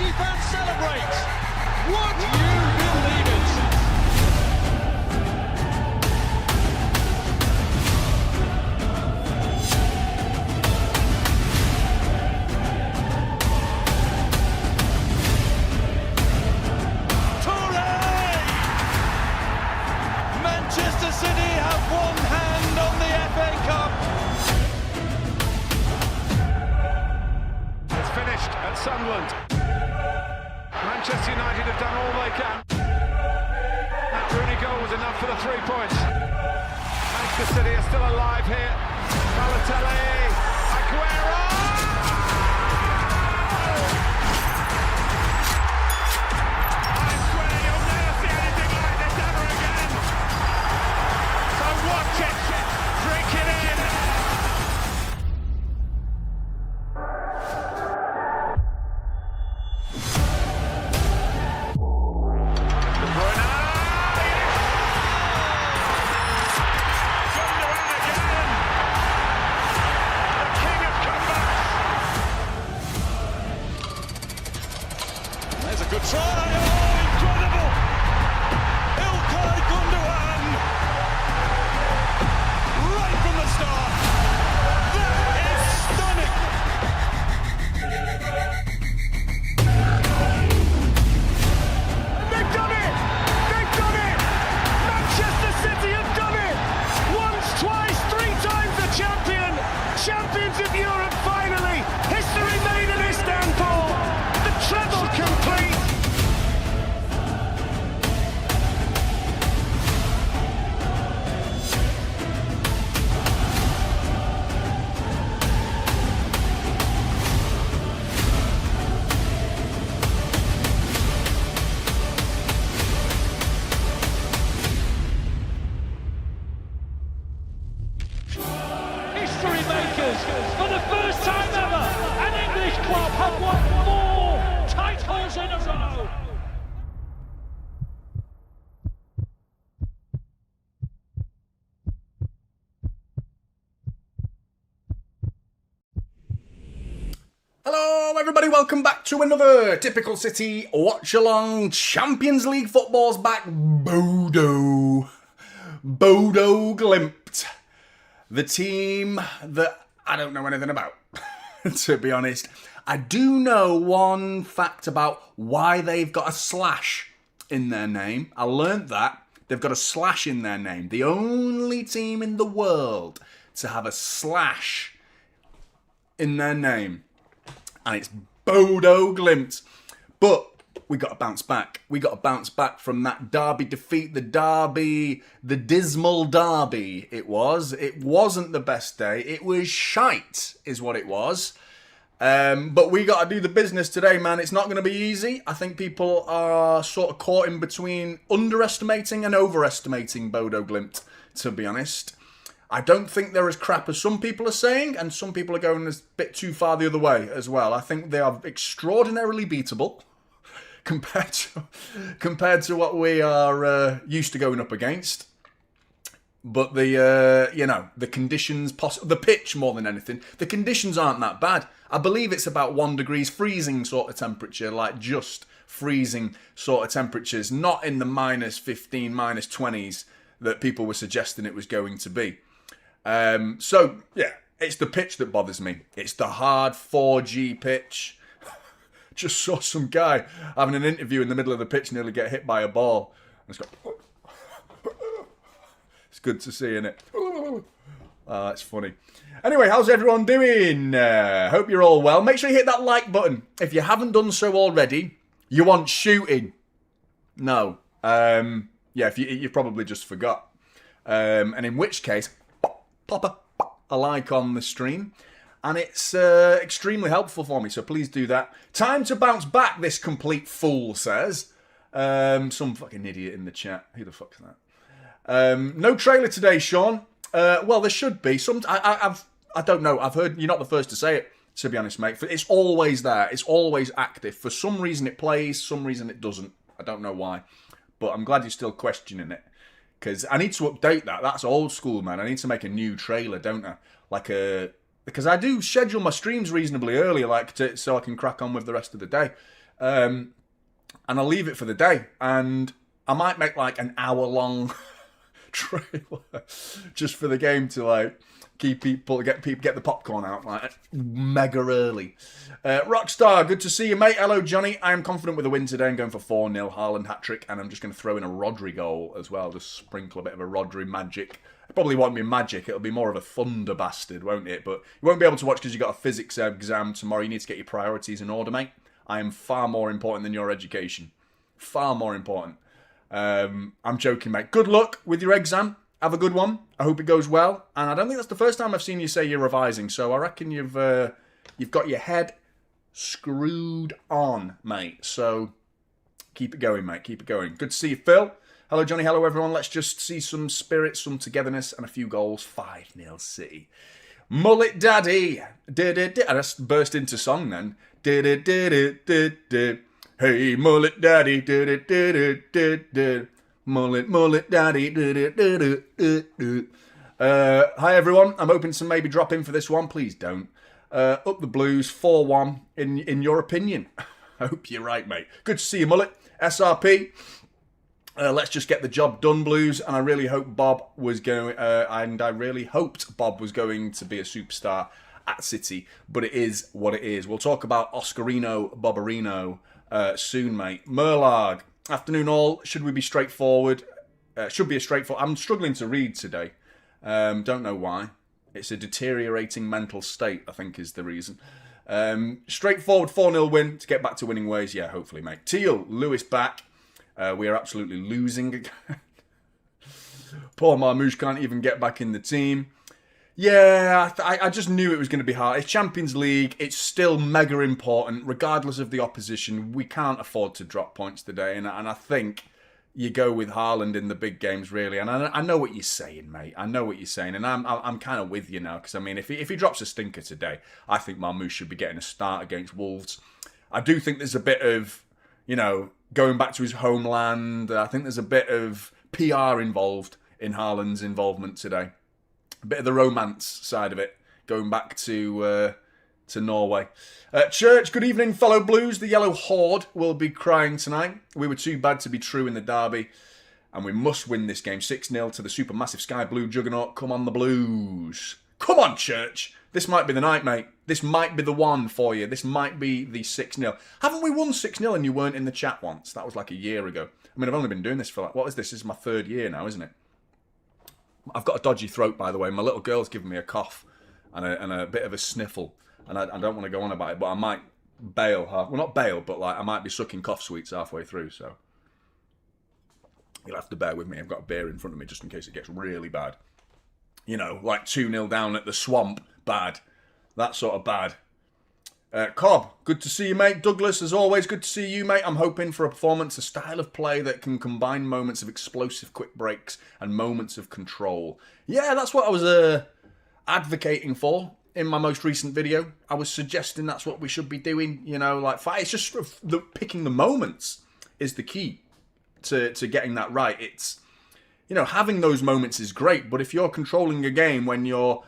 City fans celebrate. Would you believe it? Manchester City have one hand on the FA Cup. It's finished at Sunderland. Manchester United have done all they can. That Rooney goal was enough for the 3 points. Manchester City are still alive here. Balotelli, Aguero! I swear you'll never see anything like this ever again. So watch it, drink it in. Good try, oh incredible! Ilkay Gundogan! Right from the start! That is stunning! They've done it! They've done it! Manchester City have done it! Once, twice, 3 times the champion! Champions of Europe finally! History made in Istanbul! The treble complete! History makers! For the first time ever, an English club have won 4 titles in a row! Hello everybody, welcome back to another Typical City Watchalong. Champions League football's back. Bodø Glimt. The team that I don't know anything about, to be honest. I do know one fact about why they've got a slash in their name. I learnt that. They've got a slash in their name. The only team in the world to have a slash in their name. And it's Bodø Glimt. But we got to bounce back. We got to bounce back from that derby defeat. The dismal derby it was. It wasn't the best day. It was shite, is what it was. But we got to do the business today, man. It's not going to be easy. I think people are sort of caught in between underestimating and overestimating Bodø Glimt, to be honest. I don't think they're as crap as some people are saying, and some people are going a bit too far the other way as well. I think they are extraordinarily beatable compared to what we are used to going up against. But the conditions, the pitch more than anything, the conditions aren't that bad. I believe it's about 1 degree freezing sort of temperature, like just freezing sort of temperatures, not in the minus 15, minus 20s that people were suggesting it was going to be. So, yeah, it's the pitch that bothers me. It's the hard 4G pitch. Just saw some guy having an interview in the middle of the pitch nearly get hit by a ball. It's good to see, isn't it? That's funny. Anyway, how's everyone doing? Hope you're all well. Make sure you hit that like button. If you haven't done so already, you want shooting. No. Yeah, if you probably just forgot. And in which case, pop a like on the stream. And it's extremely helpful for me, so please do that. Time to bounce back, this complete fool says. Some fucking idiot in the chat. Who the fuck's that? No trailer today, Sean. Well, there should be. I don't know. I've heard, you're not the first to say it, to be honest, mate. It's always there. It's always active. For some reason it plays, some reason it doesn't. I don't know why. But I'm glad you're still questioning it. Because I need to update that. That's old school, man. I need to make a new trailer, don't I? Because I do schedule my streams reasonably early, so I can crack on with the rest of the day. And I'll leave it for the day. And I might make like an hour-long trailer just for the game to like get the popcorn out like mega early. Rockstar, good to see you, mate. Hello, Johnny. I am confident with a win today. I'm going for 4-0 Haaland hat-trick, and I'm just going to throw in a Rodri goal as well. Just sprinkle a bit of a Rodri magic. It probably won't be magic. It'll be more of a thunder bastard, won't it? But you won't be able to watch because you've got a physics exam tomorrow. You need to get your priorities in order, mate. I am far more important than your education. Far more important. I'm joking, mate. Good luck with your exam. Have a good one. I hope it goes well. And I don't think that's the first time I've seen you say you're revising. So I reckon you've got your head screwed on, mate. So keep it going, mate. Keep it going. Good to see you, Phil. Hello, Johnny. Hello, everyone. Let's just see some spirit, some togetherness, and a few goals. 5-0 City. Mullet Daddy. I just burst into song then. Hey, Mullet Daddy. Mullet Daddy. Hi, everyone. I'm hoping to maybe drop in for this one. Please don't. Up the Blues, 4-1, in your opinion. I hope you're right, mate. Good to see you, Mullet. SRP. Let's just get the job done, Blues. And I really hope Bob was going. I really hoped Bob was going to be a superstar at City, but it is what it is. We'll talk about Oscarino Bobberino soon, mate. Merlag. Afternoon, all. Should we be straightforward? Should be a straightforward. I'm struggling to read today. Don't know why. It's a deteriorating mental state, I think, is the reason. Straightforward 4-0 win to get back to winning ways. Yeah, hopefully, mate. Teal, Lewis back. We are absolutely losing again. Poor Marmouche can't even get back in the team. Yeah, I just knew it was going to be hard. It's Champions League. It's still mega important, regardless of the opposition. We can't afford to drop points today. And I think you go with Haaland in the big games, really. And I know what you're saying, mate. I know what you're saying. And I'm kind of with you now. Because, I mean, if he drops a stinker today, I think Marmouche should be getting a start against Wolves. I do think there's a bit of, going back to his homeland. I think there's a bit of PR involved in Haaland's involvement today. A bit of the romance side of it, going back to Norway. Church, good evening, fellow Blues. The Yellow Horde will be crying tonight. We were too bad to be true in the derby, and we must win this game 6-0 to the supermassive Sky Blue juggernaut. Come on, the Blues. Come on, Church. This might be the night, mate. This might be the one for you. This might be the 6-0. Haven't we won 6-0 and you weren't in the chat once? That was like a year ago. I mean, I've only been doing this for what is this? This is my 3rd year now, isn't it? I've got a dodgy throat, by the way. My little girl's giving me a cough and a bit of a sniffle. And I don't want to go on about it, but I might bail. Well, not bail, but like I might be sucking cough sweets halfway through. So you'll have to bear with me. I've got a beer in front of me just in case it gets really bad. Like 2-0 down at the Swamp. Bad. That sort of bad. Cobb, good to see you, mate. Douglas, as always, good to see you, mate. I'm hoping for a performance, a style of play that can combine moments of explosive quick breaks and moments of control. Yeah, that's what I was advocating for in my most recent video. I was suggesting that's what we should be doing, it's just picking the moments is the key to getting that right. It's, having those moments is great, but if you're controlling a game when you're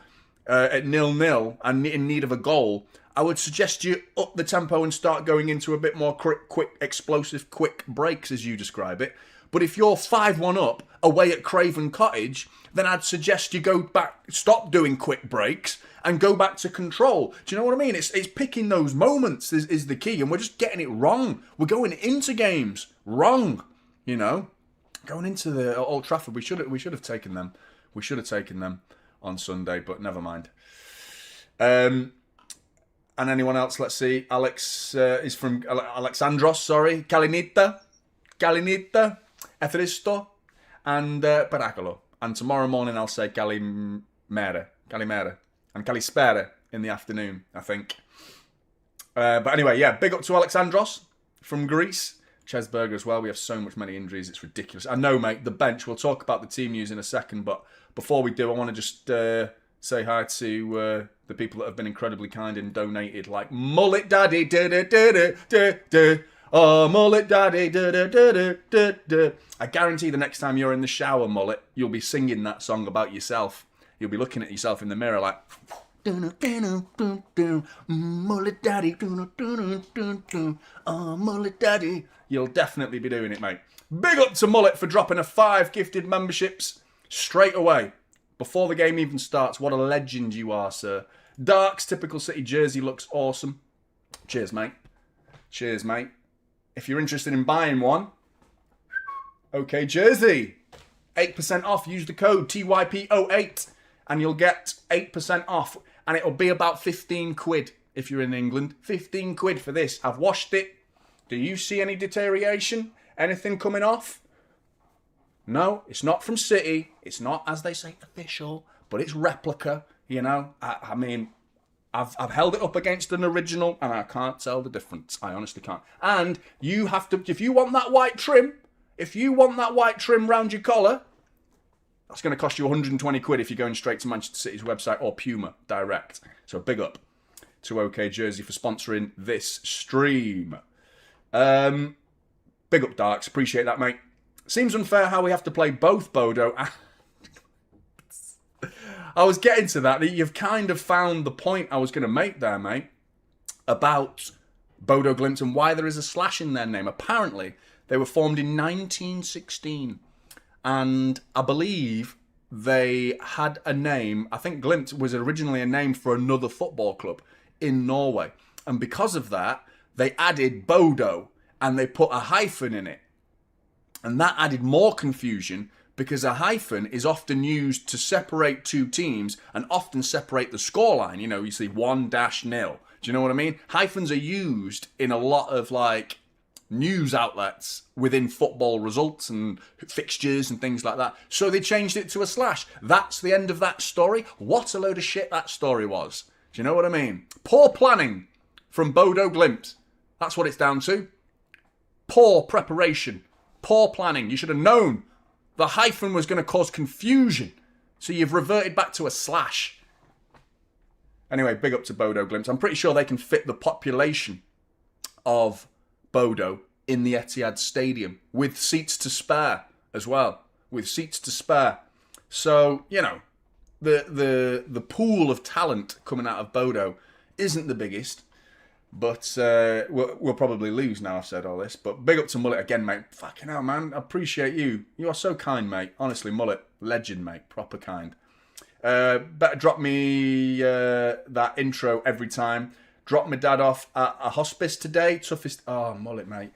at 0-0 and in need of a goal, I would suggest you up the tempo and start going into a bit more quick, explosive, quick breaks, as you describe it. But if you're 5-1 up away at Craven Cottage, then I'd suggest you go back, stop doing quick breaks and go back to control. Do you know what I mean? It's picking those moments is the key, and we're just getting it wrong. We're going into games wrong, Going into the Old Trafford, we should have taken them. We should have taken them on Sunday, but never mind. And anyone else? Let's see. Alex is from Alexandros. Sorry, Kalinita, Etheristo, and Paracolo. And tomorrow morning I'll say Kalimere, and Kalispera in the afternoon, I think. But anyway, yeah, big up to Alexandros from Greece. Chesberger as well. We have so many injuries, it's ridiculous. I know, mate, the bench. We'll talk about the team news in a second, but before we do, I want to just say hi to the people that have been incredibly kind and donated, like Mullet Daddy, oh, Mullet Daddy, I guarantee the next time you're in the shower, Mullet, you'll be singing that song about yourself. You'll be looking at yourself in the mirror like, Mullet daddy. Oh, mullet daddy. You'll definitely be doing it, mate. Big up to Mullet for dropping a 5 gifted memberships straight away. Before the game even starts. What a legend you are, sir. Dark's typical City jersey looks awesome. Cheers, mate. Cheers, mate. If you're interested in buying one, OK Jersey. 8% off. Use the code TYP08 and you'll get 8% off. And it'll be about 15 quid if you're in England. 15 quid for this. I've washed it. Do you see any deterioration? Anything coming off? No, it's not from City. It's not, as they say, official, but it's replica. You know, I mean, I've held it up against an original and I can't tell the difference. I honestly can't. And you have to, if you want that white trim, round your collar, that's going to cost you 120 quid if you're going straight to Manchester City's website or Puma direct. So big up to OK Jersey for sponsoring this stream. Big up, Darks. Appreciate that, mate. Seems unfair how we have to play both Bodø. I was getting to that. You've kind of found the point I was going to make there, mate, about Bodø Glimt and why there is a slash in their name. Apparently, they were formed in 1916. And I believe they had a name. I think Glimt was originally a name for another football club in Norway. And because of that, they added Bodø and they put a hyphen in it. And that added more confusion because a hyphen is often used to separate two teams and often separate the scoreline. You know, you see 1-0. Do you know what I mean? Hyphens are used in a lot of like news outlets within football results and fixtures and things like that. So they changed it to a slash. That's the end of that story. What a load of shit that story was. Do you know what I mean? Poor planning from Bodø Glimt. That's what it's down to. Poor preparation. Poor planning. You should have known the hyphen was going to cause confusion. So you've reverted back to a slash. Anyway, big up to Bodø Glimt. I'm pretty sure they can fit the population of Bodø in the Etihad Stadium with seats to spare as well. With seats to spare. So, you know, the pool of talent coming out of Bodø isn't the biggest. But we'll probably lose now I've said all this. But big up to Mullet again, mate. Fucking hell, man. I appreciate you. You are so kind, mate. Honestly, Mullet. Legend, mate. Proper kind. Better drop me that intro every time. Drop my dad off at a hospice today. Toughest... Oh, Mullet, mate.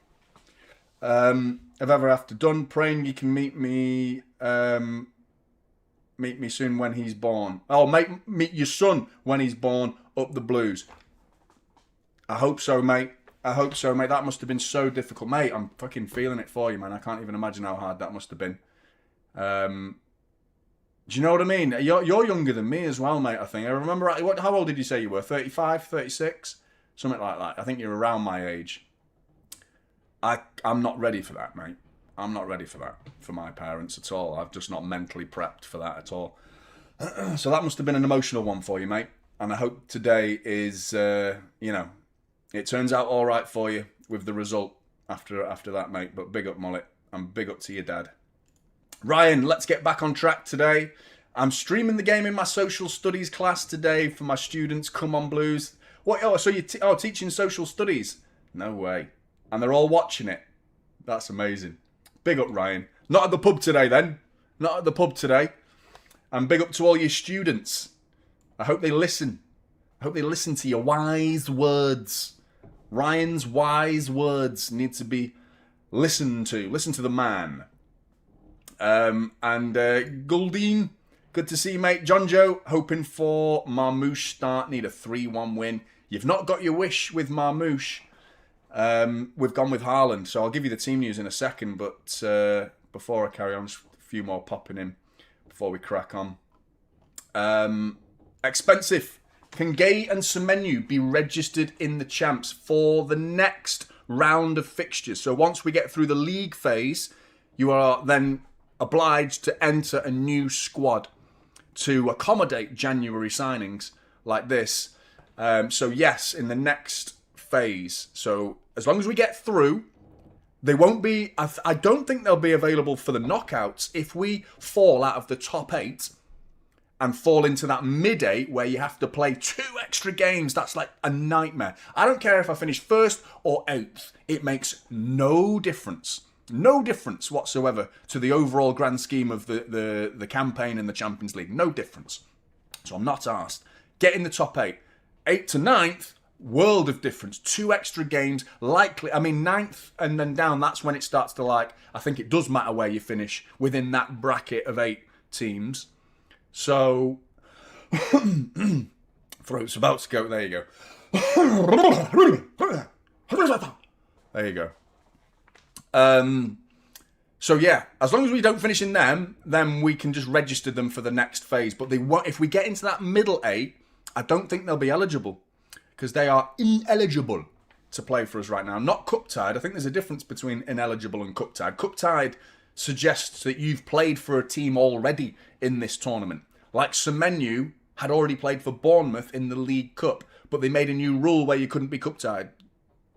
I've ever after done. Praying you can meet me soon when he's born. Oh, meet your son when he's born. Up the blues. I hope so, mate. I hope so, mate. That must have been so difficult. Mate, I'm fucking feeling it for you, man. I can't even imagine how hard that must have been. Do you know what I mean? You're younger than me as well, mate, I think. I remember, how old did you say you were? 35, 36? Something like that. I think you're around my age. I'm not ready for that, mate. I'm not ready for that, for my parents at all. I've just not mentally prepped for that at all. So that must have been an emotional one for you, mate. And I hope today is, it turns out all right for you with the result after that, mate. But big up, Mullet. And big up to your dad. Ryan, let's get back on track today. I'm streaming the game in my social studies class today for my students. Come on, Blues. What? Oh, so you're teaching social studies? No way. And they're all watching it. That's amazing. Big up, Ryan. Not at the pub today, then. Not at the pub today. And big up to all your students. I hope they listen. I hope they listen to your wise words. Ryan's wise words need to be listened to. Listen to the man. Guldeen, good to see you, mate. John Joe, hoping for Marmouche start. Need a 3-1 win. You've not got your wish with Marmouche. We've gone with Haaland. So I'll give you the team news in a second. But before I carry on, just a few more popping in before we crack on. Expensive. Can Gay and Semenyo be registered in the champs for the next round of fixtures? So once we get through the league phase, you are then obliged to enter a new squad to accommodate January signings like this. So yes, in the next phase. So as long as we get through, they won't be... I don't think they'll be available for the knockouts. If we fall out of the top 8... and fall into that mid-8 where you have to play 2 extra games. That's like a nightmare. I don't care if I finish 1st or 8th. It makes no difference. No difference whatsoever to the overall grand scheme of the campaign in the Champions League. No difference. So I'm not arsed. Get in the top 8. 8th to 9th, world of difference. 2 extra games, likely. I mean, 9th and then down, that's when it starts to I think it does matter where you finish within that bracket of 8 teams. So, throat's about to go. There you go. There you go. So yeah, as long as we don't finish in them, then we can just register them for the next phase. But if we get into that middle 8, I don't think they'll be eligible because they are ineligible to play for us right now. Not cup tied. I think there's a difference between ineligible and cup tied. Cup tied suggests that you've played for a team already in this tournament. Like Semenyo had already played for Bournemouth in the League Cup, but they made a new rule where you couldn't be cup tied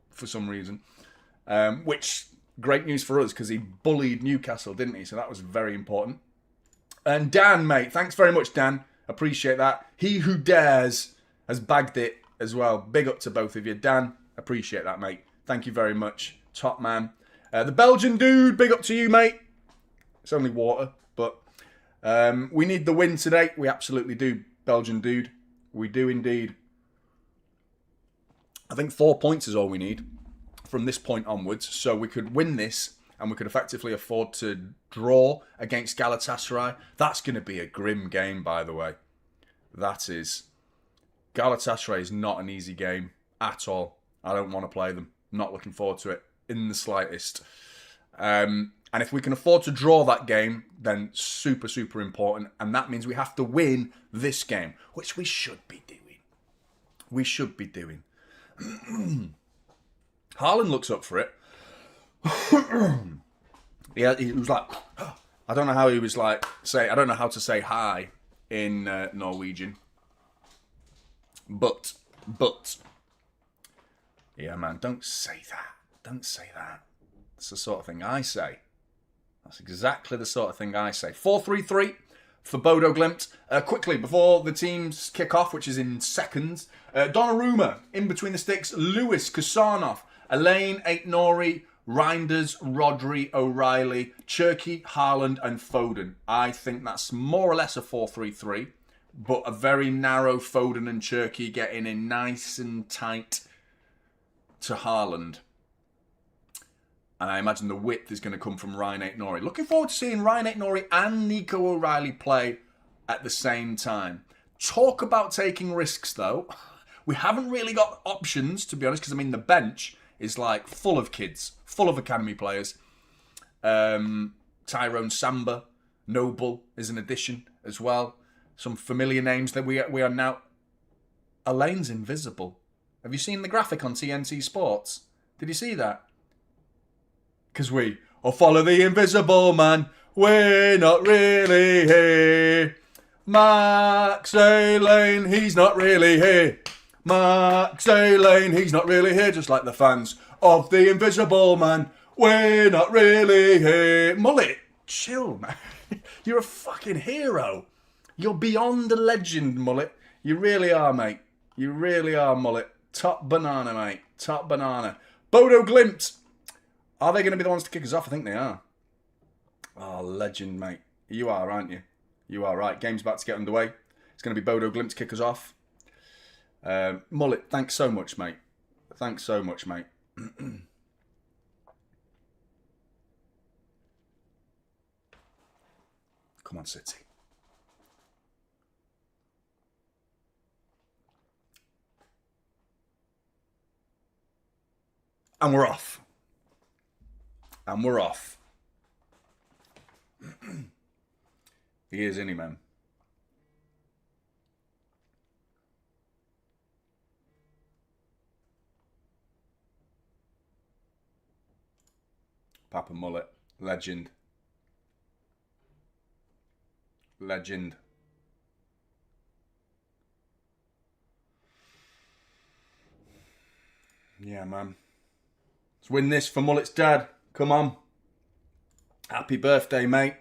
for some reason, which great news for us because he bullied Newcastle, didn't he? So that was very important. And Dan, mate, thanks very much, Dan. Appreciate that. He who dares has bagged it as well. Big up to both of you. Dan, appreciate that, mate. Thank you very much. Top man. The Belgian dude, big up to you, mate. It's only water, but we need the win today. We absolutely do, Belgian dude. We do indeed. I think 4 points is all we need from this point onwards. So we could win this and we could effectively afford to draw against Galatasaray. That's going to be a grim game, by the way. That is. Galatasaray is not an easy game at all. I don't want to play them. Not looking forward to it in the slightest. And if we can afford to draw that game, then super, super important. And that means we have to win this game, which we should be doing. We should be doing. Haaland looks up for it. Yeah, he was like, I don't know how he was like, I don't know how to say hi in Norwegian. But, yeah, man, don't say that. Don't say that. That's the sort of thing I say. That's exactly the sort of thing I say. 4-3-3 for Bodø Glimt. Quickly, before the teams kick off, which is in seconds, Donnarumma, in between the sticks, Lewis, Kusanov, Elaine, Aitnori, Reinders, Rodri, O'Reilly, Cherky, Haaland and Foden. I think that's more or less a 4-3-3, but a very narrow Foden and Cherky getting in nice and tight to Haaland. And I imagine the width is going to come from Ryan Aitnori. Looking forward to seeing Ryan Aitnori and Nico O'Reilly play at the same time. Talk about taking risks, though. We haven't really got options, to be honest, because, I mean, the bench is like full of kids, full of academy players. Tyrone Samba, Noble is an addition as well. Some familiar names that we are now... Elaine's invisible. Have you seen the graphic on TNT Sports? Did you see that? Because we follow the invisible man. We're not really here. Max Elaine, he's not really here. Max Elaine, he's not really here. Just like the fans of the invisible man. We're not really here. Mullet, chill, man. You're a fucking hero. You're beyond a legend, Mullet. You really are, mate. You really are, Mullet. Top banana, mate. Top banana. Bodø Glimt. Are they going to be the ones to kick us off? I think they are. Oh, legend, mate. You are, aren't you? You are right. Game's about to get underway. It's going to be Bodø Glimt to kick us off. Mullet, thanks so much, mate. Thanks so much, mate. Come on, City. And we're off. And we're off. He is, isn't he, man? Papa Mullet. Legend. Legend. Yeah, man. Let's win this for Mullet's dad. Come on. Happy birthday, mate.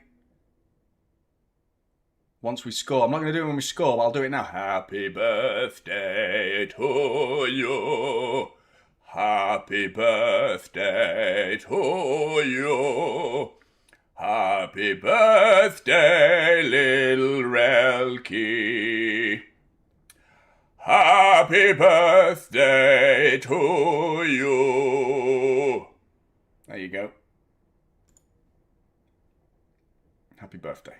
Once we score. I'm not going to do it when we score, but I'll do it now. Happy birthday to you. Happy birthday to you. Happy birthday, little Relky. Happy birthday to you. There you go. Happy birthday.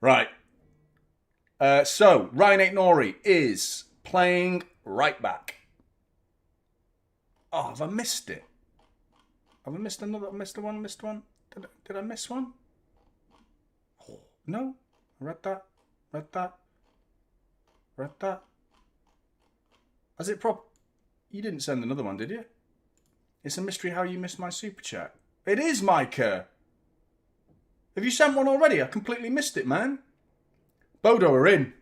Right. So, Ryan Aitnori is playing right back. Oh, have I missed it? Have I missed another? Missed one? Did I miss one? Oh, no. I read that. Has it You didn't send another one, did you? It's a mystery how you missed my super chat. It is, Micah. Have you sent one already? I completely missed it, man. Bodø are in.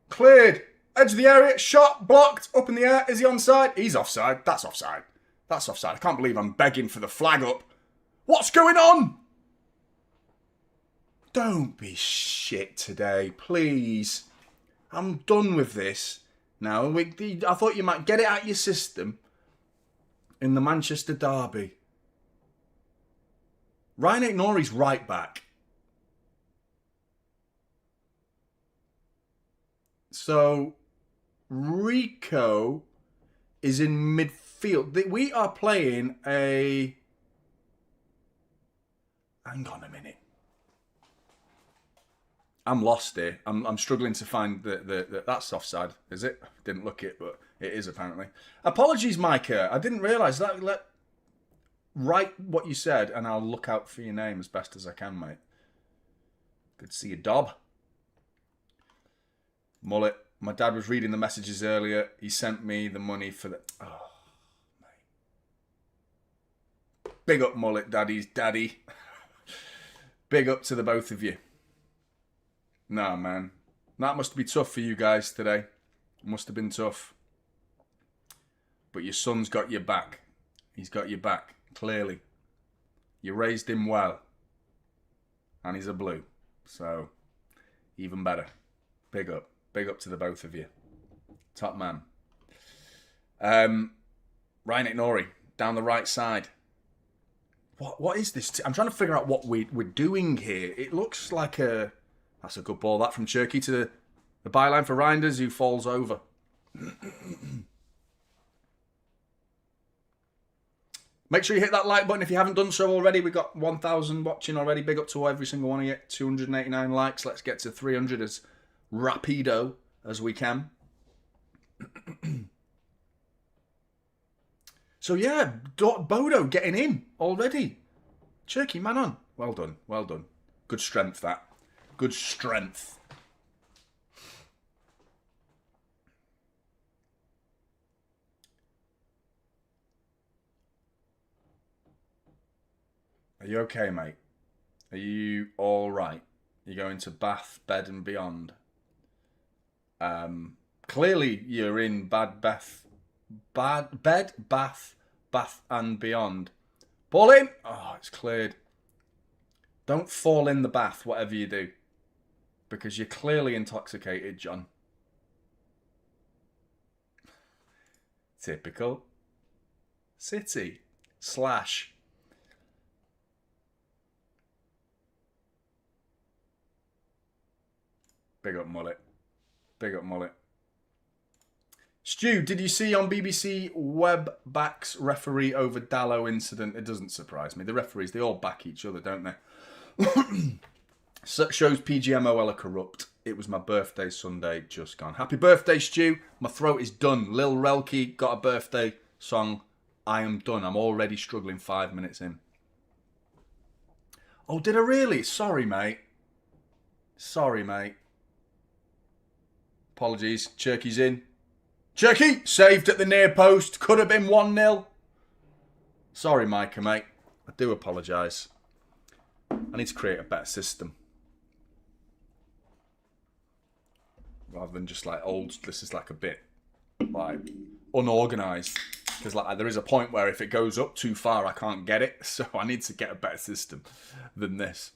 Cleared. Edge of the area. Shot. Blocked. Up in the air. Is he onside? He's offside. That's offside. I can't believe I'm begging for the flag up. What's going on? Don't be shit today, please. I'm done with this. Now, I thought you might get it out of your system in the Manchester derby. Ryan Aitnori's right back. So, Rico is in midfield. We are playing a... Hang on a minute. I'm lost here. I'm struggling to find that's offside, is it? Didn't look it, but it is apparently. Apologies, Micah. I didn't realise that. Write what you said, and I'll look out for your name as best as I can, mate. Good to see you, Dob. Mullet. My dad was reading the messages earlier. He sent me the money for the... Oh, mate. Big up, Mullet, Daddy's daddy. Big up to the both of you. Nah, man. That must be tough for you guys today. It must have been tough. But your son's got your back. He's got your back, clearly. You raised him well. And he's a blue. So, even better. Big up. Big up to the both of you. Top man. Ryan Aitnori, down the right side. What is this? I'm trying to figure out what we're doing here. It looks like a... That's a good ball. That from Cherky to the byline for Reinders, who falls over. Make sure you hit that like button if you haven't done so already. We've got 1,000 watching already. Big up to every single one of you. 289 likes. Let's get to 300 as rapido as we can. So yeah, Bodø getting in already. Cherky, man on. Well done. Well done. Good strength, that. Good strength. Are you okay, mate? Are you all right? You're going to bath, bed and beyond. Clearly you're in bed, bath, and beyond. Ball in! Oh, it's cleared. Don't fall in the bath, whatever you do. Because you're clearly intoxicated, John. Typical. City. Slash. Big up, Mullet. Big up, Mullet. Stu, did you see on BBC Webback's referee over Dallow incident? It doesn't surprise me. The referees, they all back each other, don't they? Shows PGMOL are corrupt. It was my birthday Sunday, just gone. Happy birthday, Stu. My throat is done. Lil Relky got a birthday song. I am done. I'm already struggling 5 minutes in. Oh, did I really? Sorry, mate. Sorry, mate. Apologies. Cherky's in. Cherky, saved at the near post. Could have been 1-0. Sorry, Micah, mate. I do apologise. I need to create a better system. Rather than just like old, this is like a bit like unorganised. Because like there is a point where if it goes up too far, I can't get it. So I need to get a better system than this.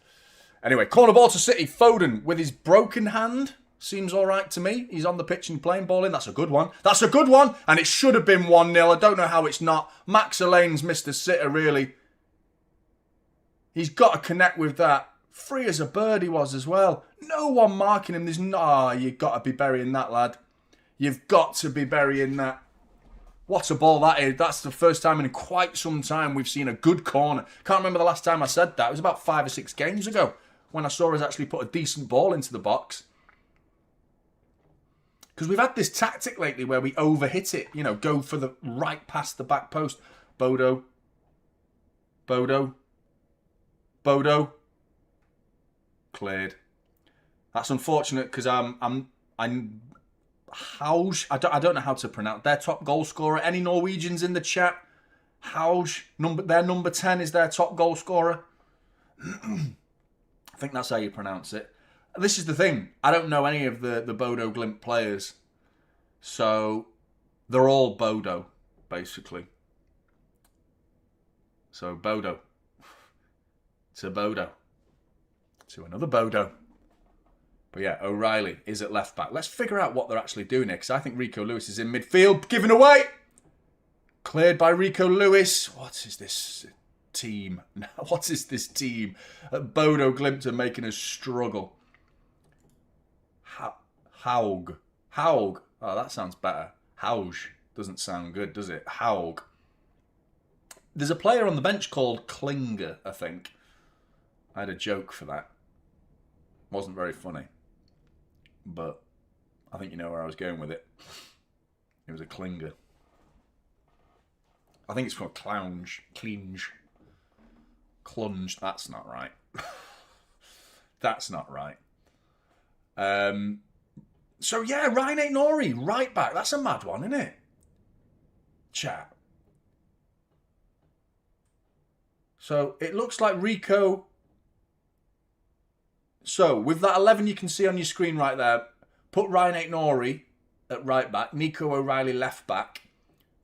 Anyway, corner ball to City. Foden with his broken hand. Seems all right to me. He's on the pitch and playing ball in. That's a good one. That's a good one. And it should have been 1-0. I don't know how it's not. Max Alain's missed a sitter, really. He's got to connect with that. Free as a bird he was as well. No one marking him. There's no... Oh, you've got to be burying that, lad. You've got to be burying that. What a ball that is. That's the first time in quite some time we've seen a good corner. Can't remember the last time I said that. It was about 5 or 6 games ago when I saw us actually put a decent ball into the box. Because we've had this tactic lately where we overhit it. You know, go for the right past the back post. Bodø. Cleared. That's unfortunate because I'm Hauge. I don't know how to pronounce their top goal scorer. Any Norwegians in the chat? Hauge. Their number 10 is their top goal scorer. I think that's how you pronounce it. This is the thing. I don't know any of the Bodø Glimt players. So they're all Bodø, basically. So Bodø. To Bodø. To another Bodø. But yeah, O'Reilly is at left back. Let's figure out what they're actually doing here, because I think Rico Lewis is in midfield. Given away! Cleared by Rico Lewis. What is this team? What is this team? Bodø Glimt are making us struggle. Haug. Oh, that sounds better. Hauge. Doesn't sound good, does it? Haug. There's a player on the bench called Klinger, I think. I had a joke for that. Wasn't very funny. But I think you know where I was going with it. It was a Klinger. I think it's called Clounge. Clunge. That's not right. That's not right. So yeah, Ryan Aït-Nouri, right back. That's a mad one, isn't it? Chat. So it looks like Rico... So, with that 11 you can see on your screen right there, put Ryan Aït-Nouri at right back, Nico O'Reilly left back,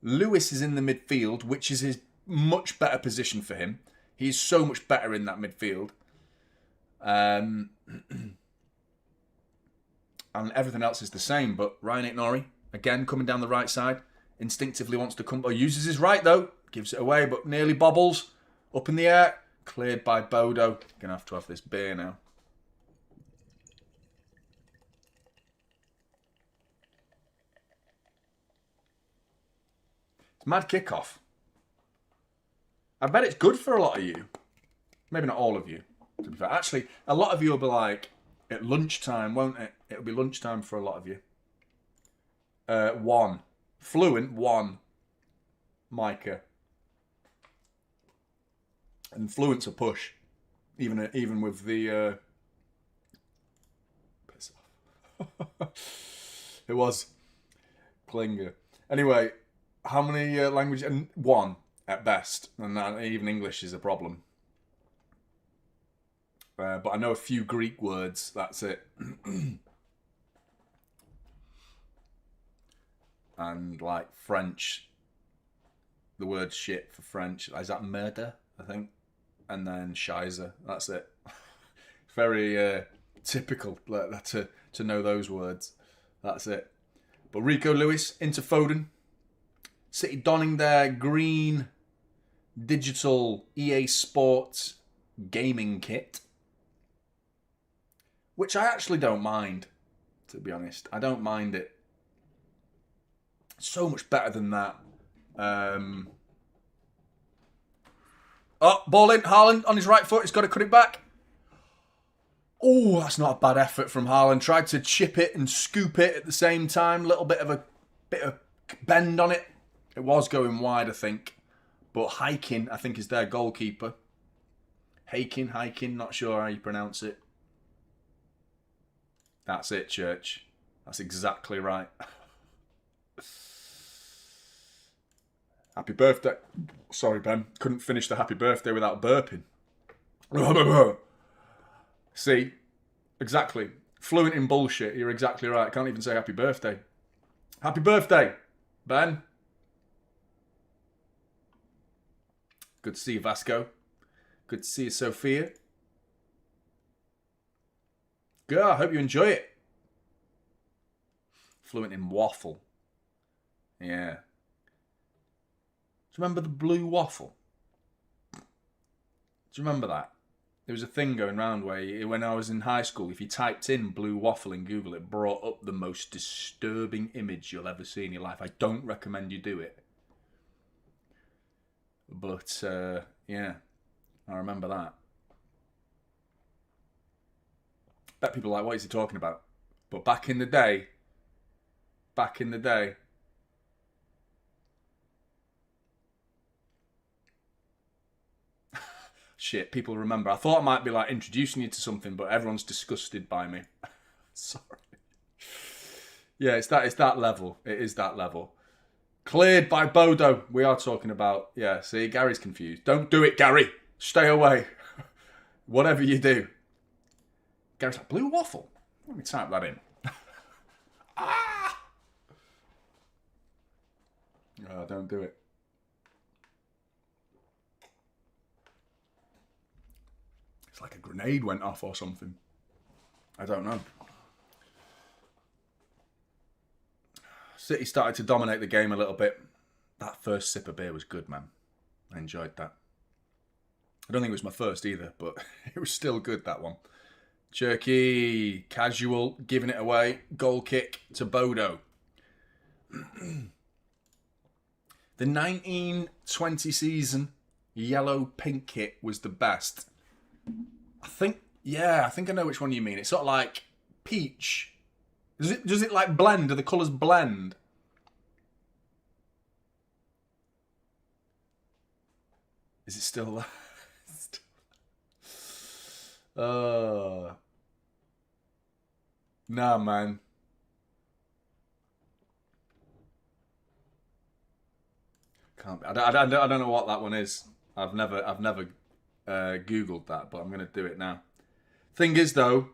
Lewis is in the midfield, which is his much better position for him. He's so much better in that midfield. And everything else is the same, but Ryan Aït-Nouri, again, coming down the right side, instinctively wants to come, uses his right though, gives it away, but nearly bobbles, up in the air, cleared by Bodø. Gonna have this beer now. Mad kickoff. I bet it's good for a lot of you. Maybe not all of you, to be fair. Actually, a lot of you will be like, at lunchtime, won't it? It'll be lunchtime for a lot of you. 1. Fluent, 1. Micah. And Fluent's a push. Even with the... Piss off. It was. Klinger. Anyway... How many languages? And 1 at best. And even English is a problem. But I know a few Greek words. That's it. And like French. The word shit for French. Is that murder? I think. And then Scheiße. That's it. Very typical to know those words. That's it. But Rico Lewis into Foden. City donning their green digital EA Sports gaming kit. Which I actually don't mind, to be honest. I don't mind it. So much better than that. Oh, ball in. Haaland on his right foot. He's got to cut it back. Oh, that's not a bad effort from Haaland. Tried to chip it and scoop it at the same time. Little bit of bend on it. It was going wide, I think. But Hiking, I think, is their goalkeeper. Hiking, not sure how you pronounce it. That's it, Church. That's exactly right. Happy birthday. Sorry, Ben. Couldn't finish the happy birthday without burping. See? Exactly. Fluent in bullshit. You're exactly right. Can't even say happy birthday. Happy birthday, Ben. Good to see you, Vasco. Good to see you, Sophia. Good. I hope you enjoy it. Fluent in waffle. Yeah. Do you remember the blue waffle? Do you remember that? There was a thing going around where when I was in high school, if you typed in blue waffle in Google, it brought up the most disturbing image you'll ever see in your life. I don't recommend you do it. But, yeah, I remember that. Bet people are like, what is he talking about? But back in the day, shit, people remember. I thought I might be like introducing you to something, but everyone's disgusted by me. Sorry. Yeah, it's that level. It is that level. Cleared by Bodø. We are talking about, yeah, see, Gary's confused. Don't do it, Gary. Stay away. Whatever you do. Gary's like, blue waffle? Let me type that in. Ah! Oh, don't do it. It's like a grenade went off or something. I don't know. City started to dominate the game a little bit. That first sip of beer was good, man. I enjoyed that. I don't think it was my first either, but it was still good, that one. Cherky, casual, giving it away. Goal kick to Bodø. The 1920 season yellow-pink kit was the best. I think I know which one you mean. It's sort of like peach. Does it like blend? Do the colours blend? Is it still there? Nah, man. Can't be. I don't know what that one is. I've never Googled that, but I'm going to do it now. Thing is, though,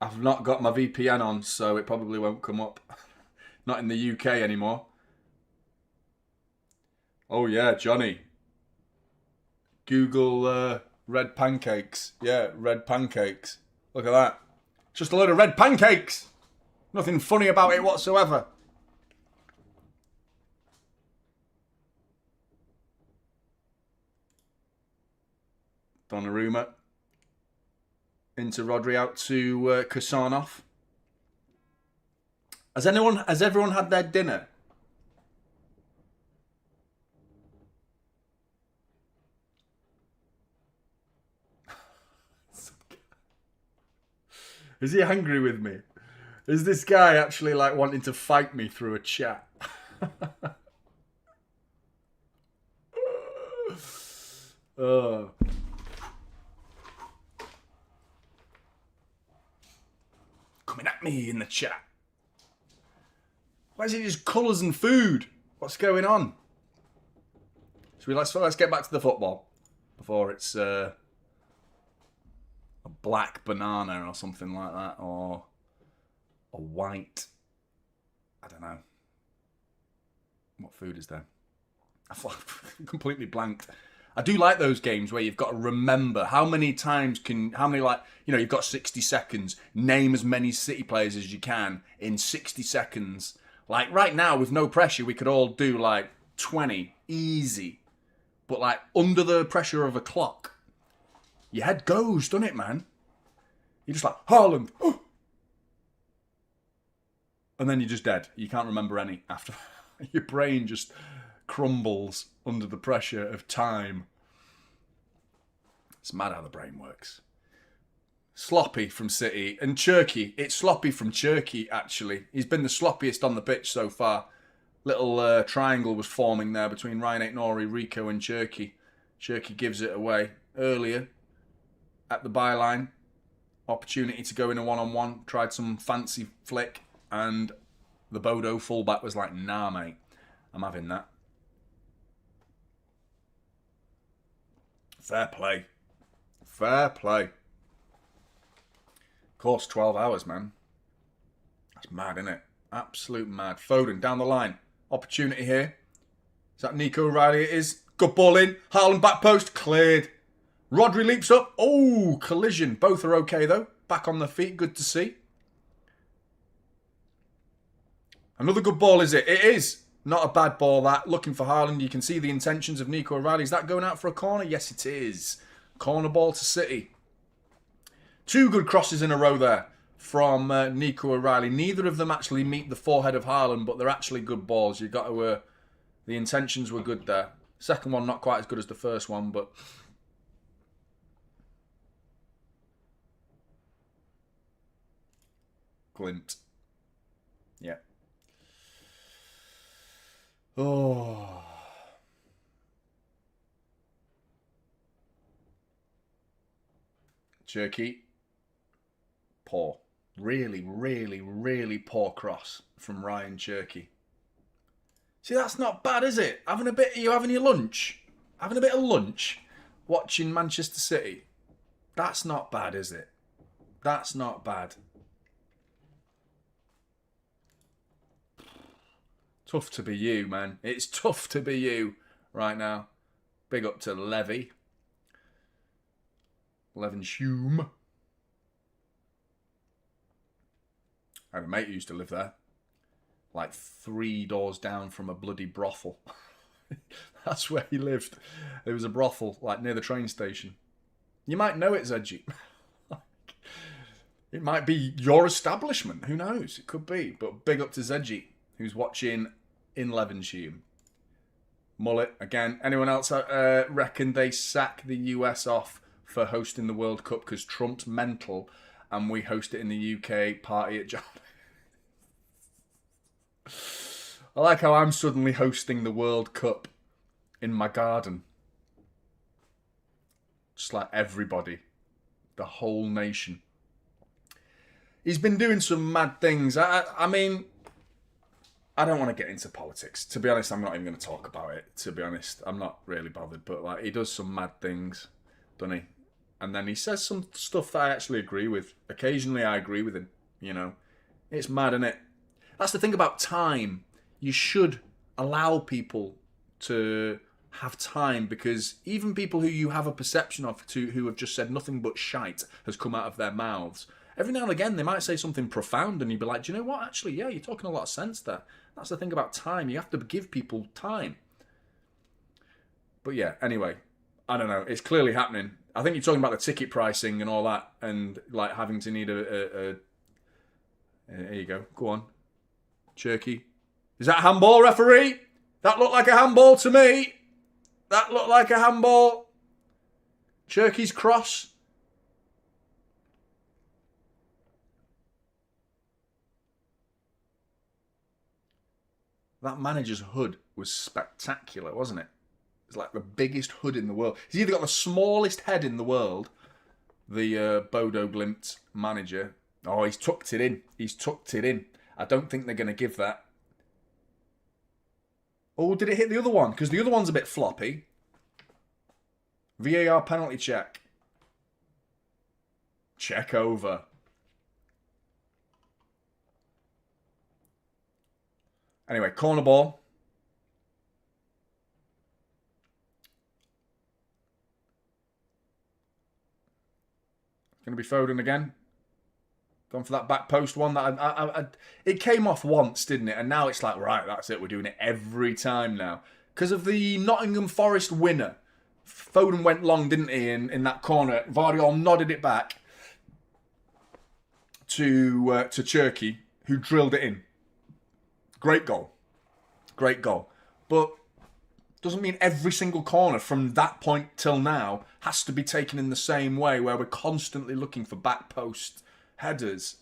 I've not got my VPN on, so it probably won't come up. Not in the UK anymore. Oh, yeah, Jonny. Google red pancakes. Yeah, red pancakes. Look at that. Just a load of red pancakes. Nothing funny about it whatsoever. Donnarumma. Into Rodri, out to Kusanov. Has everyone had their dinner? Is he angry with me? Is this guy actually like wanting to fight me through a chat? Oh. Coming at me in the chat. Why is it just colours and food? What's going on? Let's get back to the football before it's a black banana or something like that, or a white. I don't know. What food is there? I've completely blanked. I do like those games where you've got to remember how many you've got 60 seconds, name as many City players as you can in 60 seconds. Like right now, with no pressure, we could all do like 20, easy. But like under the pressure of a clock, your head goes, doesn't it, man? You're just like, Haaland, oh! And then you're just dead. You can't remember any after. Your brain just crumbles under the pressure of time. It's mad how the brain works. Sloppy from City. And Cherky. It's sloppy from Cherky, actually. He's been the sloppiest on the pitch so far. Little triangle was forming there between Ryan Aitnori, Rico and Cherky. Cherky gives it away earlier at the byline. Opportunity to go in a one-on-one. Tried some fancy flick. And the Bodø fullback was like, nah, mate. I'm having that. Fair play. Fair play. Of course, 12 hours, man. That's mad, isn't it? Absolute mad. Foden down the line. Opportunity here. Is that Nico Riley? It is. Good ball in. Haaland back post. Cleared. Rodri leaps up. Oh, collision. Both are okay, though. back on their feet. Good to see. Another good ball, is it? It is. Not a bad ball, that. Looking for Haaland. You can see the intentions of Nico O'Reilly. Is that going out for a corner? Yes, it is. Corner ball to City. 2 good crosses in a row there from Nico O'Reilly. Neither of them actually meet the forehead of Haaland, but they're actually good balls. You've got to... the intentions were good there. Second one, not quite as good as the first one, but... Glimt. Yeah. Oh. Cherky. Poor. Really, really, really poor cross from Ryan Cherky. See, that's not bad, is it? Are you having your lunch? Having a bit of lunch? Watching Manchester City? That's not bad, is it? That's not bad. Tough to be you, man. It's tough to be you right now. Big up to Levy. Levenshulme. I had a mate who used to live there. Like 3 doors down from a bloody brothel. That's where he lived. There was a brothel, like near the train station. You might know it, Zedgy. It might be your establishment. Who knows? It could be. But big up to Zedgy, who's watching in Levenshulme. Mullet, again. Anyone else reckon they sack the US off for hosting the World Cup because Trump's mental and we host it in the UK, party at John? I like how I'm suddenly hosting the World Cup in my garden. Just like everybody. The whole nation. He's been doing some mad things. I mean, I don't want to get into politics. To be honest, I'm not even going to talk about it. To be honest, I'm not really bothered. But like, he does some mad things, doesn't he? And then he says some stuff that I actually agree with. Occasionally I agree with him, you know. It's mad, isn't it? That's the thing about time. You should allow people to have time, because even people who you have a perception of who have just said nothing but shite has come out of their mouths. Every now and again they might say something profound and you'd be like, do you know what? Actually, yeah, you're talking a lot of sense there. That's the thing about time. You have to give people time. But yeah, anyway, I don't know. It's clearly happening. I think you're talking about the ticket pricing and all that, and like having to need there you go. Go on. Cherky. Is that a handball, referee? That looked like a handball to me. That looked like a handball. Cherky's cross. That manager's hood was spectacular, wasn't it? It's like the biggest hood in the world. He's either got the smallest head in the world, the Bodø Glimt manager. Oh, he's tucked it in. He's tucked it in. I don't think they're going to give that. Oh, did it hit the other one? Because the other one's a bit floppy. VAR penalty check. Check over. Anyway, corner ball. Going to be Foden again. Gone for that back post one. That it came off once, didn't it? And now it's like, right, that's it. We're doing it every time now. Because of the Nottingham Forest winner. Foden went long, didn't he, in that corner. Vardiol nodded it back to Cherky, who drilled it in. Great goal. Great goal. But doesn't mean every single corner from that point till now has to be taken in the same way, where we're constantly looking for back post headers.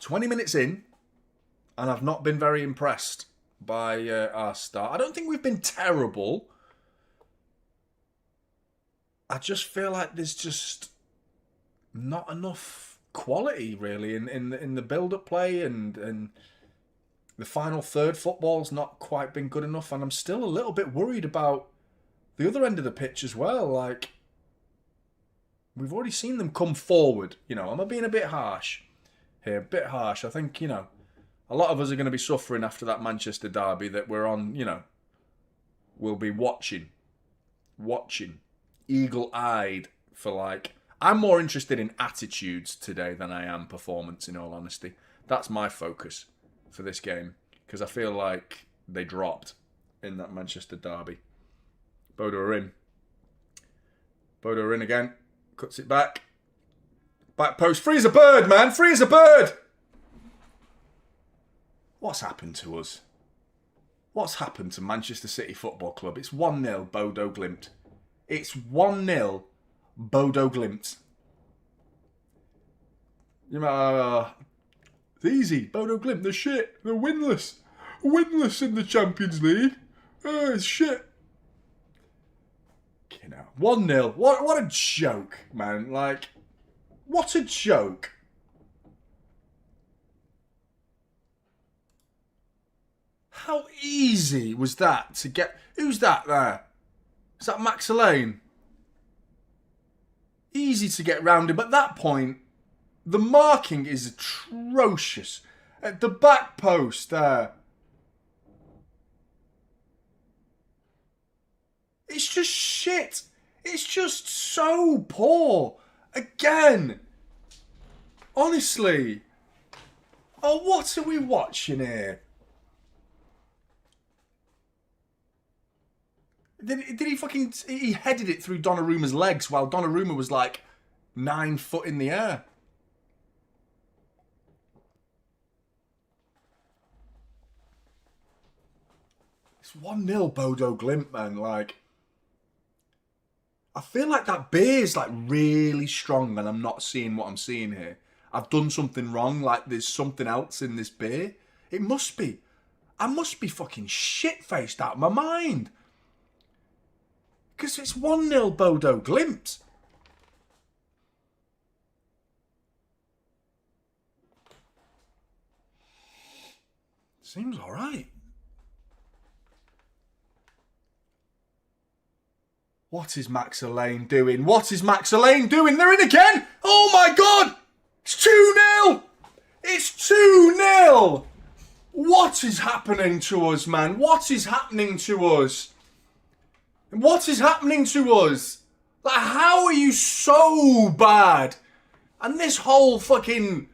"20 minutes in, and I've not been very impressed by our start. I don't think we've been terrible. I just feel like there's just not enough quality, really, in the build-up play, and the final third football's not quite been good enough, and I'm still a little bit worried about the other end of the pitch as well. Like, we've already seen them come forward. You know, I'm being a bit harsh here, a bit harsh. I think, you know, A lot of us are going to be suffering after that Manchester derby that we're on, you know, we'll be watching, eagle-eyed for like... I'm more interested in attitudes today than I am performance, in all honesty. That's my focus for this game, because I feel like they dropped in that Manchester derby. Bodø are in. Bodø are in again. Cuts it back. Back post. Free as a bird, man. Free as a bird. What's happened to us? What's happened to Manchester City Football Club? It's 1-0 Bodø Glimt. It's 1-0 Bodø Glimt. You know, it's easy. Bodø Glimt, they're shit. They're winless. Winless in the Champions League. It's shit. You know, 1-0. What a joke, man. Like, what a joke. How easy was that to get... Who's that there? Is that Max Elaine? Easy to get round him. But at that point, the marking is atrocious. At the back post there. It's just shit. It's just so poor. Again. Honestly. Oh, what are we watching here? Did he fucking... He headed it through Donnarumma's legs while Donnarumma was like 9 foot in the air. It's 1-0 Bodø Glimt, man. Like, I feel like that beer's like really strong and I'm not seeing what I'm seeing here. I've done something wrong. Like, there's something else in this beer. It must be. I must be fucking shit-faced out of my mind. Because it's 1-0 Bodø Glimt. Seems alright. What is Max Elaine doing? What is Max Elaine doing? They're in again! Oh my god! It's 2-0! It's 2-0! What is happening to us, man? What is happening to us? What is happening to us? Like, how are you so bad? And this whole fucking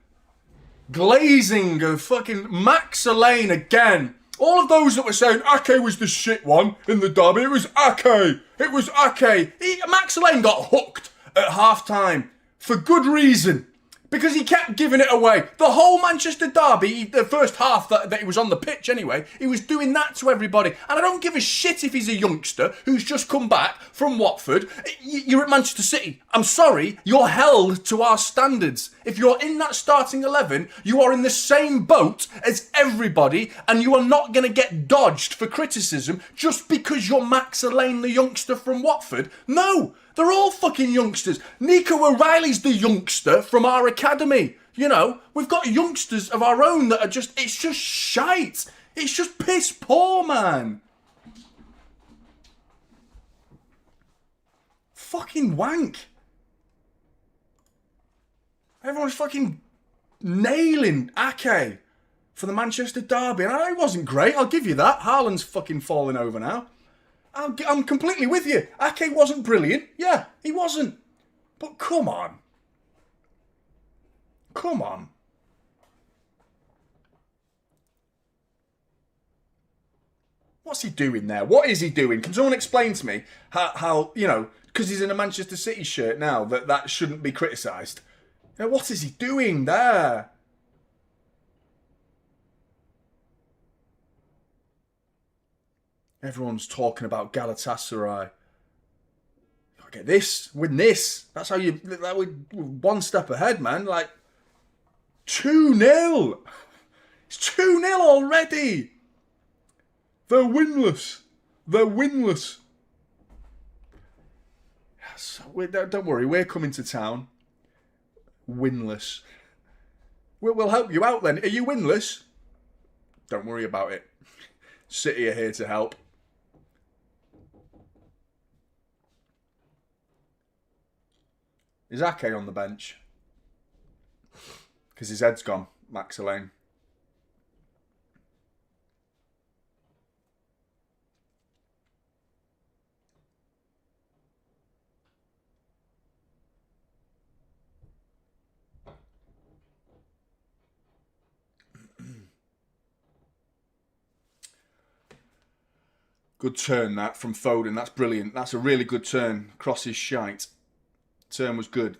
glazing of fucking Max Elaine again. All of those that were saying Ake was the shit one in the derby, it was Ake. It was Ake. Max Elaine got hooked at half-time for good reason. Because he kept giving it away. The whole Manchester derby, the first half that he was on the pitch anyway, he was doing that to everybody. And I don't give a shit if he's a youngster who's just come back from Watford. You're at Manchester City. I'm sorry, you're held to our standards. If you're in that starting 11, you are in the same boat as everybody and you are not going to get dodged for criticism just because you're Max Elaine, the youngster from Watford. No! They're all fucking youngsters. Nico O'Reilly's the youngster from our academy. You know, we've got youngsters of our own that are just... It's just shite. It's just piss poor, man. Fucking wank. Everyone's fucking nailing Ake for the Manchester derby. And I know it wasn't great, I'll give you that. Haaland's fucking falling over now. I'm completely with you. Ake wasn't brilliant. Yeah, he wasn't. But come on. Come on. What's he doing there? What is he doing? Can someone explain to me how you know, because he's in a Manchester City shirt now, that shouldn't be criticised? You know, what is he doing there? Everyone's talking about Galatasaray. Get this, win this. That's how you... That would one step ahead, man. Like, 2-0. It's 2-0 already. They're winless. They're winless. So don't worry, we're coming to town. Winless. We'll help you out then. Are you winless? Don't worry about it. City are here to help. Is Ake on the bench? Because his head's gone, Max Elaine. Good turn that from Foden. That's brilliant. That's a really good turn. Cross his shite. Turn was good.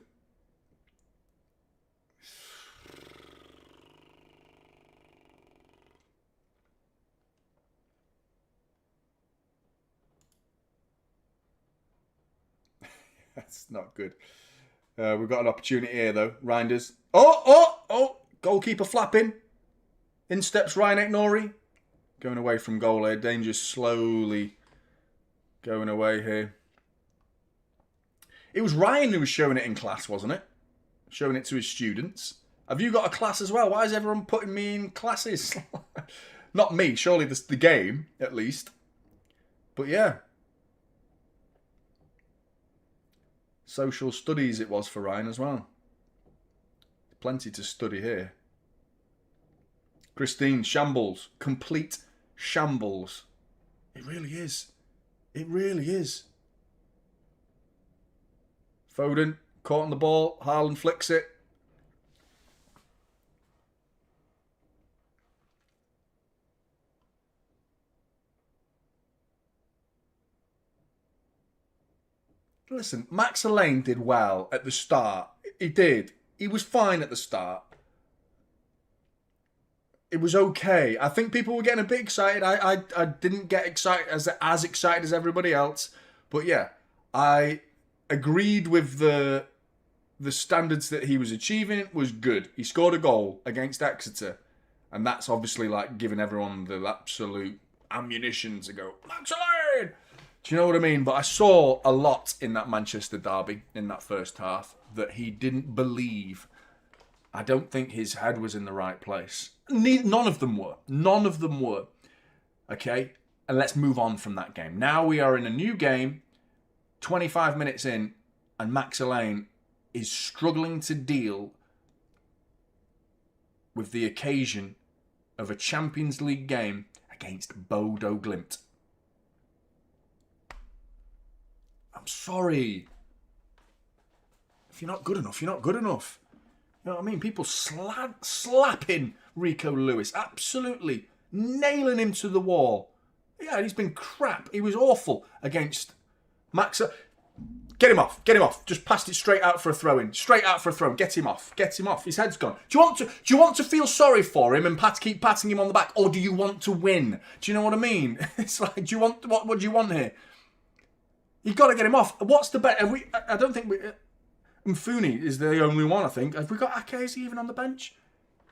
That's not good. We've got an opportunity here, though. Reinders. Oh! Goalkeeper flapping. In steps Ryan Nori. Going away from goal here. Danger slowly going away here. It was Ryan who was showing it in class, wasn't it? Showing it to his students. Have you got a class as well? Why is everyone putting me in classes? Not me. Surely the game, at least. But yeah. Social studies it was for Ryan as well. Plenty to study here. Christine, shambles. Complete shambles. It really is. It really is. Foden, caught on the ball. Haaland flicks it. Listen, Max Elaine did well at the start. He did. He was fine at the start. It was okay. I think people were getting a bit excited. I didn't get excited as excited as everybody else. But yeah, I agreed with the standards that he was achieving. It was good. He scored a goal against Exeter. And that's obviously like giving everyone the absolute ammunition to go, Max Elaine! Do you know what I mean? But I saw a lot in that Manchester derby in that first half that he didn't believe. I don't think his head was in the right place. None of them were. None of them were. Okay? And let's move on from that game. Now we are in a new game, 25 minutes in, and Max Elaine is struggling to deal with the occasion of a Champions League game against Bodø Glimt. I'm sorry. If you're not good enough, you're not good enough. You know what I mean? People slapping Rico Lewis. Absolutely. Nailing him to the wall. Yeah, he's been crap. He was awful against Max. Get him off. Get him off. Just passed it straight out for a throw-in. Straight out for a throw-in. Get him off. Get him off. His head's gone. Do you want to feel sorry for him and keep patting him on the back, or do you want to win? Do you know what I mean? It's like, what do you want here? You've got to get him off. What's the bet? I don't think we... Mfuni is the only one, I think. Have we got Ake? Is he even on the bench?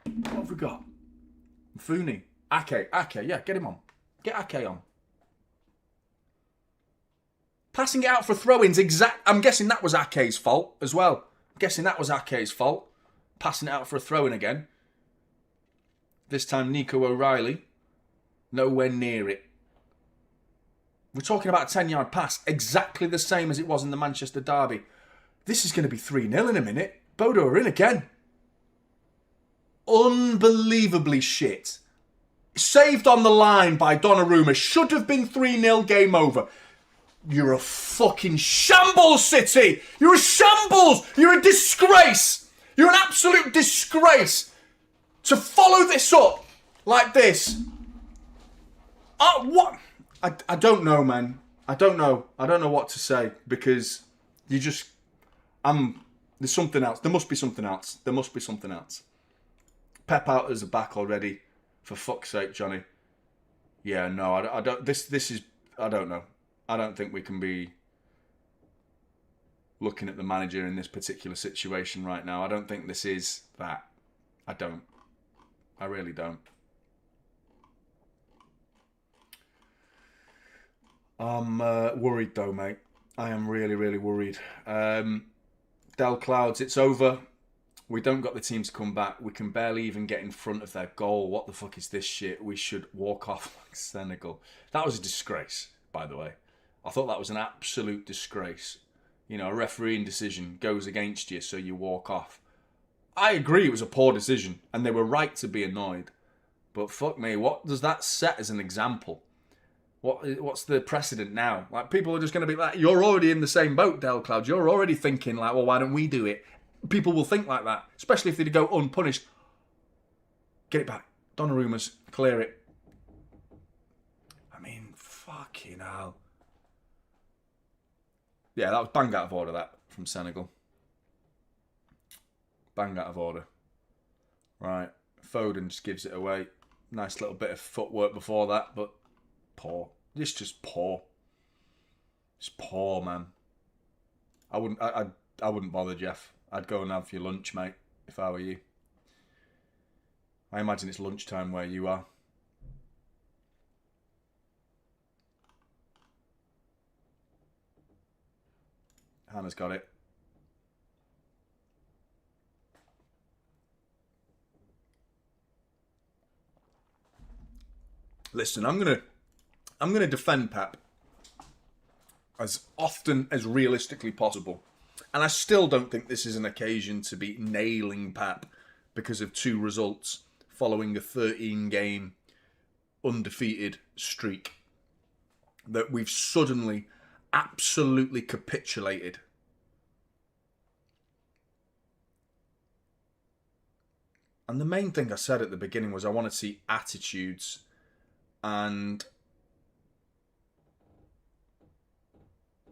What have we got? Mfuni. Ake, yeah, get him on. Get Ake on. Passing it out for throw-ins, I'm guessing that was Ake's fault as well. I'm guessing that was Ake's fault. Passing it out for a throw-in again. This time, Nico O'Reilly. Nowhere near it. We're talking about a 10-yard pass. Exactly the same as it was in the Manchester derby. This is going to be 3-0 in a minute. Bodø are in again. Unbelievably shit. Saved on the line by Donnarumma. Should have been 3-0, game over. You're a fucking shambles, City. You're a shambles. You're a disgrace. You're an absolute disgrace. To follow this up like this. What? I don't know, man. I don't know. I don't know what to say because you just... There's something else. There must be something else. There must be something else. Pep out as a back already. For fuck's sake, Jonny. Yeah, no, I don't. This is. I don't know. I don't think we can be looking at the manager in this particular situation right now. I don't think this is that. I don't. I really don't. I'm worried though, mate. I am really, really worried. Del Clouds, it's over. We don't got the team to come back. We can barely even get in front of their goal. What the fuck is this shit? We should walk off like Senegal. That was a disgrace, by the way. I thought that was an absolute disgrace. You know, a refereeing decision goes against you, so you walk off. I agree it was a poor decision, and they were right to be annoyed. But fuck me, what does that set as an example? What's the precedent now? Like, people are just going to be like, you're already in the same boat, Del Clouds. You're already thinking like, well, why don't we do it? People will think like that, especially if they go unpunished. Get it back. Donnarumma's, clear it. I mean, fuck. Fucking hell. Yeah, that was bang out of order, that, from Senegal. Bang out of order. Right. Foden just gives it away. Nice little bit of footwork before that, but poor. It's just poor. It's poor, man. I wouldn't bother, Jeff. I'd go and have your lunch, mate, if I were you. I imagine it's lunchtime where you are. Hannah's got it. Listen, I'm gonna defend Pep as often as realistically possible. And I still don't think this is an occasion to be nailing Pep because of 2 results following a 13-game undefeated streak. That we've suddenly absolutely capitulated. And the main thing I said at the beginning was I want to see attitudes. And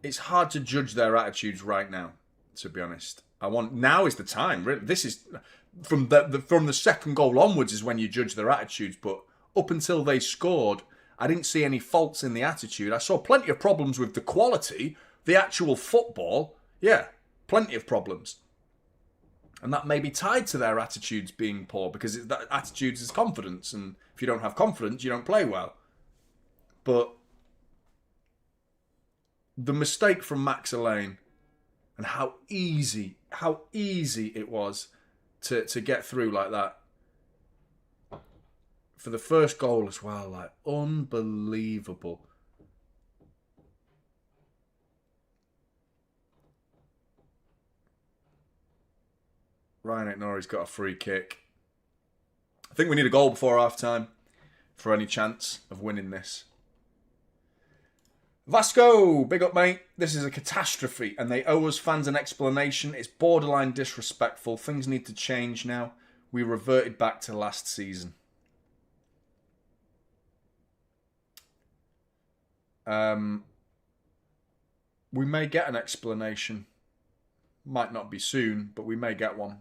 it's hard to judge their attitudes right now, to be honest. Now is the time. Really. This is from the second goal onwards is when you judge their attitudes. But up until they scored, I didn't see any faults in the attitude. I saw plenty of problems with the quality, the actual football. Yeah, plenty of problems. And that may be tied to their attitudes being poor, because that attitudes is confidence, and if you don't have confidence, you don't play well. But the mistake from Max Alleyne, and how easy it was to get through like that. For the first goal as well, like, unbelievable. Ryan Aspmyra's got a free kick. I think we need a goal before half-time for any chance of winning this. Vasco, big up, mate. This is a catastrophe and they owe us fans an explanation. It's borderline disrespectful. Things need to change now. We reverted back to last season. We may get an explanation. Might not be soon, but we may get one.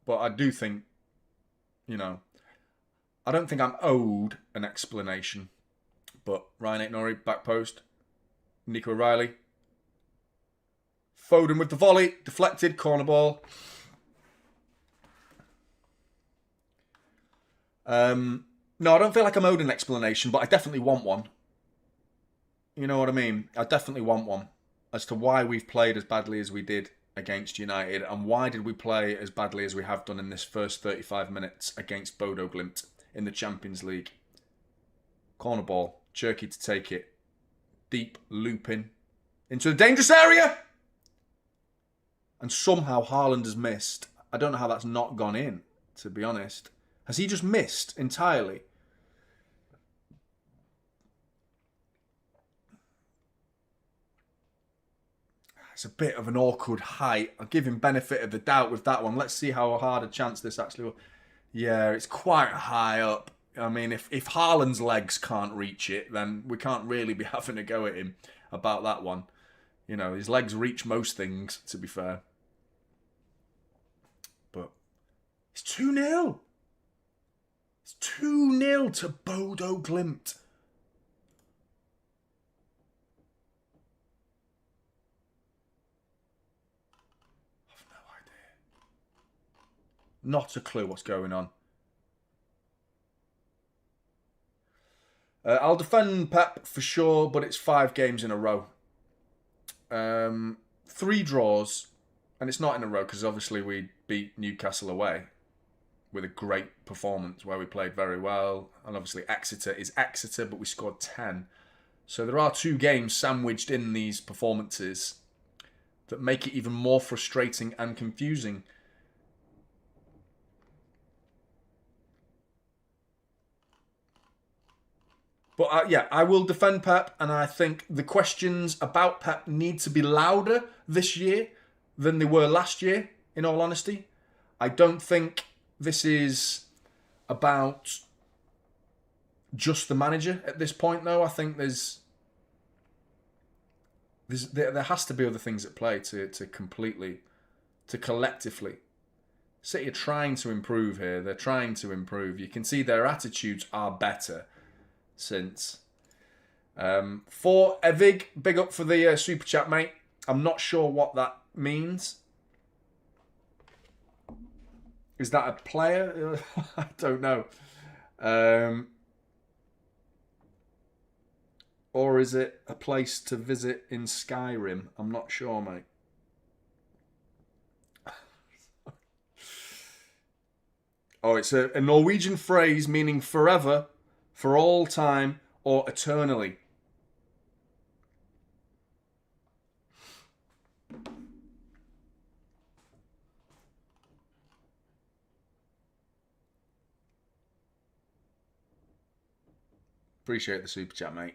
But I do think, I don't think I'm owed an explanation. But Ryan Aspmyra, back post. Nico Riley. Foden with the volley. Deflected, corner ball. No, I don't feel like I'm owed an explanation, but I definitely want one. You know what I mean? I definitely want one. As to why we've played as badly as we did against United, and why did we play as badly as we have done in this first 35 minutes against Bodø Glimt in the Champions League. Corner ball. Cherky to take it. Deep looping into the dangerous area. And somehow Haaland has missed. I don't know how that's not gone in, to be honest. Has he just missed entirely? It's a bit of an awkward height. I'll give him benefit of the doubt with that one. Let's see how hard a chance this actually will. Yeah, it's quite high up. I mean, if Haaland's legs can't reach it, then we can't really be having a go at him about that one. His legs reach most things, to be fair. But it's 2-0. It's 2-0 to Bodø Glimt. Not a clue what's going on. I'll defend Pep for sure, but it's 5 games in a row. 3 draws, and it's not in a row because obviously we beat Newcastle away with a great performance where we played very well. And obviously Exeter is Exeter, but we scored 10. So there are 2 games sandwiched in these performances that make it even more frustrating and confusing. But yeah, I will defend Pep, and I think the questions about Pep need to be louder this year than they were last year, in all honesty. I don't think this is about just the manager at this point, though. I think there has to be other things at play to collectively. City are trying to improve here. They're trying to improve. You can see their attitudes are better since. For Evig, big up for the super chat, mate. I'm not sure what that means. Is that a player? I don't know. Or is it a place to visit in Skyrim? I'm not sure, mate. Oh, it's a Norwegian phrase meaning forever, for all time, or eternally. Appreciate the super chat, mate.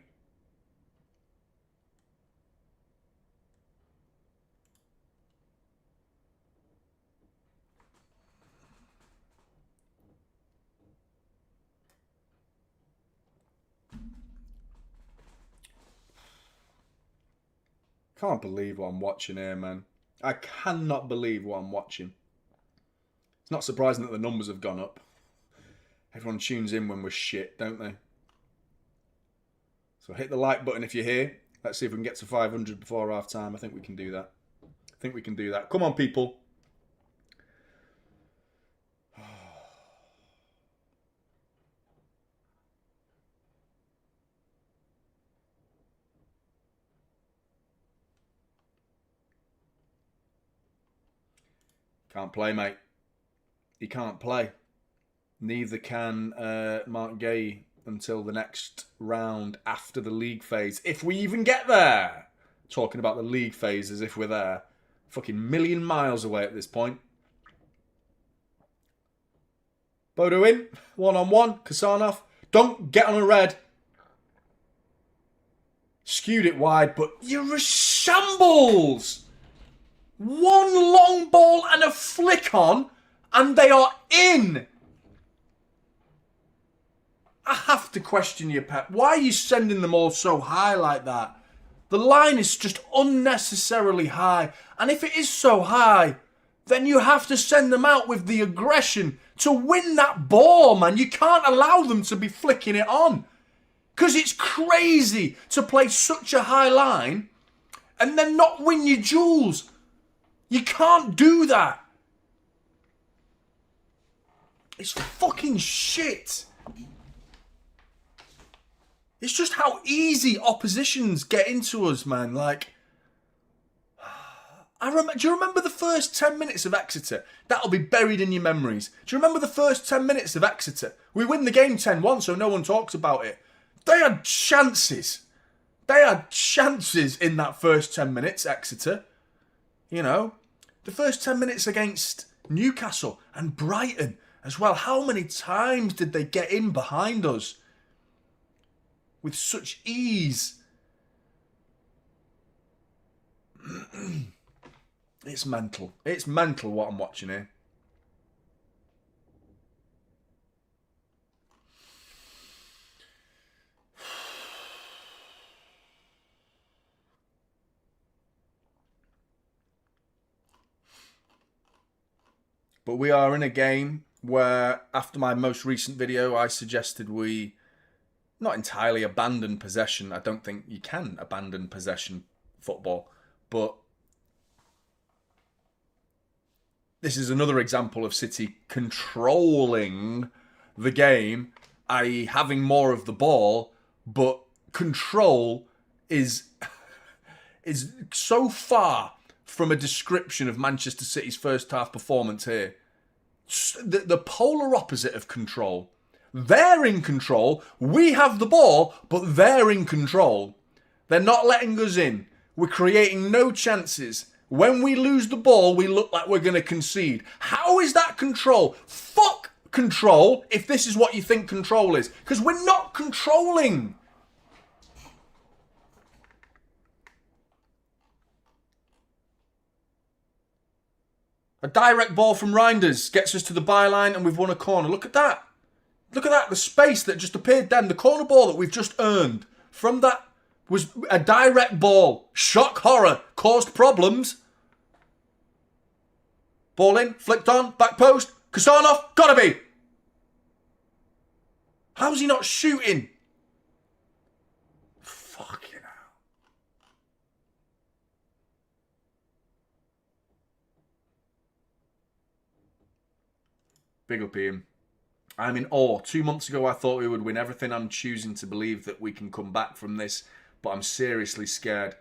Can't believe what I'm watching here, man. I cannot believe what I'm watching. It's not surprising that the numbers have gone up. Everyone tunes in when we're shit, don't they? So hit the like button if you're here. Let's see if we can get to 500 before half time. I think we can do that. Come on, people. Can't play, mate. He can't play. Neither can Mark Gay until the next round after the league phase. If we even get there. Talking about the league phase as if we're there. Fucking million miles away at this point. Bodø in. 1-on-1. Kasanov. Don't get on a red. Skewed it wide, but you're a shambles. One long ball and a flick on, and they are in. I have to question you, Pep. Why are you sending them all so high like that? The line is just unnecessarily high. And if it is so high, then you have to send them out with the aggression to win that ball, man. You can't allow them to be flicking it on. Because it's crazy to play such a high line and then not win your duels. You can't do that. It's fucking shit. It's just how easy oppositions get into us, man. Like, do you remember the first 10 minutes of Exeter? That'll be buried in your memories. Do you remember the first 10 minutes of Exeter? We win the game 10-1, so no one talks about it. They had chances. They had chances in that first 10 minutes, Exeter. You know, the first 10 minutes against Newcastle and Brighton as well. How many times did they get in behind us with such ease? It's mental. It's mental what I'm watching here. But we are in a game where, after my most recent video, I suggested we not entirely abandon possession. I don't think you can abandon possession football. But this is another example of City controlling the game, i.e. having more of the ball, but control is so far from a description of Manchester City's first half performance here. The polar opposite of control. They're in control. We have the ball, but they're in control. They're not letting us in. We're creating no chances. When we lose the ball, we look like we're going to concede. How is that control? Fuck control if this is what you think control is. Because we're not controlling. A direct ball from Reinders gets us to the byline and we've won a corner. Look at that. Look at that, the space that just appeared then. The corner ball that we've just earned from that was a direct ball. Shock horror, caused problems. Ball in, flicked on, back post. Kusanov, gotta be. How's he not shooting? Fucking hell. Big up Ian. I'm in awe. 2 months ago I thought we would win everything. I'm choosing to believe that we can come back from this, but I'm seriously scared.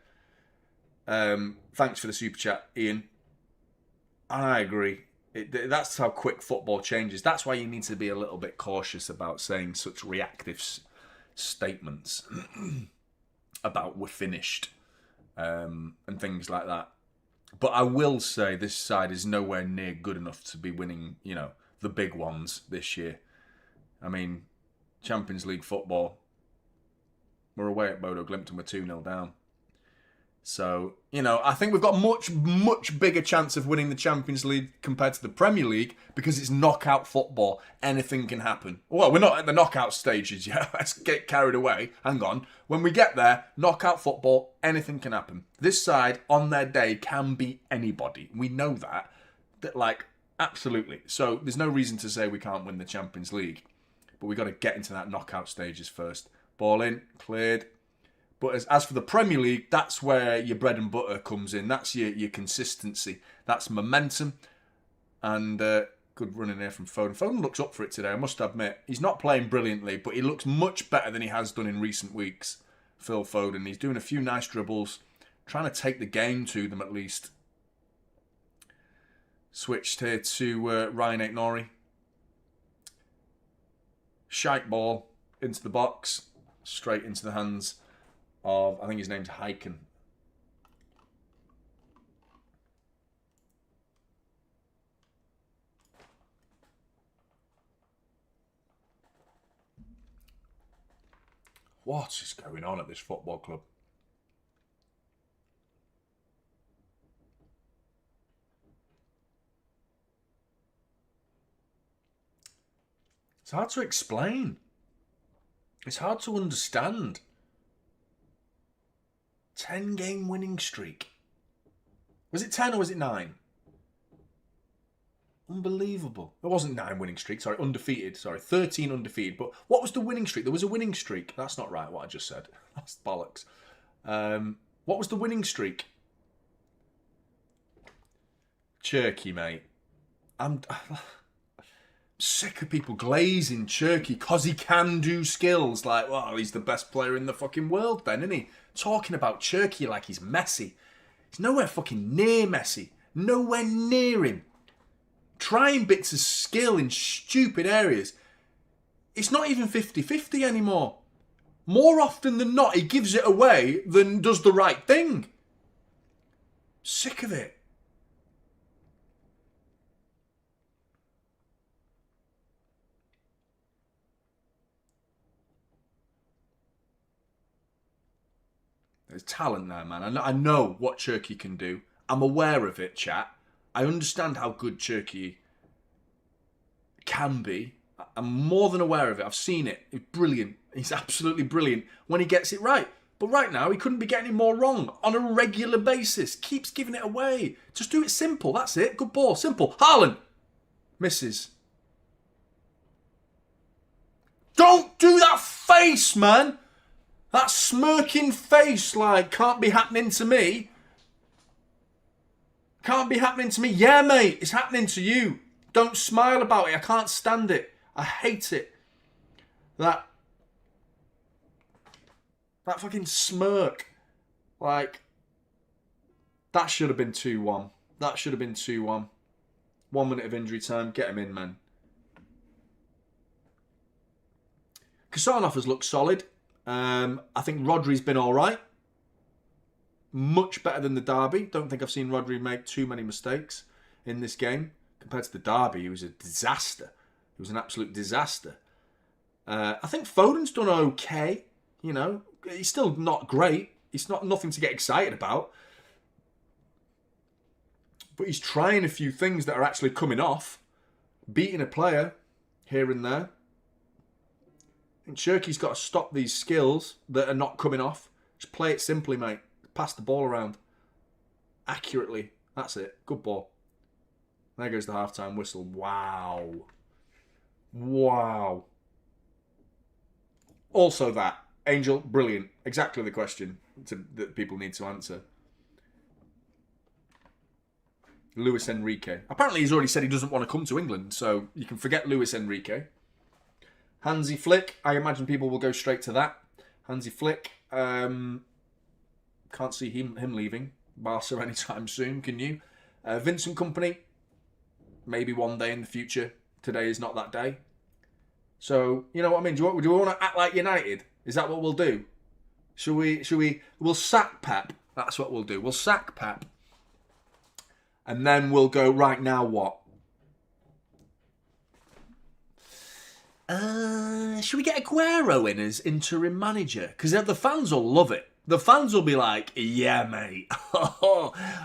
Thanks for the super chat, Ian. And I agree. That's how quick football changes. That's why you need to be a little bit cautious about saying such reactive statements about we're finished and things like that. But I will say this side is nowhere near good enough to be winning, you know, the big ones this year. I mean, Champions League football, we're away at Bodø Glimt and we're 2-0 down. So, you know, I think we've got much bigger chance of winning the Champions League compared to the Premier League because it's knockout football. Anything can happen. Well, we're not at the knockout stages yet. Let's get carried away. Hang on. When we get there, knockout football, anything can happen. This side, on their day, can beat anybody. We know that. Like, absolutely. So, there's no reason to say we can't win the Champions League. But we've got to get into that knockout stages first. Ball in, cleared. But as for the Premier League, that's where your bread and butter comes in. That's your consistency. That's momentum. And good run in here from Foden. Foden looks up for it today, I must admit. He's not playing brilliantly, but he looks much better than he has done in recent weeks, Phil Foden. He's doing a few nice dribbles, trying to take the game to them at least. Switched here to Ryan Aitnori. Shite ball into the box, straight into the hands of, I think his name's Heiken. What is going on at this football club? It's hard to explain. It's hard to understand. 10-game winning streak. Was it 10 or was it 9? Unbelievable. It wasn't 9 winning streak. Sorry, undefeated. Sorry, 13 undefeated. But what was the winning streak? There was a winning streak. That's not right, what I just said. That's bollocks. What was the winning streak? Turkey, mate. I'm sick of people glazing Turkey because he can do skills. Like, well, he's the best player in the fucking world then, isn't he? Talking about Turkey like he's Messi. He's nowhere fucking near Messi. Nowhere near him. Trying bits of skill in stupid areas. It's not even 50-50 anymore. More often than not, he gives it away than does the right thing. Sick of it. There's talent there, man. I know what Turkey can do. I'm aware of it, chat. I understand how good Turkey can be. I'm more than aware of it. I've seen it. He's brilliant. He's absolutely brilliant when he gets it right. But right now, he couldn't be getting it more wrong on a regular basis. Keeps giving it away. Just do it simple. That's it. Good ball. Simple. Haaland. Misses. Don't do that face, man. That smirking face, like, can't be happening to me. Can't be happening to me. Yeah, mate, it's happening to you. Don't smile about it. I can't stand it. I hate it. That fucking smirk. Like, that should have been 2-1. That should have been 2-1. 1 minute of injury time. Get him in, man. Kusanov has looked solid. I think Rodri's been all right. Much better than the derby. Don't think I've seen Rodri make too many mistakes in this game. Compared to the derby, he was a disaster. It was an absolute disaster. I think Foden's done okay. You know, he's still not great. It's not nothing to get excited about. But he's trying a few things that are actually coming off. Beating a player here and there. And Cherky's got to stop these skills that are not coming off. Just play it simply, mate. Pass the ball around. Accurately. That's it. Good ball. There goes the half-time whistle. Wow. Wow. Also that. Angel, brilliant. Exactly the question that people need to answer. Luis Enrique. Apparently he's already said he doesn't want to come to England, so you can forget Luis Enrique. Hansi Flick. I imagine people will go straight to that. Hansi Flick. Can't see him leaving Barca anytime soon, can you? Vincent Kompany. Maybe one day in the future. Today is not that day. So, you know what I mean? Do we want to act like United? Is that what we'll do? We'll sack Pep. That's what we'll do. We'll sack Pep. And then we'll go, right now what? Should we get Aguero in as interim manager? Because the fans will love it. The fans will be like, yeah, mate.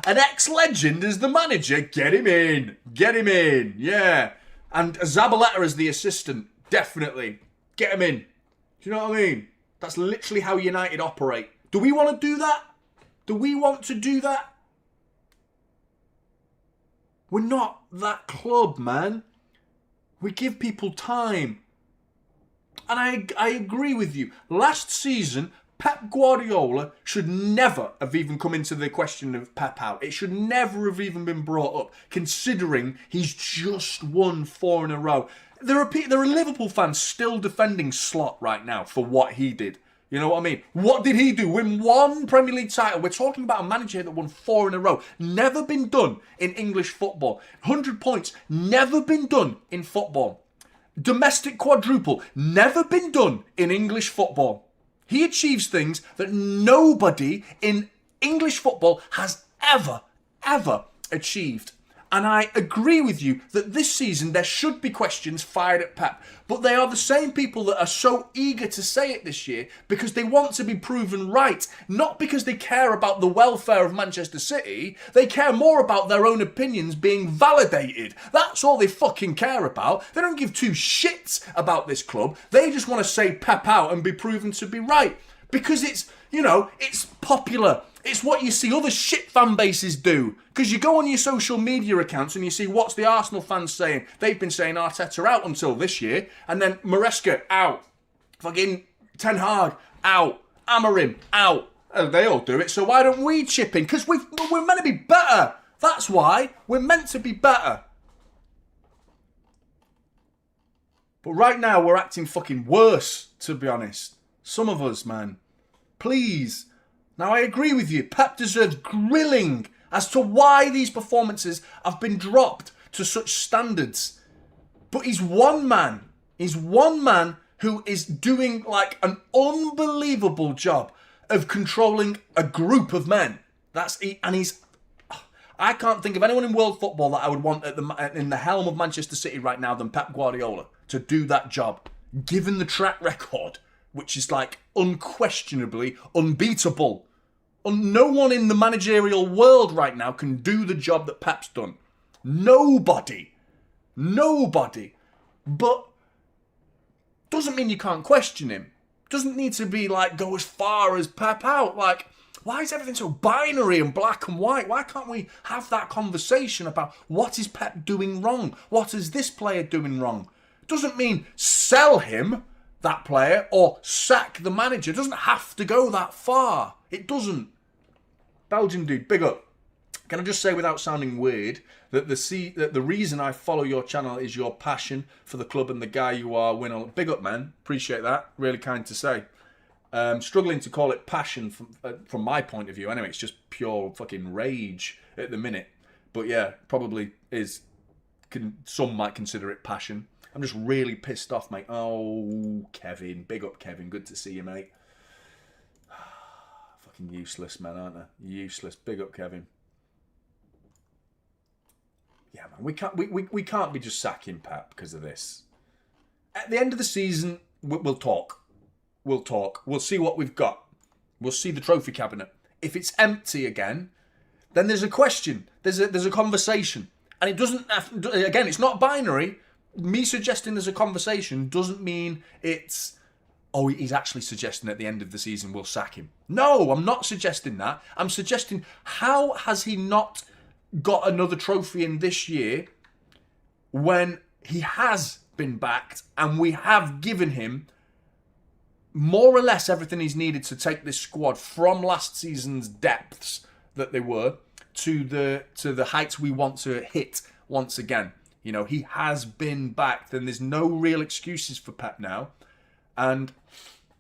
An ex-legend as the manager. Get him in. Get him in. Yeah. And Zabaleta as the assistant. Definitely. Get him in. Do you know what I mean? That's literally how United operate. Do we want to do that? Do we want to do that? We're not that club, man. We give people time. And I agree with you. Last season, Pep Guardiola should never have even come into the question of Pep out. It should never have even been brought up, considering he's just won 4 in a row. There are Liverpool fans still defending Slot right now for what he did. You know what I mean? What did he do? Win 1 Premier League title. We're talking about a manager that won 4 in a row. Never been done in English football. 100 points. Never been done in football. Domestic quadruple. Never been done in English football. He achieves things that nobody in English football has ever achieved. And I agree with you that this season there should be questions fired at Pep. But they are the same people that are so eager to say it this year because they want to be proven right. Not because they care about the welfare of Manchester City. They care more about their own opinions being validated. That's all they fucking care about. They don't give 2 shits about this club. They just want to say Pep out and be proven to be right. Because it's, you know, it's popular. It's what you see other shit fan bases do. Because you go on your social media accounts and you see what's the Arsenal fans saying. They've been saying Arteta out until this year. And then Maresca out. Fucking Ten Hag out. Amorim out. They all do it. So why don't we chip in? Because we're meant to be better. That's why. We're meant to be better. But right now we're acting fucking worse, to be honest. Some of us, man. Please. Now, I agree with you. Pep deserves grilling as to why these performances have been dropped to such standards. But he's one man. He's one man who is doing like an unbelievable job of controlling a group of men. I can't think of anyone in world football that I would want in the helm of Manchester City right now than Pep Guardiola to do that job. Given the track record, which is like unquestionably unbeatable. No one in the managerial world right now can do the job that Pep's done. Nobody. But doesn't mean you can't question him. Doesn't need to be like go as far as Pep out. Like, why is everything so binary and black and white? Why can't we have that conversation about what is Pep doing wrong? What is this player doing wrong? Doesn't mean sell him, that player, or sack the manager. It doesn't have to go that far. It doesn't. Belgian dude, big up. Can I just say without sounding weird that the reason I follow your channel is your passion for the club and the guy you are. Big up, man. Appreciate that. Really kind to say. Struggling to call it passion from my point of view. Anyway, it's just pure fucking rage at the minute. But yeah, probably is. Some might consider it passion. I'm just really pissed off, mate. Oh, Kevin. Big up, Kevin. Good to see you, mate. Fucking useless, man, aren't they? Useless. Big up, Kevin. Yeah, man. We can't be just sacking Pep because of this. At the end of the season, we'll talk. We'll talk. We'll see what we've got. We'll see the trophy cabinet. If it's empty again, then there's a question. There's a conversation. And it doesn't have, again, it's not binary. Me suggesting there's a conversation doesn't mean it's oh, he's actually suggesting at the end of the season we'll sack him. No, I'm not suggesting that. I'm suggesting, how has he not got another trophy in this year when he has been backed and we have given him more or less everything he's needed to take this squad from last season's depths that they were to the heights we want to hit once again. You know, he has been backed and there's no real excuses for Pep now. And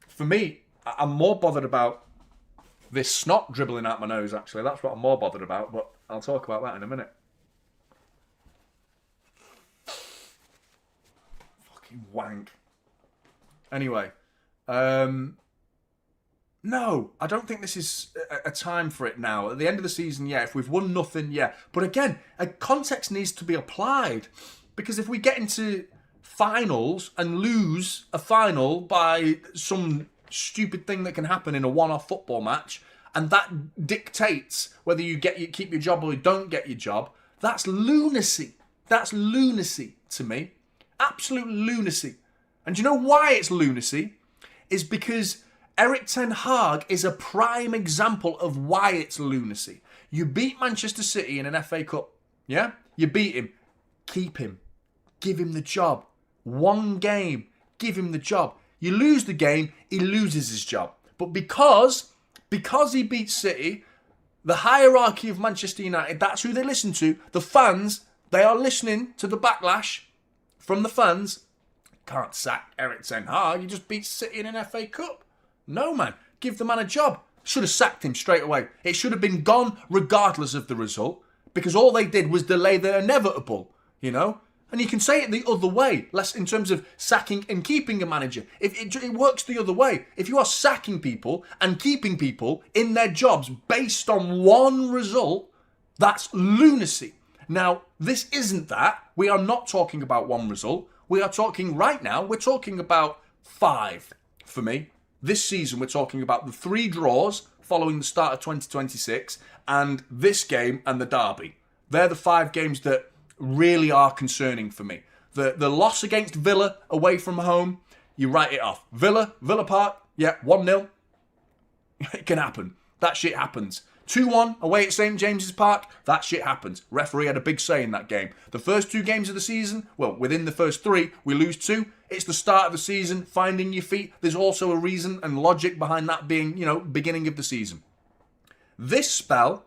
for me, I'm more bothered about this snot dribbling out my nose, actually. That's what I'm more bothered about, but I'll talk about that in a minute. Fucking wank. Anyway, no, I don't think this is a time for it now. At the end of the season, yeah, if we've won nothing, yeah. But again, a context needs to be applied. Because if we get into finals and lose a final by some stupid thing that can happen in a one-off football match, and that dictates whether you keep your job or you don't get your job, that's lunacy. That's lunacy to me. Absolute lunacy. And do you know why it's lunacy? It's because Erik ten Hag is a prime example of why it's lunacy. You beat Manchester City in an FA Cup, yeah? You beat him. Keep him. Give him the job. One game. Give him the job. You lose the game, he loses his job. But because he beats City, the hierarchy of Manchester United, that's who they listen to. The fans, they are listening to the backlash from the fans. Can't sack Erik ten Hag. You just beat City in an FA Cup. No, man. Give the man a job. Should have sacked him straight away. It should have been gone regardless of the result, because all they did was delay the inevitable, you know? And you can say it the other way, less in terms of sacking and keeping a manager. If it works the other way. If you are sacking people and keeping people in their jobs based on one result, that's lunacy. Now, this isn't that. We are not talking about one result. We are talking right now, we're talking about 5 for me. This season, we're talking about the 3 draws following the start of 2026 and this game and the derby. They're the 5 games that really are concerning for me. The loss against Villa away from home, you write it off. Villa Park, yeah, 1-0. It can happen. That shit happens. 2-1 away at St James's Park, that shit happens. Referee had a big say in that game. The first 2 games of the season, well, within the first 3, we lose 2. It's the start of the season, finding your feet. There's also a reason and logic behind that being, beginning of the season. This spell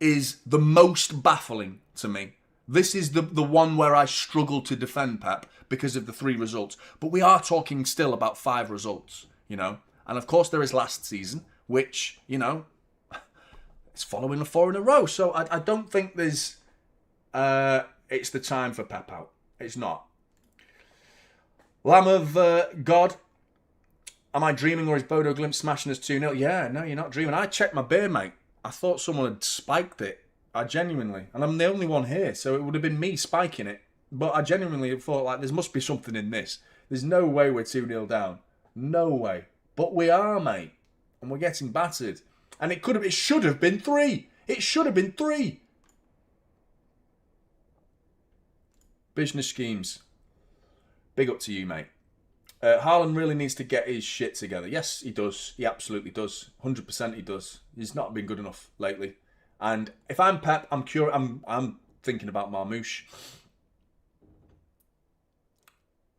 is the most baffling to me. This is the one where I struggle to defend Pep because of the 3 results. But we are talking still about 5 results, And of course there is last season, which, it's following the 4 in a row. So I don't think there's... it's the time for Pep out. It's not. Lamb of God. Am I dreaming or is Bodø Glimt smashing us 2-0? Yeah, no, you're not dreaming. I checked my beer, mate. I thought someone had spiked it. I genuinely, and I'm the only one here, so it would have been me spiking it. But I genuinely thought, there must be something in this. There's no way we're 2-0 down. No way. But we are, mate. And we're getting battered. And it should have been 3. It should have been 3. Business schemes. Big up to you, mate. Haaland really needs to get his shit together. Yes, he does. He absolutely does. 100% he does. He's not been good enough lately. And if I'm Pep, I'm thinking about Marmoush.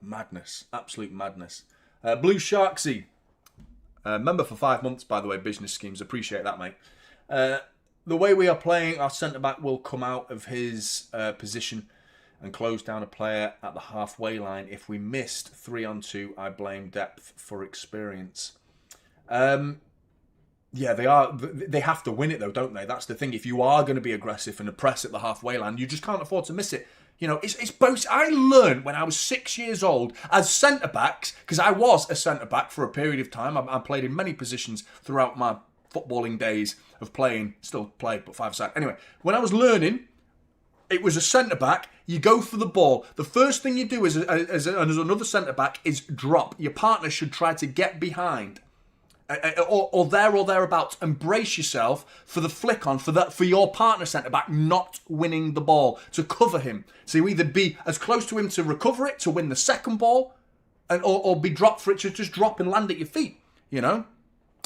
Madness. Absolute madness. Blue Sharksy. Member for 5 months, by the way, business schemes. Appreciate that, mate. The way we are playing, our centre-back will come out of his position and close down a player at the halfway line. If we missed 3-on-2, I blame depth for experience. Yeah, they are. They have to win it, though, don't they? That's the thing. If you are going to be aggressive and press at the halfway line, you just can't afford to miss it. It's both. I learned when I was 6 years old as centre-backs, because I was a centre-back for a period of time. I played in many positions throughout my footballing days of playing. Still played, but 5-a-side. Anyway, when I was learning, it was a centre-back. You go for the ball. The first thing you do as another centre-back is drop. Your partner should try to get behind. Or there or thereabouts, embrace yourself for the flick on, for your partner centre-back not winning the ball, to cover him. So you either be as close to him to recover it, to win the second ball, or be dropped for it to just drop and land at your feet, you know?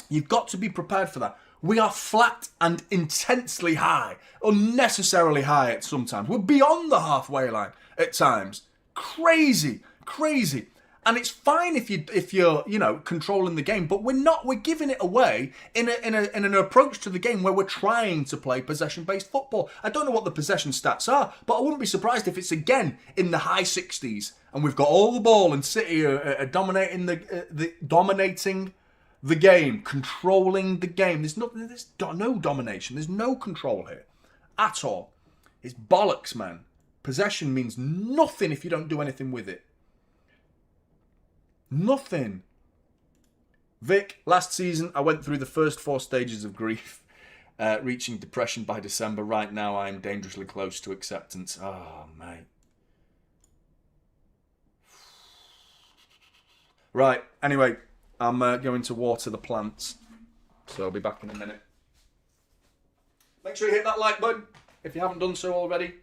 You've got to be prepared for that. We are flat and intensely high, unnecessarily high at sometimes. We're beyond the halfway line at times. Crazy. And it's fine if you're controlling the game, but we're not. We're giving it away in an approach to the game where we're trying to play possession-based football. I don't know what the possession stats are, but I wouldn't be surprised if it's again in the high 60s and we've got all the ball and City are dominating dominating the game, controlling the game. There's no domination. There's no control here at all. It's bollocks, man. Possession means nothing if you don't do anything with it. Nothing. Vic, last season I went through the first 4 stages of grief, reaching depression by December. Right now I am dangerously close to acceptance. Oh, mate. Right, anyway, I'm going to water the plants, so I'll be back in a minute. Make sure you hit that like button if you haven't done so already.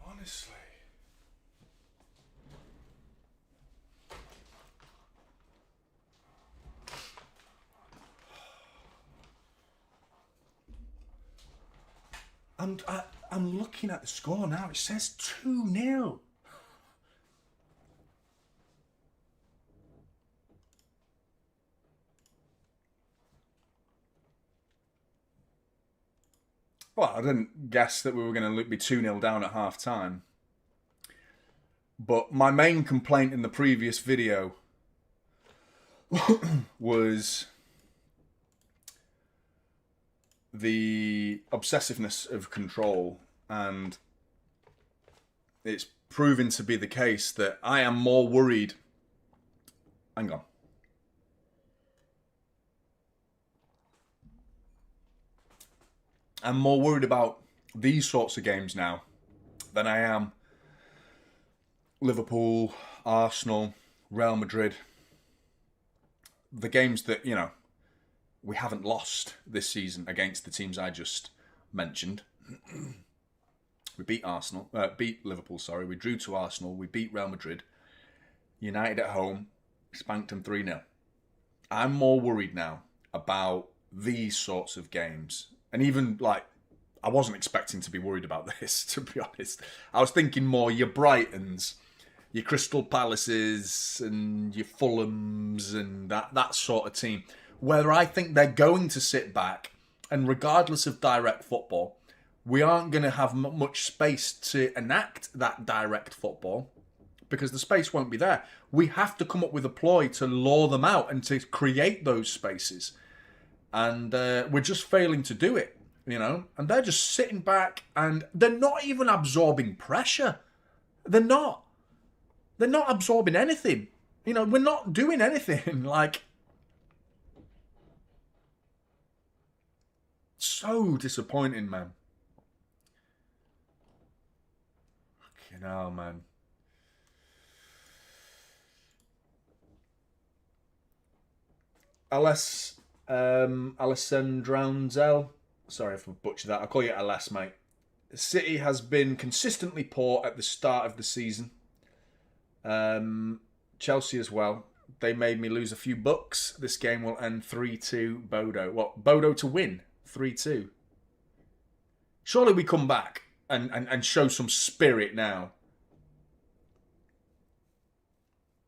Honestly. I'm looking at the score now. It says 2-0. Well, I didn't guess that we were going to be 2-0 down at half time. But my main complaint in the previous video was the obsessiveness of control, and it's proven to be the case that I am more worried. Hang on. I'm more worried about these sorts of games now than I am Liverpool, Arsenal, Real Madrid. The games that, we haven't lost this season against the teams I just mentioned. We beat Liverpool, we drew to Arsenal, we beat Real Madrid. United at home, spanked them 3-0. I'm more worried now about these sorts of games. And even, I wasn't expecting to be worried about this, to be honest. I was thinking more your Brightons, your Crystal Palaces, and your Fulhams, and that sort of team, where I think they're going to sit back, and regardless of direct football, we aren't going to have much space to enact that direct football, because the space won't be there. We have to come up with a ploy to lure them out and to create those spaces. And we're just failing to do it, And they're just sitting back and they're not even absorbing pressure. They're not. They're not absorbing anything. We're not doing anything. So disappointing, man. Fucking hell, man. Alessandranzel. Sorry if I butchered that. I'll call you LS, mate. City has been consistently poor at the start of the season. Chelsea as well. They made me lose a few bucks. This game will end 3-2 Bodø. What? Bodø to win? 3-2. Surely we come back and show some spirit now.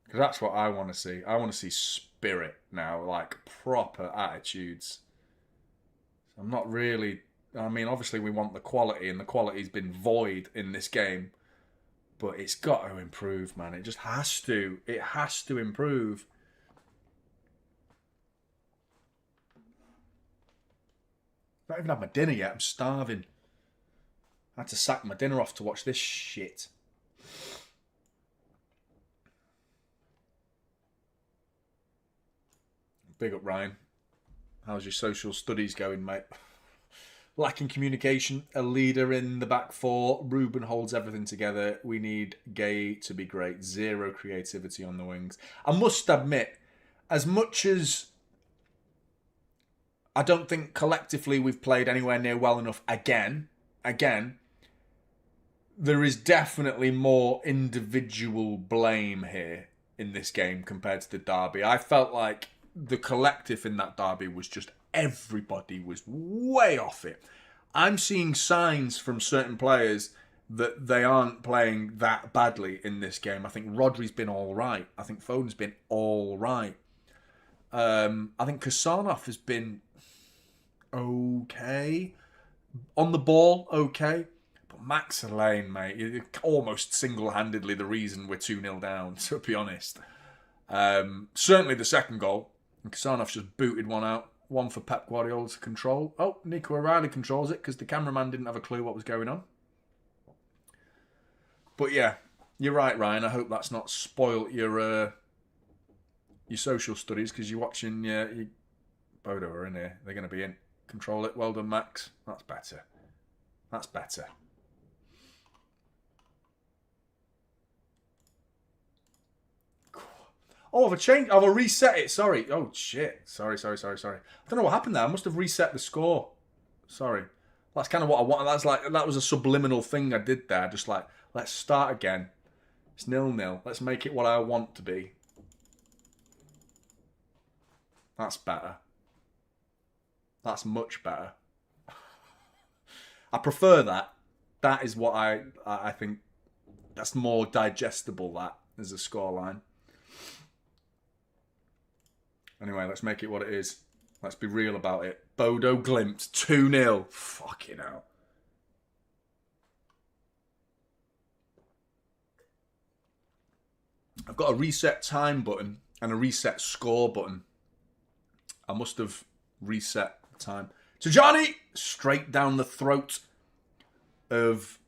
Because that's what I want to see. I want to see spirit now, like proper attitudes. I'm not really... I mean, obviously we want the quality, and the quality's been void in this game. But it's got to improve, man. It just has to. It has to improve. Not even had my dinner yet. I'm starving. I had to sack my dinner off to watch this shit. Big up, Ryan. How's your social studies going, mate? Lacking communication, a leader in the back four. Ruben holds everything together. We need Gay to be great. Zero creativity on the wings. I must admit, as much as I don't think collectively we've played anywhere near well enough again, there is definitely more individual blame here in this game compared to the derby. I felt like the collective in that derby was just everybody was way off it. I'm seeing signs from certain players that they aren't playing that badly in this game. I think Rodri's been all right. I think Foden's been all right. I think Kasanov has been okay. On the ball, okay. But Max Lane, mate, almost single-handedly the reason we're 2-0 down, to be honest. Certainly the second goal. And Kasanov's just booted one out. One for Pep Guardiola to control. Oh, Nico O'Reilly controls it because the cameraman didn't have a clue what was going on. But yeah, you're right, Ryan. I hope that's not spoilt your social studies because you're watching your Bodø are in here. They're going to be in. Control it. Well done, Max. That's better. That's better. Oh, I've a reset it. Sorry. Oh, shit. Sorry. I don't know what happened there. I must have reset the score. Sorry. That's kind of what I want. That was a subliminal thing I did there. Just like, let's start again. It's 0-0. Let's make it what I want to be. That's better. That's much better. I prefer that. That is what I think. That's more digestible, that, as a scoreline. Anyway, let's make it what it is. Let's be real about it. Bodø Glimt, 2-0. Fucking hell. I've got a reset time button and a reset score button. I must have reset the time. To Jonny! Straight down the throat of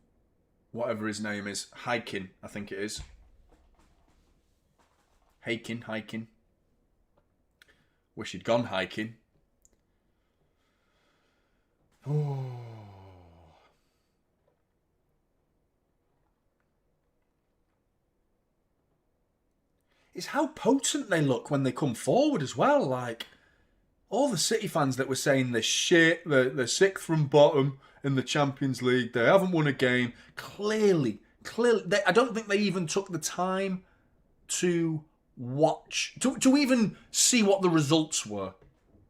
whatever his name is. Hiking, I think it is. Hiking. Wish he'd gone hiking. Oh. It's how potent they look when they come forward as well. Like, all the City fans that were saying they're shit, they're sixth from bottom in the Champions League, they haven't won a game. Clearly, I don't think they even took the time to watch, to even see what the results were.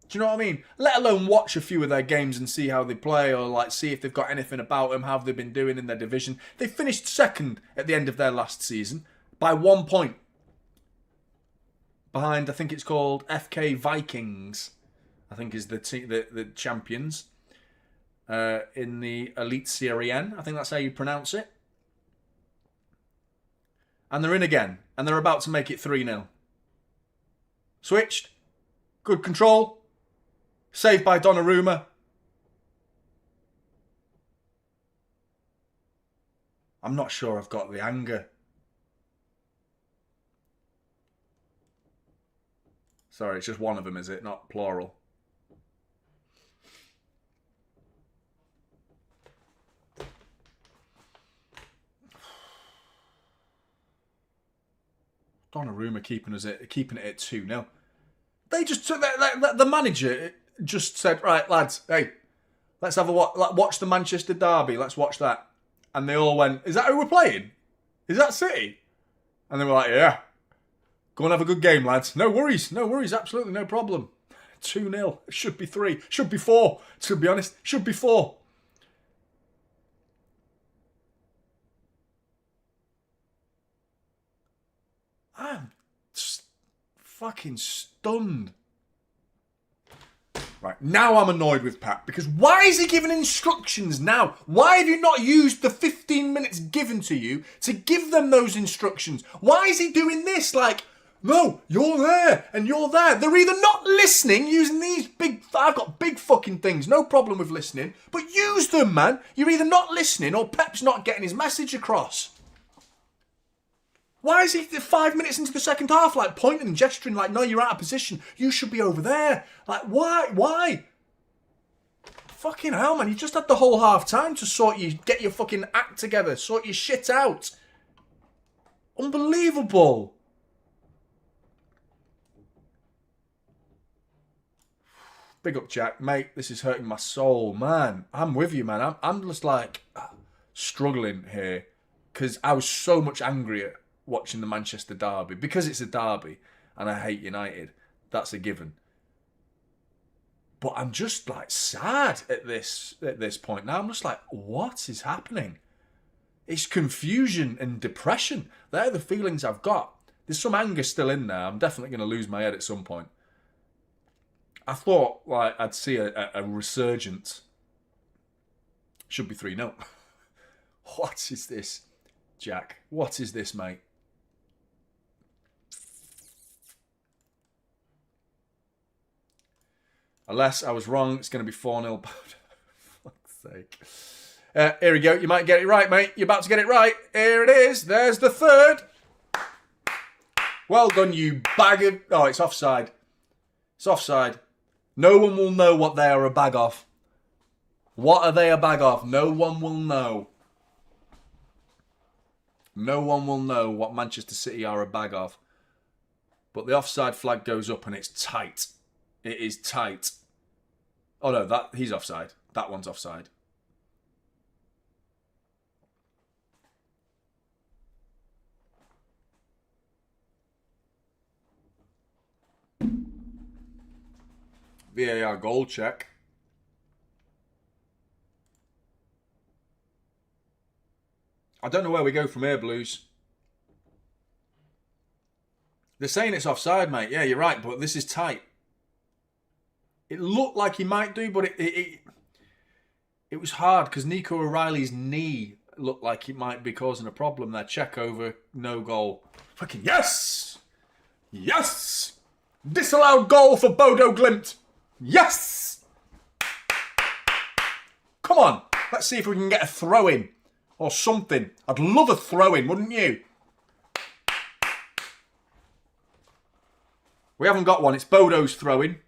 Do you know what I mean? Let alone watch a few of their games and see how they play, or like see if they've got anything about them, how they've been doing in their division. They finished second at the end of their last season by 1 point. Behind, I think it's called FK Vikings, I think is the champions in the Elite Serie N. I think that's how you pronounce it. And they're in again. And they're about to make it 3-0. Switched. Good control. Saved by Donnarumma. I'm not sure I've got the anger. Sorry, it's just one of them, is it? Not plural. Donnarumma keeping it at 2-0. They just took the manager just said, right, lads, hey, let's have a watch the Manchester derby. Let's watch that. And they all went, is that who we're playing? Is that City? And they were like, yeah. Go and have a good game, lads. No worries, absolutely no problem. 2-0. It should be 3. Should be 4. To be honest, should be 4. I'm just fucking stunned. Right, now I'm annoyed with Pat, because why is he giving instructions now? Why have you not used the 15 minutes given to you to give them those instructions? Why is he doing this? Like, no, you're there and you're there. They're either not listening using these I've got big fucking things, no problem with listening, but use them, man. You're either not listening or Pep's not getting his message across. Why is he 5 minutes into the second half, like, pointing and gesturing like, no, you're out of position. You should be over there. Like, why? Fucking hell, man. You just had the whole half time to get your fucking act together, sort your shit out. Unbelievable. Big up, Jack. Mate, this is hurting my soul, man. I'm with you, man. I'm just, like, struggling here because I was so much angrier watching the Manchester derby, because it's a derby and I hate United. That's a given. But I'm just like sad at this point now. I'm just like, what is happening? It's confusion and depression. They're the feelings I've got. There's some anger still in there. I'm definitely going to lose my head at some point. I thought like I'd see a resurgence. Should be 3-0. What is this, Jack? What is this, mate? Unless I was wrong, it's going to be 4-0. For fuck's sake. Here we go. You might get it right, mate. You're about to get it right. Here it is. There's the third. Well done, you bag of... Oh, it's offside. It's offside. No one will know what they are a bag of. What are they a bag of? No one will know. No one will know what Manchester City are a bag of. But the offside flag goes up and it's tight. It is tight. Oh no, he's offside. That one's offside. VAR goal check. I don't know where we go from here, Blues. They're saying it's offside, mate. Yeah, you're right, but this is tight. It looked like he might do, but it was hard because Nico O'Reilly's knee looked like it might be causing a problem there. Check over, no goal. Fucking yes! Yes! Disallowed goal for Bodø Glimt. Yes! Come on, let's see if we can get a throw-in or something. I'd love a throw-in, wouldn't you? We haven't got one. It's Bodo's throw-in.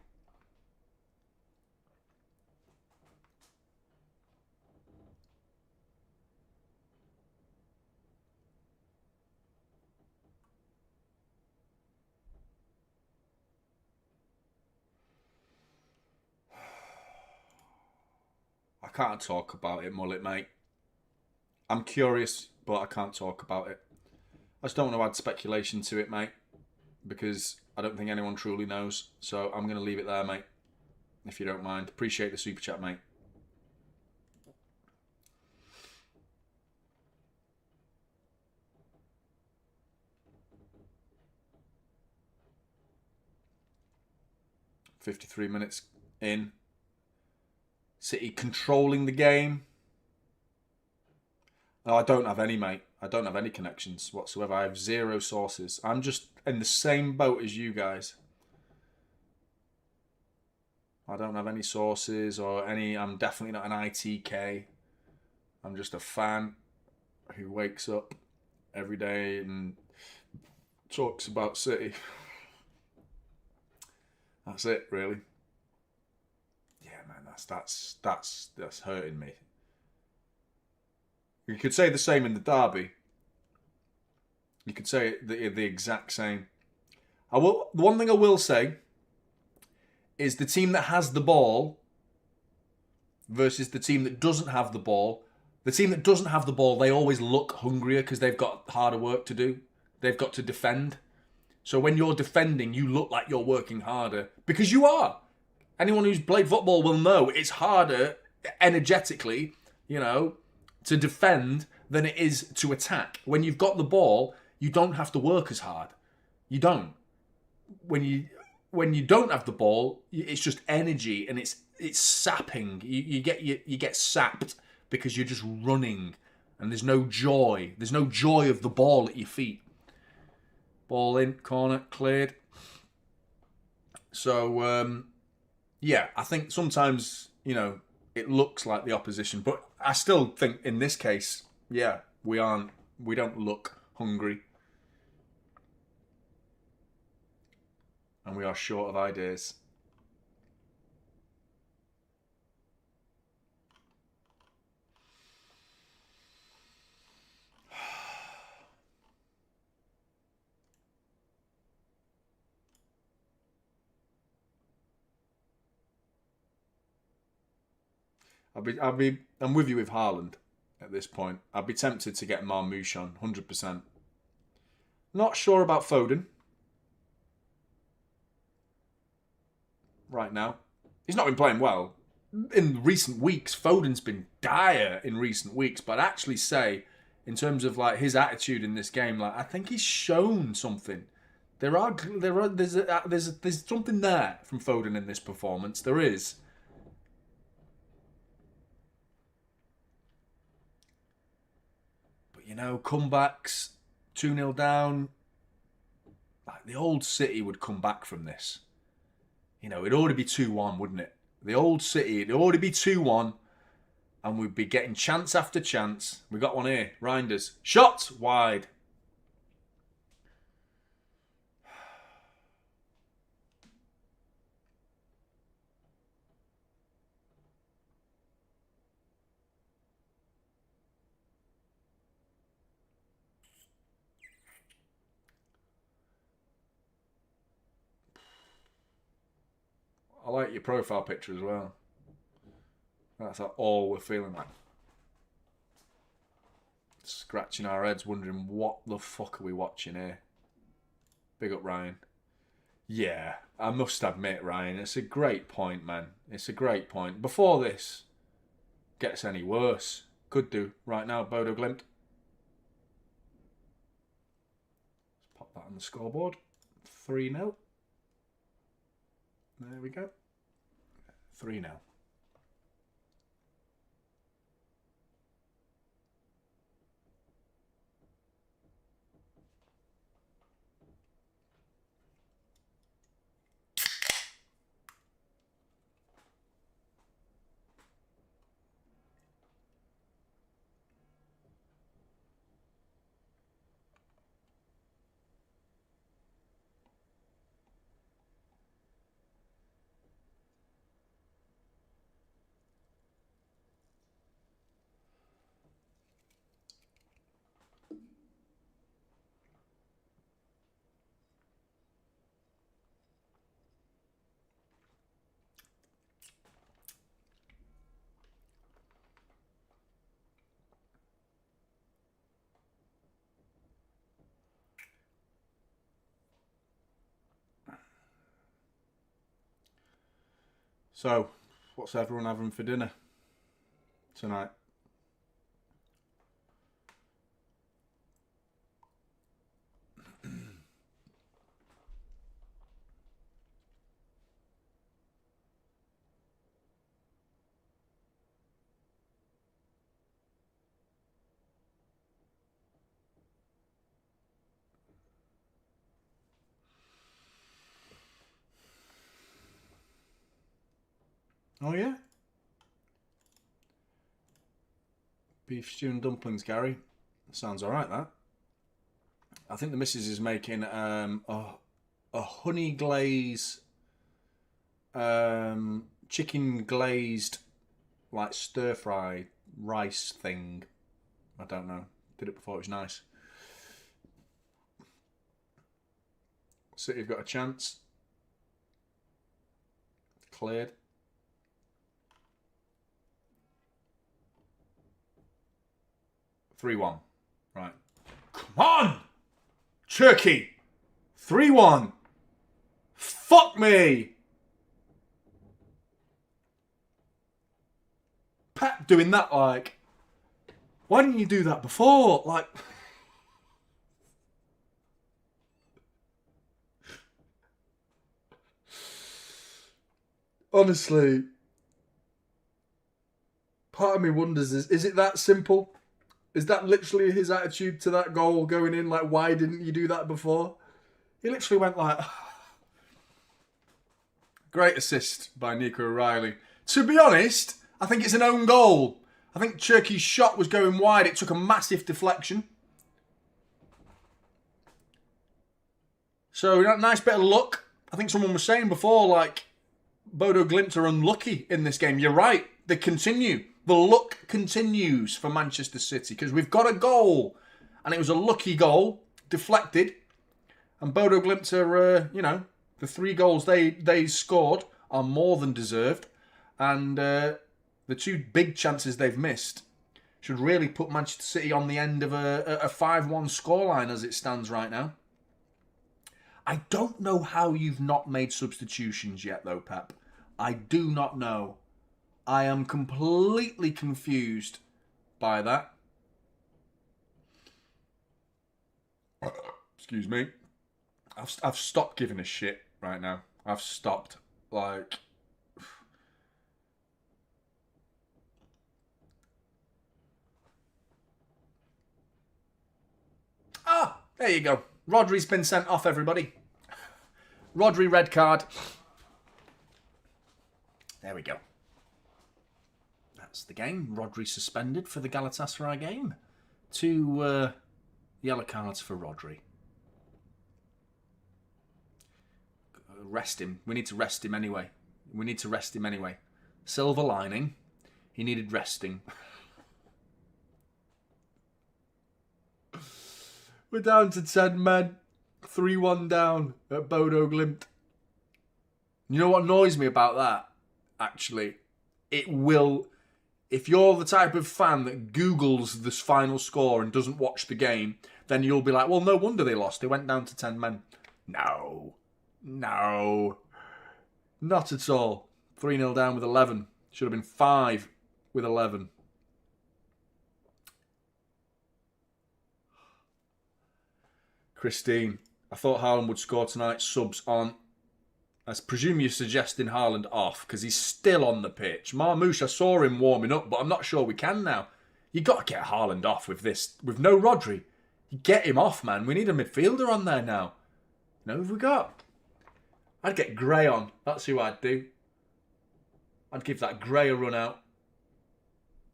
I can't talk about it, Mullet, mate. I'm curious, but I can't talk about it. I just don't want to add speculation to it, mate, because I don't think anyone truly knows. So I'm going to leave it there, mate, if you don't mind. Appreciate the super chat, mate. "53 minutes in. City controlling the game." No, I don't have any, mate. I don't have any connections whatsoever. I have zero sources. I'm just in the same boat as you guys. I don't have any sources or any... I'm definitely not an ITK. I'm just a fan who wakes up every day and talks about City. That's it, really. Yeah, man, that's hurting me. You could say the same in the derby. You could say the exact same. The one thing I will say is the team that has the ball versus the team that doesn't have the ball. The team that doesn't have the ball, they always look hungrier because they've got harder work to do. They've got to defend. So when you're defending, you look like you're working harder because you are. Anyone who's played football will know it's harder energetically, to defend than it is to attack. When you've got the ball, you don't have to work as hard. You don't. When you don't have the ball, it's just energy and it's sapping. You get sapped because you're just running and there's no joy. There's no joy of the ball at your feet. Ball in, corner, cleared. So, I think sometimes, it looks like the opposition. But I still think in this case, we don't look hungry. And we are short of ideas. I'm with you with Haaland at this point. I'd be tempted to get Marmouche on, 100%. Not sure about Foden right now. He's not been playing well. In recent weeks, Foden's been dire in recent weeks, but I'd actually say, in terms of like his attitude in this game, like I think he's shown something. There's something there from Foden in this performance. There is. Comebacks, 2-0 down. Like the old City would come back from this. It'd already be 2-1, wouldn't it? The old City, it'd already be 2-1. And we'd be getting chance after chance. We got one here. Reinders. Shot wide. I like your profile picture as well. That's all we're feeling like. Scratching our heads, wondering what the fuck are we watching here. Big up, Ryan. Yeah, I must admit, Ryan, it's a great point, man. It's a great point. Before this gets any worse, could do right now, Bodø Glimt. Let's pop that on the scoreboard. 3-0. There we go. 3-0. So, what's everyone having for dinner tonight? Oh, yeah? Beef stew and dumplings, Gary. Sounds alright, that. I think the missus is making a honey glaze, chicken glazed, like stir-fry rice thing. I don't know. Did it before, it was nice. City have got a chance. cleared. (3-1). Right. Come on! Turkey! 3-1. Fuck me! Pep doing that, like... Why didn't you do that before? Like... Honestly... Part of me wonders, is it that simple? Is that literally his attitude to that goal going in? Like, why didn't you do that before? He literally went like... Great assist by Nico O'Reilly. To be honest, I think it's an own goal. I think Turkey's shot was going wide. It took a massive deflection. So, nice bit of luck. I think someone was saying before, like, Bodø Glimt are unlucky in this game. You're right. They continue. The luck continues for Manchester City because we've got a goal. And it was a lucky goal. Deflected. And Bodø Glimt are, the 3 goals they scored are more than deserved. And the 2 big chances they've missed should really put Manchester City on the end of a 5-1 scoreline as it stands right now. I don't know how you've not made substitutions yet, though, Pep. I do not know. I am completely confused by that. Excuse me. I've stopped giving a shit right now. I've stopped. Like... Ah, there you go. Rodri's been sent off, everybody. Rodri red card. There we go. That's the game. Rodri suspended for the Galatasaray game. 2 yellow cards for Rodri. Rest him. We need to rest him anyway. Silver lining. He needed resting. We're down to 10 men. 3-1 down at Bodø Glimt. You know what annoys me about that? Actually, it will... If you're the type of fan that Googles this final score and doesn't watch the game, then you'll be like, well, no wonder they lost. They went down to 10 men. No. Not at all. 3-0 down with 11. Should have been 5 with 11. Christine, I thought Haaland would score tonight. Subs on. I presume you're suggesting Haaland off because he's still on the pitch. Marmouche, I saw him warming up, but I'm not sure we can now. You got to get Haaland off with this. With no Rodri. You get him off, man. We need a midfielder on there now. You know who have we got? I'd get Gray on. That's who I'd do. I'd give that Gray a run out.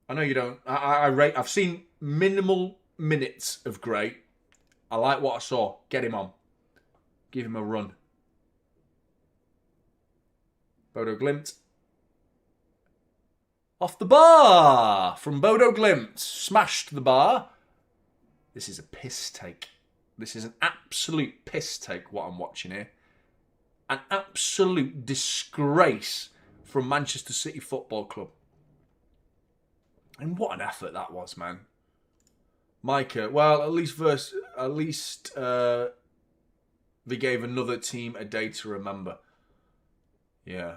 I know you don't. I've seen minimal minutes of Gray. I like what I saw. Get him on. Give him a run. Bodø Glimt. Off the bar from Bodø Glimt. Smashed the bar. This is a piss take. This is an absolute piss take, what I'm watching here. An absolute disgrace from Manchester City Football Club. And what an effort that was, man. Micah, well, at least they gave another team a day to remember. Yeah.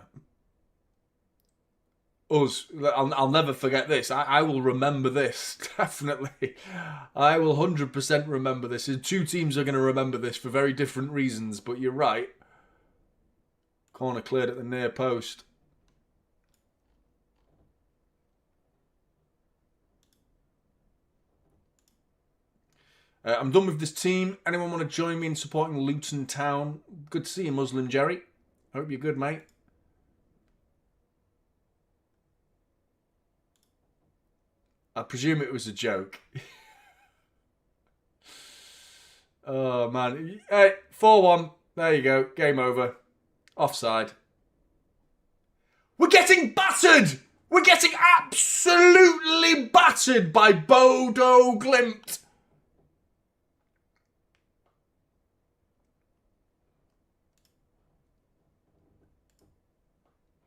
Us, I'll never forget this. I will remember this, definitely. I will 100% remember this. 2 teams are going to remember this for very different reasons, but you're right. Corner cleared at the near post. I'm done with this team. Anyone want to join me in supporting Luton Town? Good to see you, Muslim Jerry. Hope you're good, mate. I presume it was a joke. Oh, man. Hey, 4-1. There you go. Game over. Offside. We're getting battered! We're getting absolutely battered by Bodø Glimt.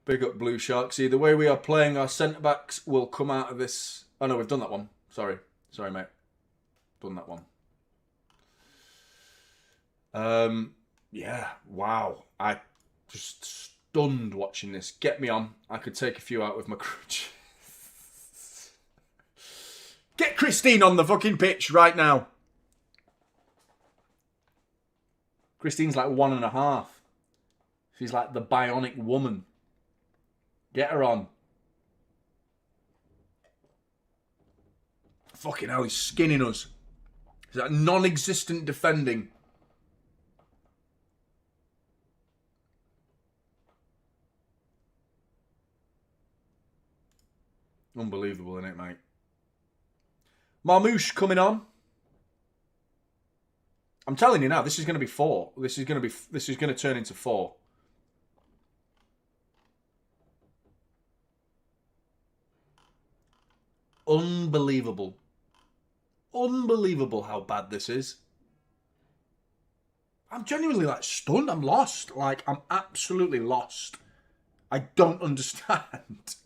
Big up Blue Sharks. See, the way we are playing, our centre-backs will come out of this... Oh, no, we've done that one. Sorry, mate. Done that one. Yeah, wow. I just stunned watching this. Get me on. I could take a few out with my crutch. Get Christine on the fucking pitch right now. Christine's like 1.5. She's like the bionic woman. Get her on. Fucking hell, he's skinning us. Is that non-existent defending? Unbelievable, isn't it, mate? Marmouche coming on. I'm telling you now, this is going to be 4. This is going to turn into 4. Unbelievable. Unbelievable how bad this is. I'm genuinely like stunned. I'm lost. Like, I'm absolutely lost. I don't understand.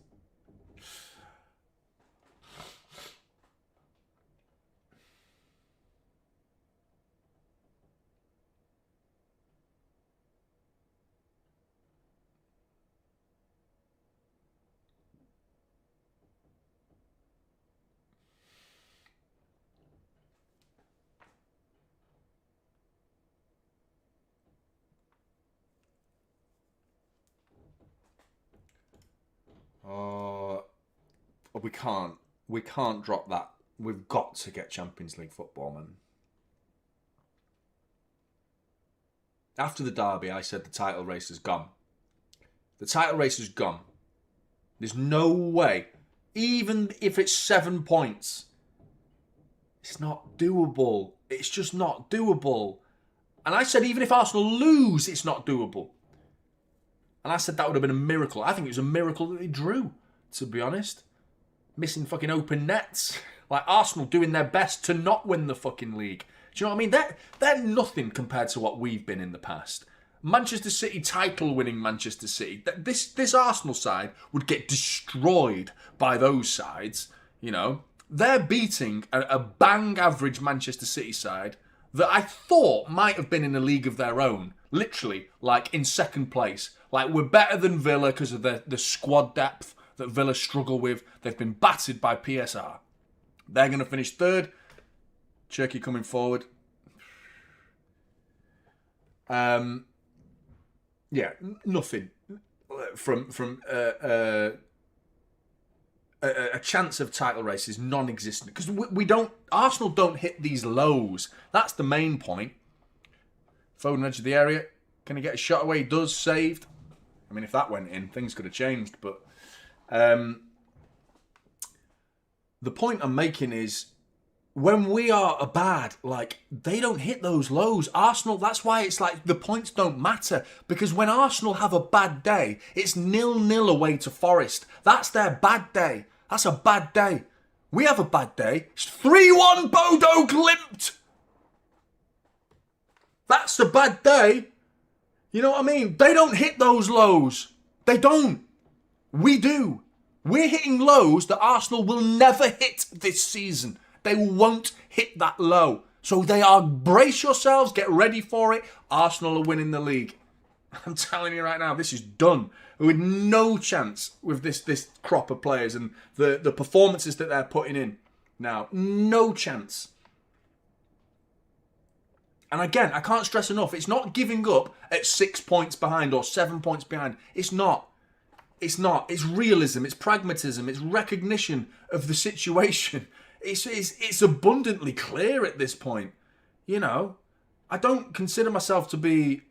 We can't drop that. We've got to get Champions League football, man. After the derby, I said the title race is gone. The title race is gone. There's no way, even if it's 7 points, it's not doable. It's just not doable. And I said even if Arsenal lose, it's not doable. And I said that would have been a miracle. I think it was a miracle that they drew, to be honest. Missing fucking open nets. Like Arsenal doing their best to not win the fucking league. Do you know what I mean? They're nothing compared to what we've been in the past. Manchester City, title-winning Manchester City. This Arsenal side would get destroyed by those sides, you know. They're beating a bang-average Manchester City side that I thought might have been in a league of their own. Literally, like in second place. Like, we're better than Villa because of the squad depth that Villa struggle with. They've been battered by PSR. They're going to finish third. Cherky coming forward. Yeah, nothing from a chance of title race is non-existent because we don't. Arsenal don't hit these lows. That's the main point. Foden edge of the area. Can he get a shot away? He does. Saved. I mean, if that went in, things could have changed. But the point I'm making is when we are bad, like, they don't hit those lows. Arsenal, that's why it's like the points don't matter. Because when Arsenal have a bad day, it's 0-0 away to Forest. That's their bad day. That's a bad day. We have a bad day. It's 3-1 Bodø Glimt. That's a bad day. You know what I mean? They don't hit those lows. They don't. We do. We're hitting lows that Arsenal will never hit this season. They won't hit that low. So they are, brace yourselves, get ready for it. Arsenal are winning the league. I'm telling you right now, this is done. With no chance with this crop of players and the performances that they're putting in now. No chance. And again, I can't stress enough, it's not giving up at 6 points behind or 7 points behind. It's not. It's not. It's realism. It's pragmatism. It's recognition of the situation. It's abundantly clear at this point. You know, I don't consider myself to be,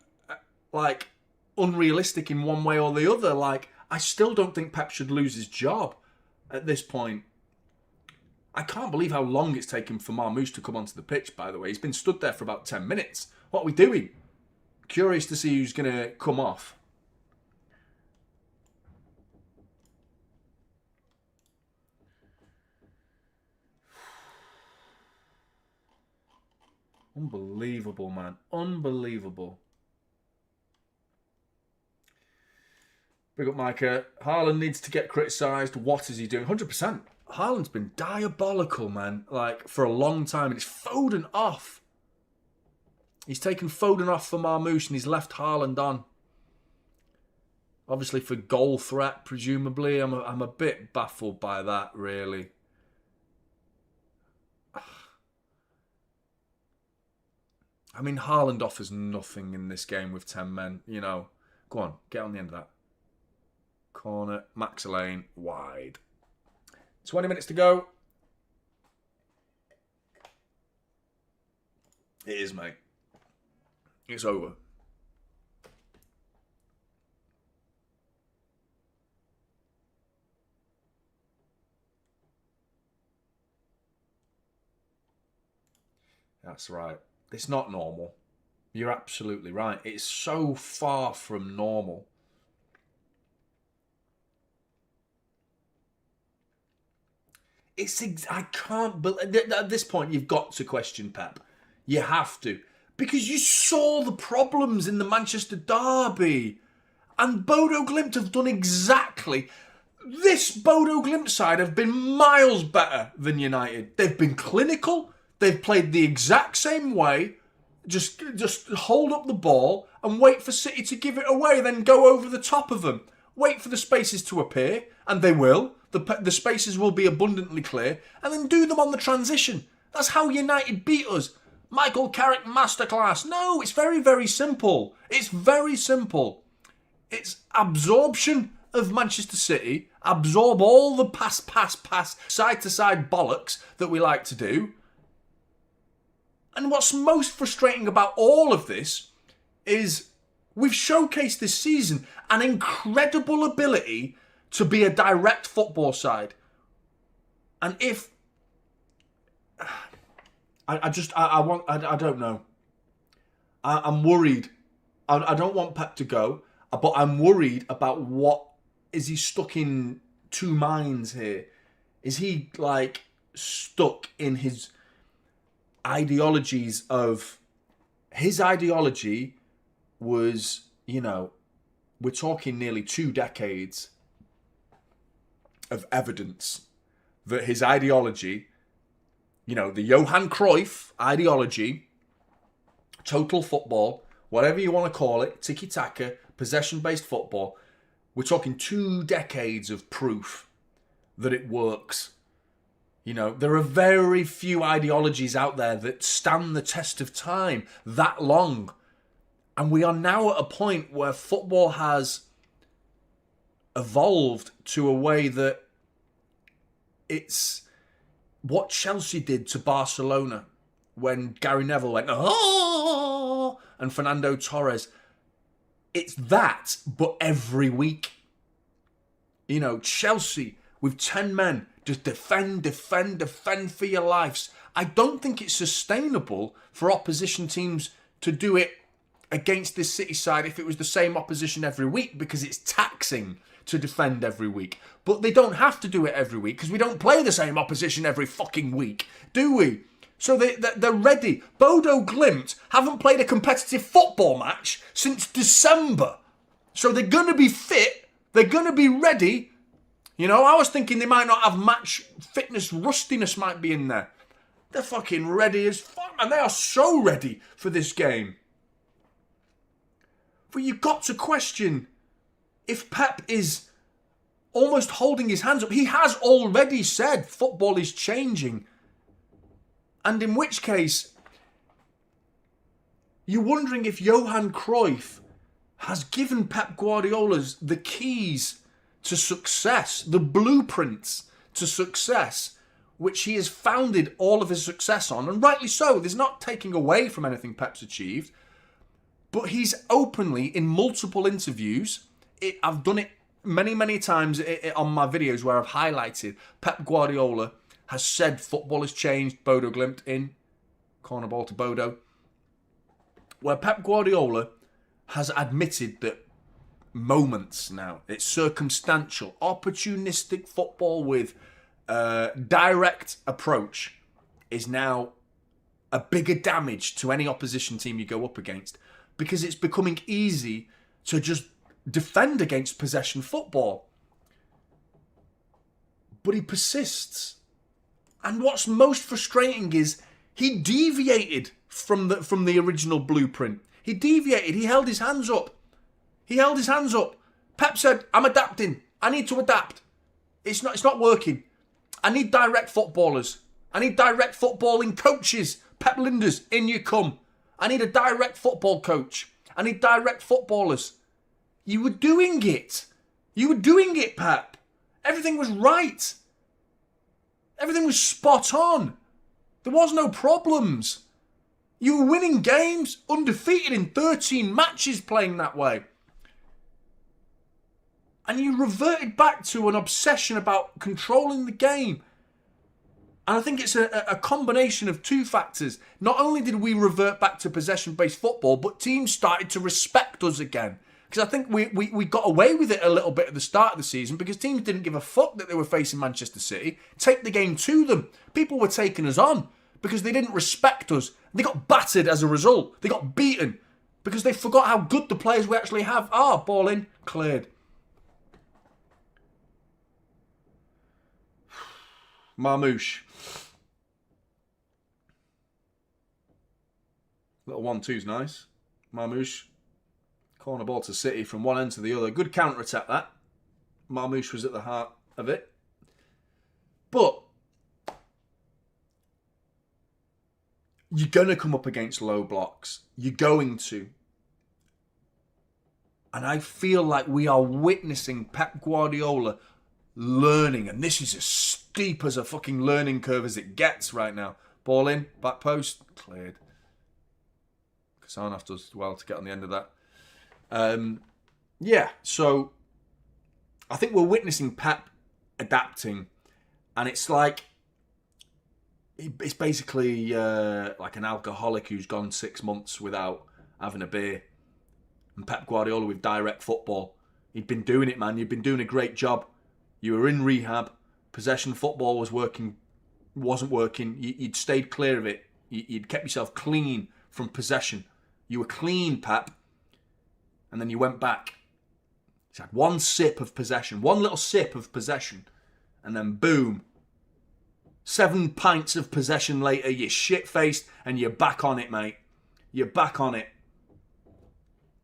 like, unrealistic in one way or the other. Like, I still don't think Pep should lose his job at this point. I can't believe how long it's taken for Marmouche to come onto the pitch, by the way. He's been stood there for about 10 minutes. What are we doing? Curious to see who's going to come off. Unbelievable, man. Unbelievable. Big up Micah. Haaland needs to get criticised. What is he doing? 100%. Haaland's been diabolical, man. Like, for a long time. And it's Foden off. He's taken Foden off for Marmoush and he's left Haaland on. Obviously for goal threat, presumably. I'm a bit baffled by that, really. I mean, Haaland offers nothing in this game with 10 men. You know, go on, get on the end of that. Corner, Max Lane, wide. 20 minutes to go. It is, mate. It's over. That's right. It's not normal. You're absolutely right. It's so far from normal. I can't believe... At this point, you've got to question Pep. You have to. Because you saw the problems in the Manchester derby. And Bodø Glimt have done exactly... This Bodø Glimt side have been miles better than United. They've been clinical. They've played the exact same way. Just hold up the ball and wait for City to give it away, then go over the top of them. Wait for the spaces to appear, and they will. The spaces will be abundantly clear, and then do them on the transition. That's how United beat us. Michael Carrick masterclass. No, it's very, very simple. It's very simple. It's absorption of Manchester City. Absorb all the pass, side-to-side bollocks that we like to do. And what's most frustrating about all of this is we've showcased this season an incredible ability to be a direct football side. And if... I don't know. I'm worried. I don't want Pep to go, but I'm worried about what... Is he stuck in two minds here? Is he, like, stuck in his... ideologies of... His ideology was, you know, we're talking nearly 2 decades of evidence that his ideology, you know, the Johan Cruyff ideology, total football, whatever you want to call it, tiki-taka, possession-based football, we're talking 2 decades of proof that it works. You know, there are very few ideologies out there that stand the test of time that long. And we are now at a point where football has evolved to a way that it's what Chelsea did to Barcelona when Gary Neville went, oh, and Fernando Torres. It's that, but every week. You know, Chelsea with 10 men, just defend for your lives. I don't think it's sustainable for opposition teams to do it against this City side if it was the same opposition every week, because it's taxing to defend every week. But they don't have to do it every week because we don't play the same opposition every fucking week, do we? So they're ready. Bodø Glimt haven't played a competitive football match since December. So they're going to be fit. They're going to be ready. You know, I was thinking they might not have match fitness, rustiness might be in there. They're fucking ready as fuck, and they are so ready for this game. But you've got to question if Pep is almost holding his hands up. He has already said football is changing. And in which case, you're wondering if Johan Cruyff has given Pep Guardiola's the keys to success, the blueprints to success, which he has founded all of his success on, and rightly so. There's not taking away from anything Pep's achieved, but he's openly, in multiple interviews, I've done it many times on my videos where I've highlighted Pep Guardiola has said football has changed. Bodø Glimt in, corner ball to Bodø, where Pep Guardiola has admitted that moments now, it's circumstantial, opportunistic football with direct approach is now a bigger damage to any opposition team you go up against, because it's becoming easy to just defend against possession football. But he persists. And what's most frustrating is he deviated from the original blueprint. He deviated. He held his hands up. Pep said, I'm adapting. I need to adapt. It's not working. I need direct footballers. I need direct footballing coaches. Pep Linders, in you come. I need a direct football coach. I need direct footballers. You were doing it. Pep. Everything was right. Everything was spot on. There was no problems. You were winning games, undefeated in 13 matches playing that way. And you reverted back to an obsession about controlling the game. And I think it's a combination of two factors. Not only did we revert back to possession-based football, but teams started to respect us again. Because I think we got away with it a little bit at the start of the season because teams didn't give a fuck that they were facing Manchester City. Take the game to them. People were taking us on because they didn't respect us. They got battered as a result. They got beaten because they forgot how good the players we actually have are. Ball in, cleared. Marmouche. Little 1-2's nice. Marmouche. Corner ball to City from one end to the other. Good counter-attack, that. Marmouche was at the heart of it. But you're going to come up against low blocks. You're going to. And I feel like we are witnessing Pep Guardiola learning. And this is as steep as a fucking learning curve as it gets right now. Ball in, back post, cleared. Kassanov does well to get on the end of that. So I think we're witnessing Pep adapting. And it's like, it's basically like an alcoholic who's gone 6 months without having a beer. And Pep Guardiola with direct football. He'd been doing it, man. You'd been doing a great job. You were in rehab. Possession football wasn't working. You'd stayed clear of it. You'd kept yourself clean from possession. You were clean, Pep. And then you went back. He's had one sip of possession. One little sip of possession. And then boom. 7 pints of possession later, you're shit-faced and you're back on it, mate. You're back on it.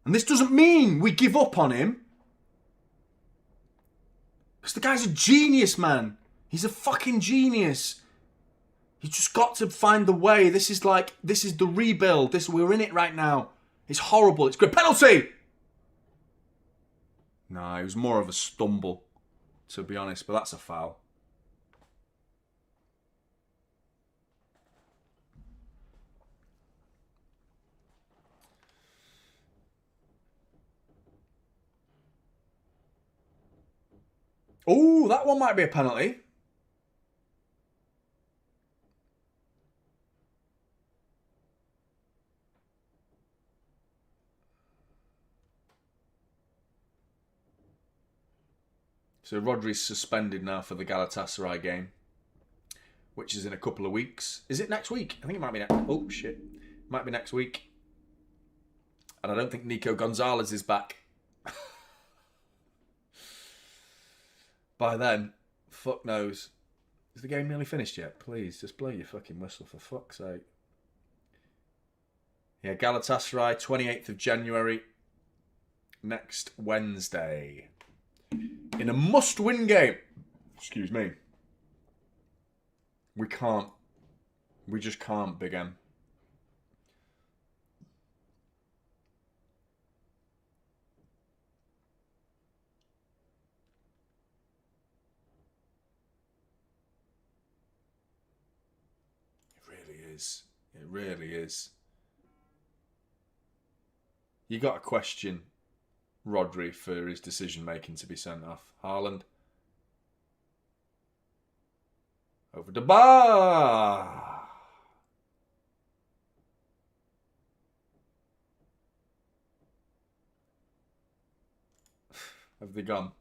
And this doesn't mean we give up on him. Because the guy's a genius, man. He's a fucking genius. He's just got to find the way. This is the rebuild. We're in it right now. It's horrible. It's good. Penalty! No, it was more of a stumble, to be honest. But that's a foul. Oh, that one might be a penalty. So Rodri's suspended now for the Galatasaray game, which is in a couple of weeks. Is it next week? I think it might be next. Oh, shit. Might be next week. And I don't think Nico Gonzalez is back. By then, fuck knows. Is the game nearly finished yet? Please, just blow your fucking whistle for fuck's sake. Yeah, Galatasaray, 28th of January. Next Wednesday. In a must-win game. Excuse me. We can't. We just can't, Big M. It really is. You got to question Rodri for his decision making to be sent off. Haaland. Over the bar. Have they gone?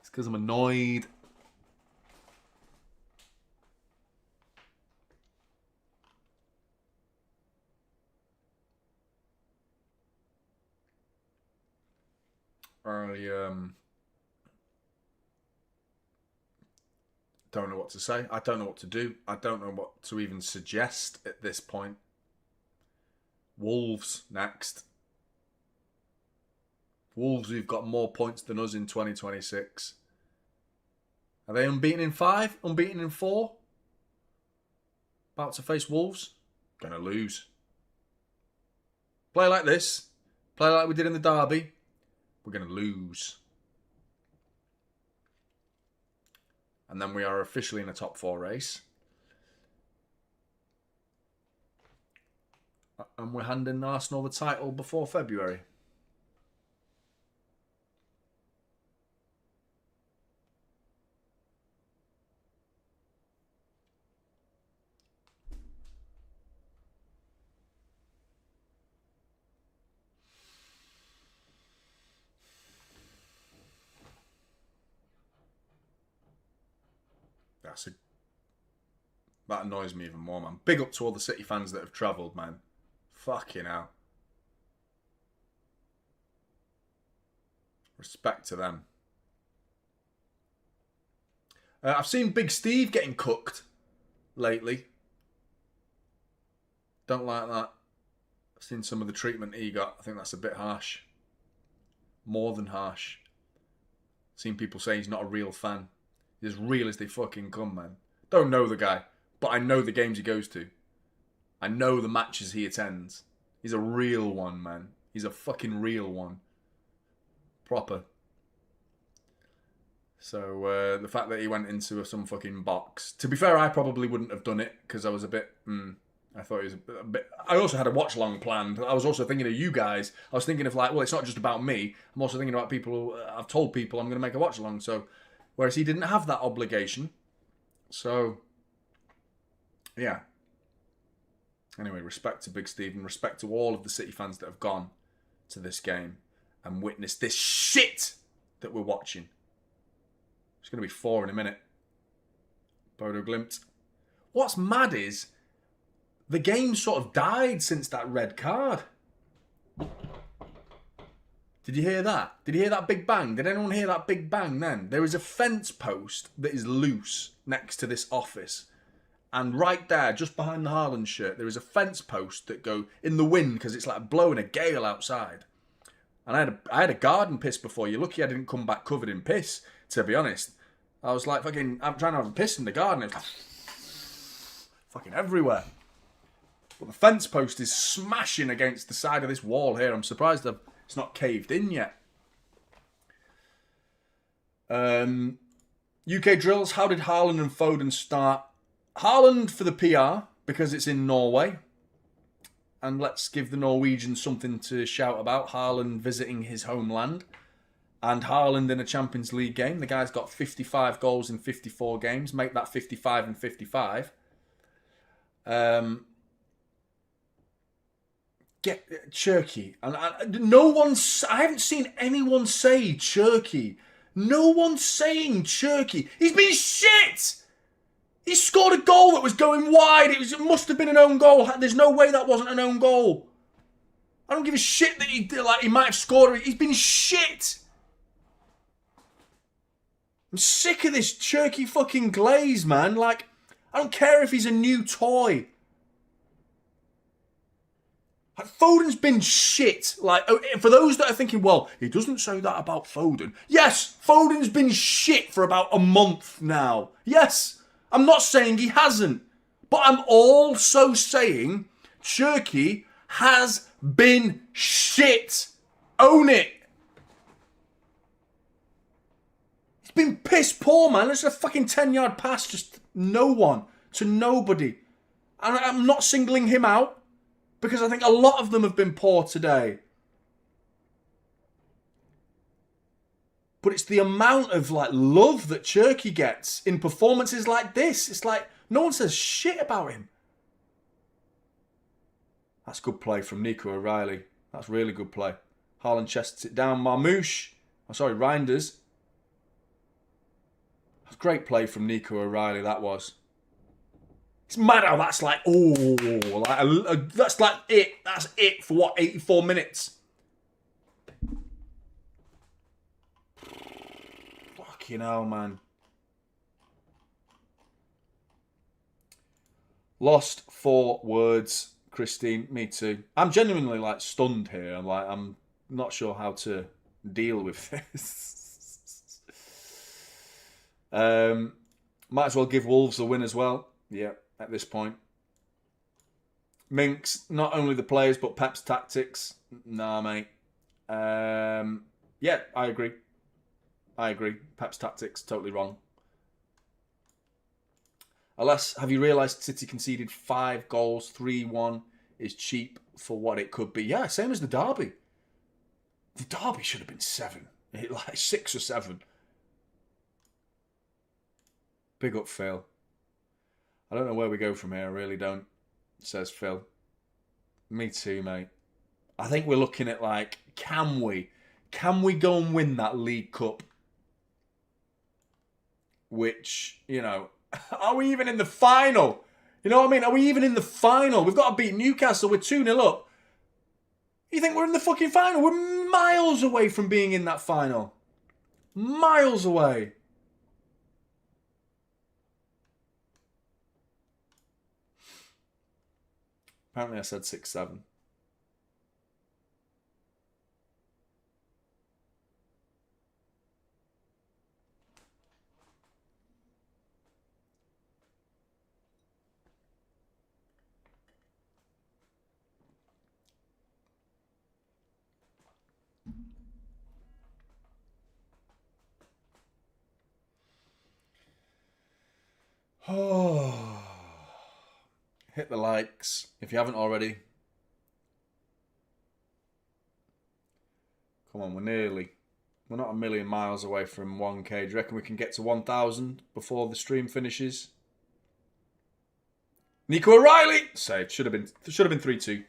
It's because I'm annoyed. don't know what to say. I don't know what to do. I don't know what to even suggest at this point. Wolves next. Wolves, who've got more points than us in 2026. Are they unbeaten in 5? Unbeaten in 4? About to face Wolves? Gonna lose. Play like this. Play like we did in the derby. We're gonna lose. And then we are officially in a top 4 race. And we're handing Arsenal the title before February. That annoys me even more, man. Big up to all the City fans that have travelled, man. Fucking hell. Respect to them. I've seen Big Steve getting cooked lately. Don't like that. I've seen some of the treatment he got. I think that's a bit harsh. More than harsh. Seen people say he's not a real fan. He's as real as they fucking come, man. Don't know the guy, but I know the games he goes to. I know the matches he attends. He's a real one, man. He's a fucking real one. Proper. So, the fact that he went into some fucking box. To be fair, I probably wouldn't have done it, because I was a bit... I thought he was a bit... I also had a watch-along planned. I was also thinking of you guys. I was thinking of like, well, it's not just about me. I'm also thinking about people who... I've told people I'm going to make a watch-along, so... Whereas he didn't have that obligation. So, yeah. Anyway, respect to Big Steve and respect to all of the City fans that have gone to this game and witnessed this shit that we're watching. It's going to be 4 in a minute. Bodø Glimt. What's mad is the game sort of died since that red card. Did you hear that? Did you hear that big bang? Did anyone hear that big bang then? There is a fence post that is loose next to this office. And right there, just behind the Haaland shirt, there is a fence post that go in the wind because it's like blowing a gale outside. And I had a garden piss before. You're lucky I didn't come back covered in piss, to be honest. I was like, I'm trying to have a piss in the garden. It was like, fucking everywhere. But the fence post is smashing against the side of this wall here. I'm surprised it's not caved in yet. UK drills. How did Haaland and Foden start? Haaland for the PR, because it's in Norway. And let's give the Norwegians something to shout about. Haaland visiting his homeland. And Haaland in a Champions League game. The guy's got 55 goals in 54 games. Make that 55 and 55. Get Turkey. And I haven't seen anyone say Turkey. No one's saying Turkey. He's been shit! He scored a goal that was going wide. It must have been an own goal. There's no way that wasn't an own goal. I don't give a shit that he might have scored. He's been shit. I'm sick of this Turkey fucking glaze, man. Like, I don't care if he's a new toy. Like, Foden's been shit. Like, for those that are thinking, well, he doesn't say that about Foden. Yes, Foden's been shit for about a month now. Yes, I'm not saying he hasn't. But I'm also saying Turkey has been shit. Own it. He's been piss poor, man. It's a fucking 10-yard pass, just no one to nobody. And I'm not singling him out, because I think a lot of them have been poor today. But it's the amount of like love that Turkey gets in performances like this. It's like no one says shit about him. That's good play from Nico O'Reilly. That's really good play. Haaland chests it down. Reinders. That's great play from Nico O'Reilly, that was. It's mad how that's like, that's like it. That's it for what, 84 minutes? Fucking hell, man. Lost for words, Christine. Me too. I'm genuinely like stunned here. I'm not sure how to deal with this. Might as well give Wolves a win as well. Yeah, at this point. Minx, not only the players but Pep's tactics. Nah, mate. Yeah, I agree. Pep's tactics, totally wrong. Unless, have you realised City conceded 5 goals, 3-1 is cheap for what it could be? Yeah, same as the derby. The derby should have been 7. Like 6 or 7. Big up, Phil. I don't know where we go from here, I really don't, says Phil. Me too, mate. I think we're looking at like, can we go and win that League Cup? Which, you know, are we even in the final? You know what I mean? Are we even in the final? We've got to beat Newcastle. We're 2-0 up. You think we're in the fucking final? We're miles away from being in that final. Miles away. Apparently I said 6-7. Oh, hit the likes if you haven't already. Come on, we're not a million miles away from 1k. Do you reckon we can get to 1,000 before the stream finishes? Nico O'Reilly saved. Should have been 3-2.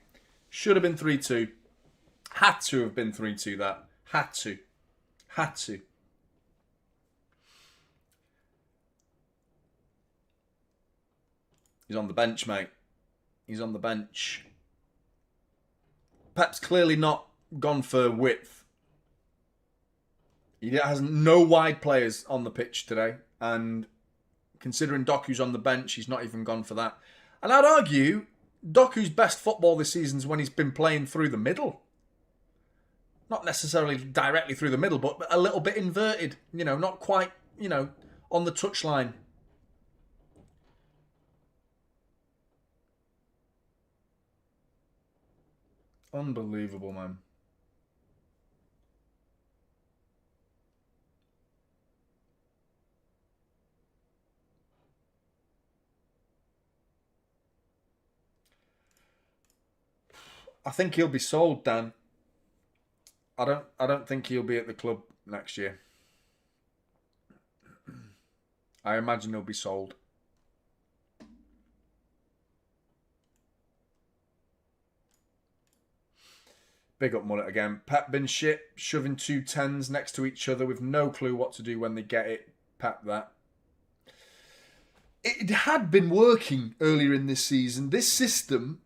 Should have been 3-2. Had to have been 3-2. That had to. He's on the bench, mate. He's on the bench. Pep's clearly not gone for width. He has no wide players on the pitch today. And considering Doku's on the bench, he's not even gone for that. And I'd argue Doku's best football this season is when he's been playing through the middle. Not necessarily directly through the middle, but a little bit inverted. You know, not quite, you know, on the touchline. Unbelievable, man. I think he'll be sold, Dan. I don't think he'll be at the club next year. I imagine he'll be sold. Big up Mullet again. Pep been shit, shoving 2 10s next to each other with no clue what to do when they get it. Pep that. It had been working earlier in this season. This system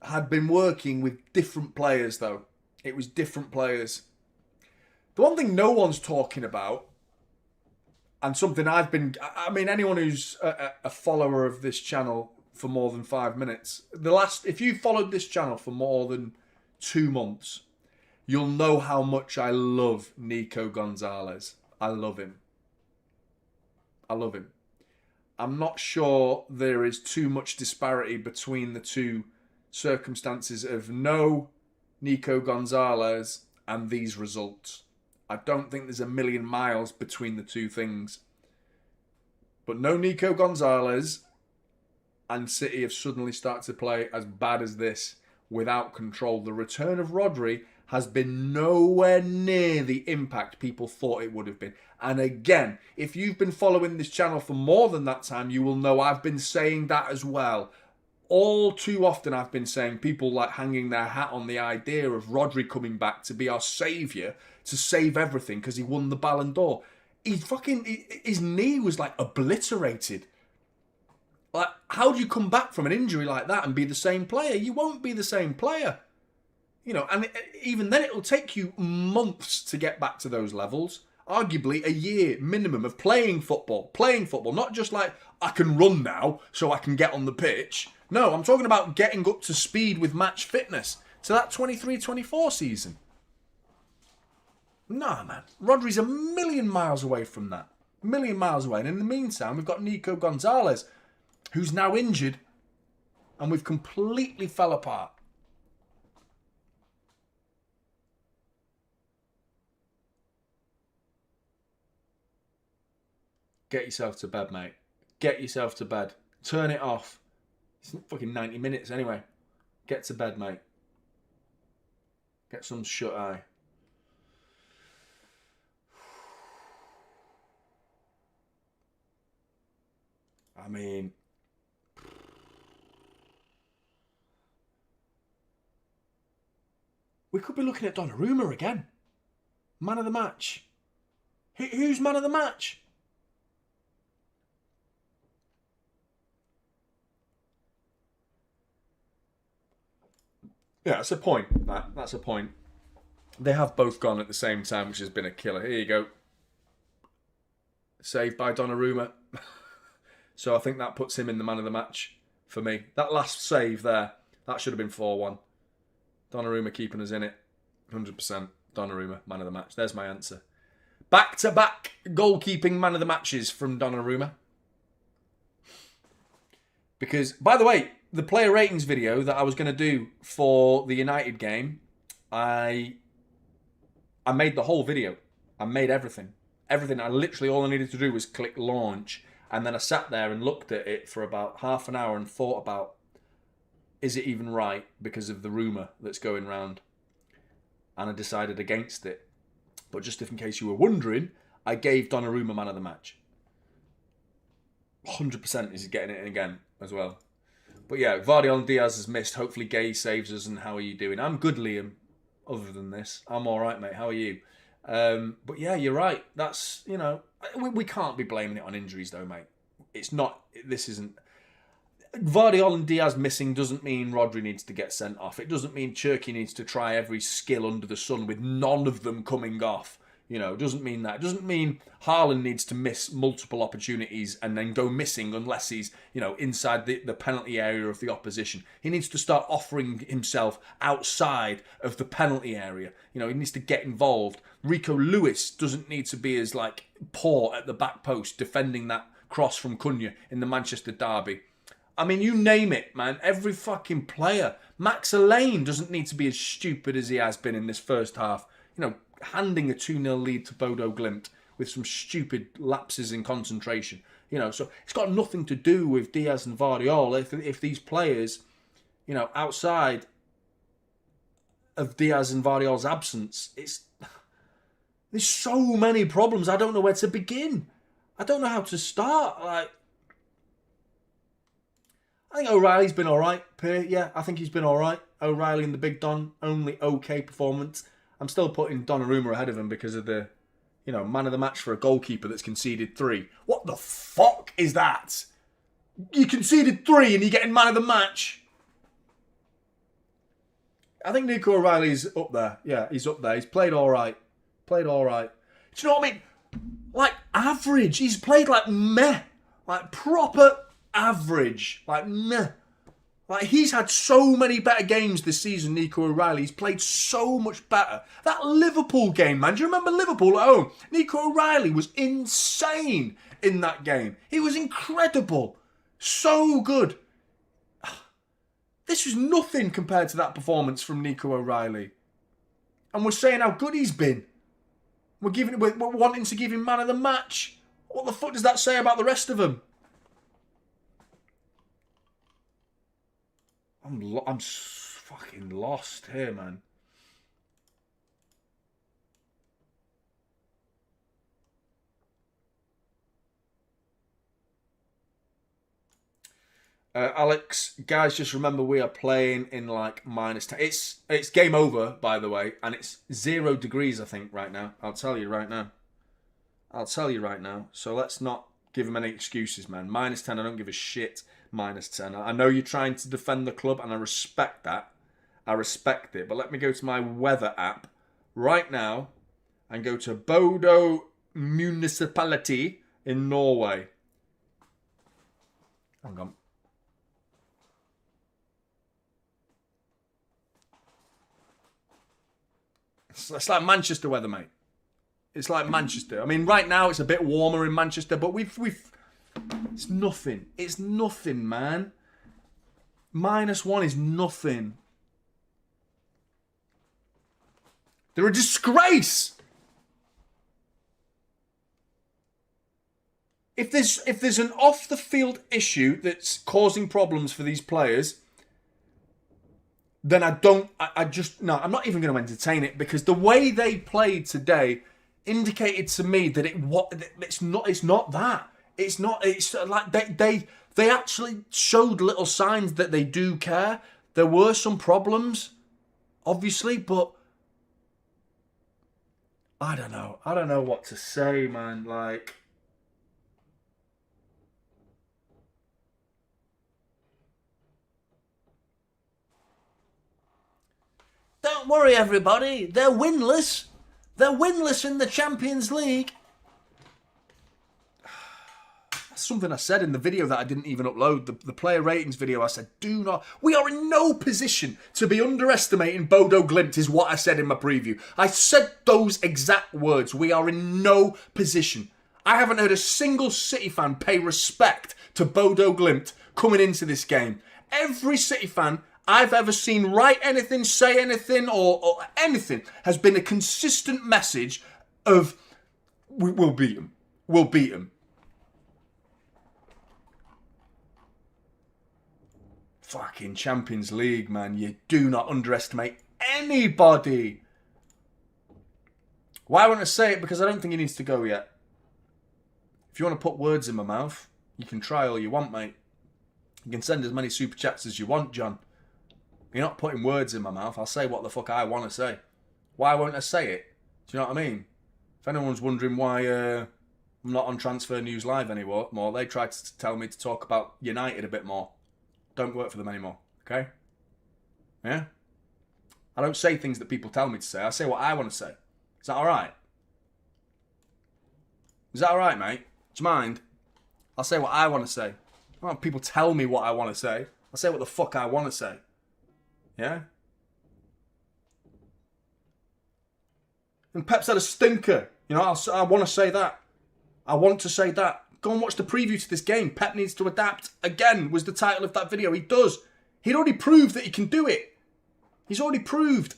had been working with different players, though. It was different players. The one thing no one's talking about, and something I've been... I mean, anyone who's a follower of this channel for more than 5 minutes, if you followed this channel for more than 2 months, you'll know how much I love Nico Gonzalez. I love him. I'm not sure there is too much disparity between the two circumstances of no Nico Gonzalez and these results. I don't think there's a million miles between the two things. But no Nico Gonzalez, and City have suddenly started to play as bad as this without control. The return of Rodri has been nowhere near the impact people thought it would have been. And again, if you've been following this channel for more than that time, you will know I've been saying that as well. All too often I've been saying people like hanging their hat on the idea of Rodri coming back to be our saviour, to save everything because he won the Ballon d'Or. His knee was like obliterated. Like, how do you come back from an injury like that and be the same player? You won't be the same player. You know, and even then it'll take you months to get back to those levels. arguably a year minimum of playing football. Not just like, I can run now so I can get on the pitch. No, I'm talking about getting up to speed with match fitness to that 23-24 season. Nah, man. Rodri's a million miles away from that. A million miles away. And in the meantime, we've got Nico Gonzalez, who's now injured, and we've completely fell apart. Get yourself to bed, mate. Get yourself to bed. Turn it off. It's fucking 90 minutes anyway. Get to bed, mate. Get some shut-eye. I mean, we could be looking at Donnarumma again. Man of the match. Who's man of the match? Yeah, that's a point. That's a point. They have both gone at the same time, which has been a killer. Here you go. Saved by Donnarumma. So I think that puts him in the man of the match for me. That last save there, that should have been 4-1. Donnarumma keeping us in it. 100%. Donnarumma, man of the match. There's my answer. Back-to-back goalkeeping man of the matches from Donnarumma. Because, by the way, the player ratings video that I was going to do for the United game, I made the whole video. I made everything. Everything. All I needed to do was click launch. And then I sat there and looked at it for about half an hour and thought about, is it even right because of the rumour that's going round? And I decided against it. But just in case you were wondering, I gave Donnarumma man of the match. 100% is getting it in again as well. But yeah, Vardy Diaz has missed. Hopefully Gay saves us. And how are you doing? I'm good, Liam. Other than this, I'm all right, mate. How are you? But yeah, you're right. That's, you know, we can't be blaming it on injuries though, mate. It's not, this isn't. Vardy and Diaz missing doesn't mean Rodri needs to get sent off. It doesn't mean Cherki needs to try every skill under the sun with none of them coming off. You know, it doesn't mean that. It doesn't mean Haaland needs to miss multiple opportunities and then go missing unless he's, you know, inside the penalty area of the opposition. He needs to start offering himself outside of the penalty area. You know, he needs to get involved. Rico Lewis doesn't need to be as, like, poor at the back post defending that cross from Cunha in the Manchester derby. I mean, you name it, man. Every fucking player. Max Allain doesn't need to be as stupid as he has been in this first half. You know, handing a 2-0 lead to Bodø Glimt with some stupid lapses in concentration. You know, so it's got nothing to do with Diaz and Vardy. If these players, you know, outside of Diaz and Vardy's absence, there's so many problems. I don't know where to begin. I don't know how to start. Like, I think O'Reilly's been all right. Yeah, I think he's been all right. O'Reilly and the Big Don, only okay performance. I'm still putting Donnarumma ahead of him because of the, you know, man of the match for a goalkeeper that's conceded 3. What the fuck is that? You conceded 3 and you're getting man of the match? I think Nico O'Reilly's up there. Yeah, he's up there. He's played all right. Played all right. Do you know what I mean? Like, average. He's played like meh. Like, proper average. Like, meh. Like, he's had so many better games this season, Nico O'Reilly. He's played so much better. That Liverpool game, man. Do you remember Liverpool at home? Nico O'Reilly was insane in that game. He was incredible. So good. This was nothing compared to that performance from Nico O'Reilly. And we're saying how good he's been. We're wanting to give him man of the match. What the fuck does that say about the rest of them? I'm fucking lost here, man. Alex, guys, just remember we are playing in like -10. It's game over, by the way, and it's 0 degrees, I think, right now. I'll tell you right now. So let's not give him any excuses, man. -10, I don't give a shit. -10. I know you're trying to defend the club, and I respect that. I respect it. But let me go to my weather app right now and go to Bodø municipality in Norway. Hang on. It's like Manchester weather, mate. It's like Manchester. I mean, right now it's a bit warmer in Manchester, but we've it's nothing. It's nothing, man. -1 is nothing. They're a disgrace. If there's an off the field issue that's causing problems for these players, then I'm not even going to entertain it, because the way they played today indicated to me that it's not that. It's like they actually showed little signs that they do care. There were some problems, obviously, but I don't know. I don't know what to say, man. Like, don't worry, everybody. They're winless. They're winless in the Champions League. That's something I said in the video that I didn't even upload. The player ratings video, I said, we are in no position to be underestimating Bodø Glimt, is what I said in my preview. I said those exact words. We are in no position. I haven't heard a single City fan pay respect to Bodø Glimt coming into this game. Every City fan I've ever seen write anything, say anything, or anything has been a consistent message of, we'll beat them. We'll beat them. Fucking Champions League, man. You do not underestimate anybody. Why won't I say it? Because I don't think he needs to go yet. If you want to put words in my mouth, you can try all you want, mate. You can send as many super chats as you want, John. You're not putting words in my mouth. I'll say what the fuck I want to say. Why won't I say it? Do you know what I mean? If anyone's wondering why I'm not on Transfer News Live anymore, they tried to tell me to talk about United a bit more. Don't work for them anymore, okay? Yeah? I don't say things that people tell me to say. I say what I want to say. Is that alright? Is that alright, mate? Do you mind? I'll say what I want to say. I don't want people tell me what I want to say. I'll say what the fuck I want to say. Yeah? And Pep's had a stinker. You know, I want to say that. I want to say that. Go and watch the preview to this game. Pep needs to adapt. Again, was the title of that video. He does. He'd already proved that he can do it. He's already proved.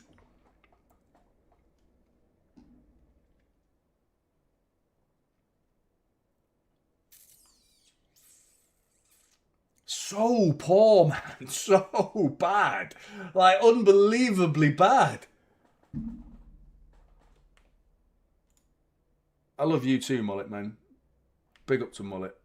So poor, man. So bad. Like, unbelievably bad. I love you too, Mullet, man. Big up to Mullet.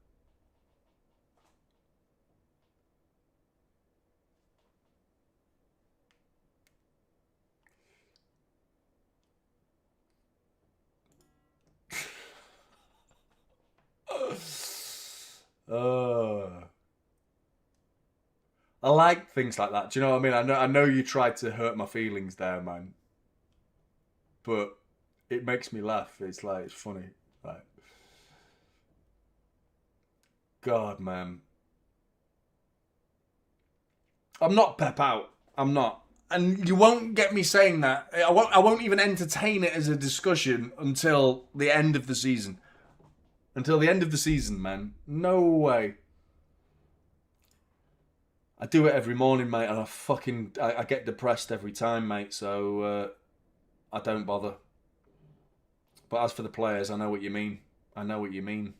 I like things like that. Do you know what I mean? I know you tried to hurt my feelings there, man. But it makes me laugh. It's like, it's funny. Like, God, man. I'm not Pep out. I'm not. And you won't get me saying that. I won't even entertain it as a discussion until the end of the season. Until the end of the season, man. No way. I do it every morning, mate, and I get depressed every time, mate, so I don't bother. But as for the players, I know what you mean. I know what you mean.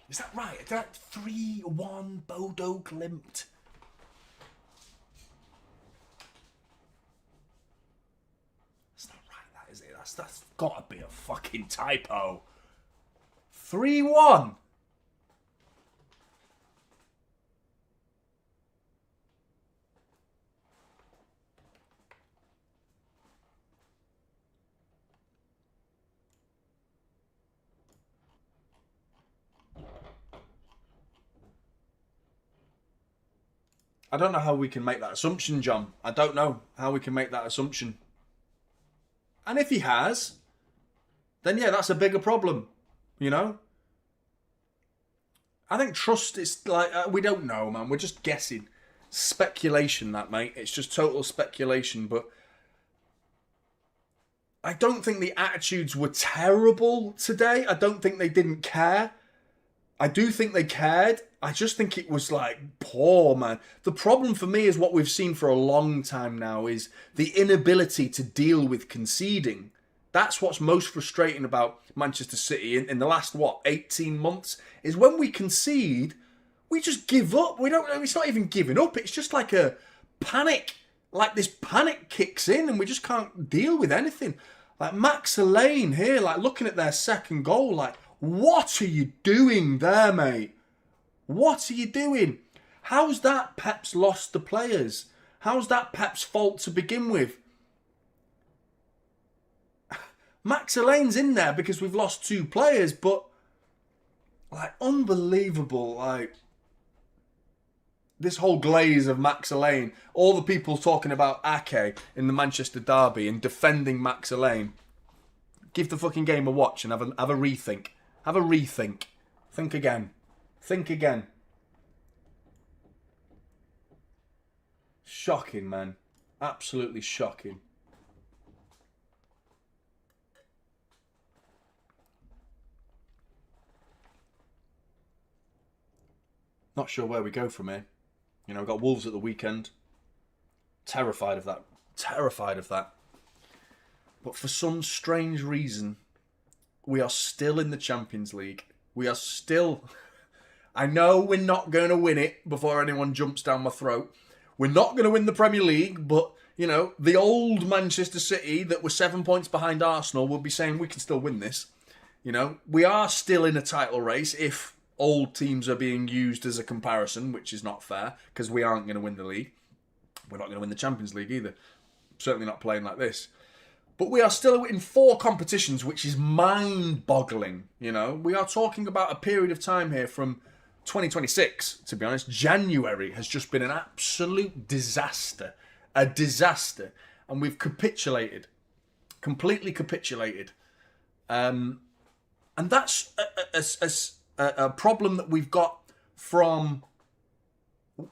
Is that right? Is that 3-1 Bodø Glimt? That's not right, that is it? That's got to be a fucking typo. 3-1. I don't know how we can make that assumption, John. I don't know how we can make that assumption. And if he has, then yeah, that's a bigger problem, you know? I think trust is like, we don't know, man. We're just guessing. Speculation, that, mate. It's just total speculation. But I don't think the attitudes were terrible today. I don't think they didn't care. I do think they cared. I just think it was like poor, man. The problem for me is what we've seen for a long time now is the inability to deal with conceding. That's what's most frustrating about Manchester City in the last, 18 months, is when we concede, we just give up. It's not even giving up. It's just like a panic. Like this panic kicks in and we just can't deal with anything. Like Max Alleyne here, like looking at their second goal, like, what are you doing there, mate? What are you doing? How's that Pep's lost the players? How's that Pep's fault to begin with? Max Allayne's in there because we've lost 2 players, but like unbelievable, like this whole glaze of Max Allayne, all the people talking about Ake in the Manchester derby and defending Max Allayne. Give the fucking game a watch and have a rethink. Have a rethink. Think again. Think again. Shocking, man. Absolutely shocking. Not sure where we go from here. You know, we've got Wolves at the weekend. Terrified of that. Terrified of that. But for some strange reason, we are still in the Champions League. We are still... I know we're not going to win it before anyone jumps down my throat. We're not going to win the Premier League, but, you know, the old Manchester City that were 7 points behind Arsenal will be saying we can still win this. You know, we are still in a title race if old teams are being used as a comparison, which is not fair, because we aren't going to win the league. We're not going to win the Champions League either. Certainly not playing like this. But we are still in 4 competitions, which is mind-boggling, you know. We are talking about a period of time here from 2026, to be honest. January has just been an absolute disaster. A disaster. And we've capitulated. Completely capitulated. And that's a problem that we've got from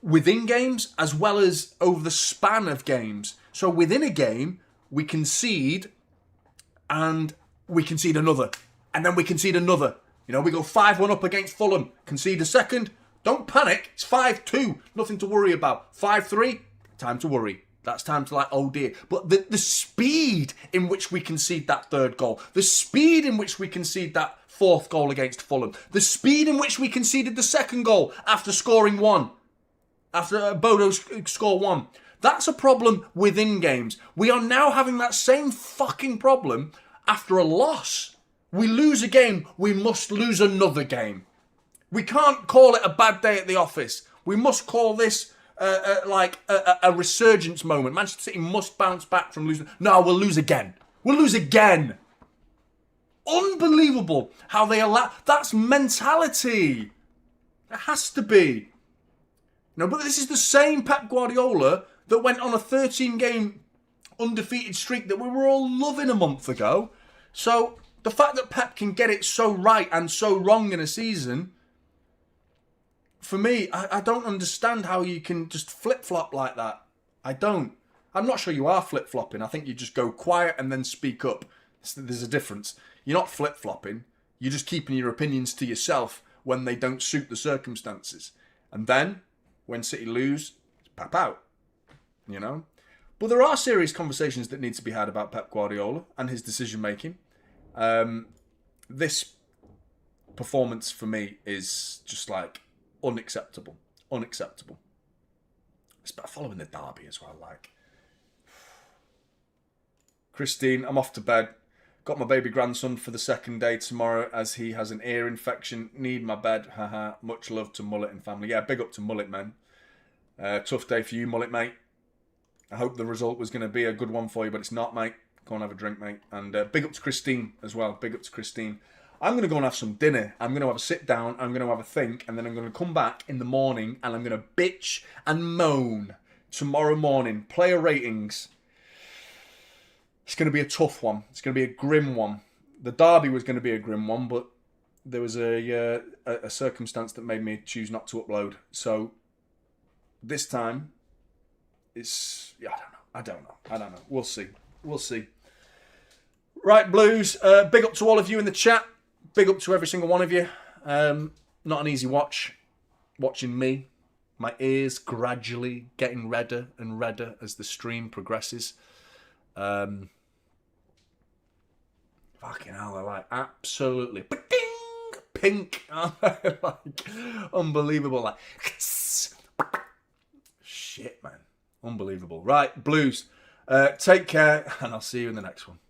within games as well as over the span of games. So within a game, we concede and we concede another. And then we concede another. You know, we go 5-1 up against Fulham. Concede a second. Don't panic. It's 5-2. Nothing to worry about. 5-3. Time to worry. That's time to like, oh dear. But the speed in which we concede that third goal. The speed in which we concede that 4th goal against Fulham. The speed in which we conceded the 2nd goal after scoring 1. After Bodø score 1. That's a problem within games. We are now having that same fucking problem after a loss. We lose a game, we must lose another game. We can't call it a bad day at the office. We must call this like a resurgence moment. Manchester City must bounce back from losing. No, we'll lose again. We'll lose again. Unbelievable how they allow... That's mentality. It has to be. No, but this is the same Pep Guardiola that went on a 13-game undefeated streak that we were all loving a month ago. So the fact that Pep can get it so right and so wrong in a season, for me, I don't understand how you can just flip-flop like that. I don't. I'm not sure you are flip-flopping. I think you just go quiet and then speak up. There's a difference. You're not flip-flopping. You're just keeping your opinions to yourself when they don't suit the circumstances. And then, when City lose, Pep out. You know? But there are serious conversations that need to be had about Pep Guardiola and his decision-making. This performance for me is just like unacceptable. Unacceptable. It's about following the derby as well, like. Christine, I'm off to bed. Got my baby grandson for the 2nd day tomorrow as he has an ear infection. Need my bed. Haha. Much love to Mullet and family. Yeah, big up to Mullet, man. Tough day for you, Mullet, mate. I hope the result was going to be a good one for you, but it's not, mate. Go and have a drink, mate. And big up to Christine as well. Big up to Christine. I'm going to go and have some dinner. I'm going to have a sit down. I'm going to have a think. And then I'm going to come back in the morning and I'm going to bitch and moan tomorrow morning. Player ratings. It's going to be a tough one. It's going to be a grim one. The derby was going to be a grim one, but there was a circumstance that made me choose not to upload. So this time, it's... Yeah, I don't know. We'll see. Right, Blues. Big up to all of you in the chat. Big up to every single one of you. Not an easy watch. Watching me. My ears gradually getting redder and redder as the stream progresses. Fucking hell, they're like absolutely pink. Like, unbelievable. Like, shit, man. Unbelievable. Right, Blues. Take care, and I'll see you in the next one.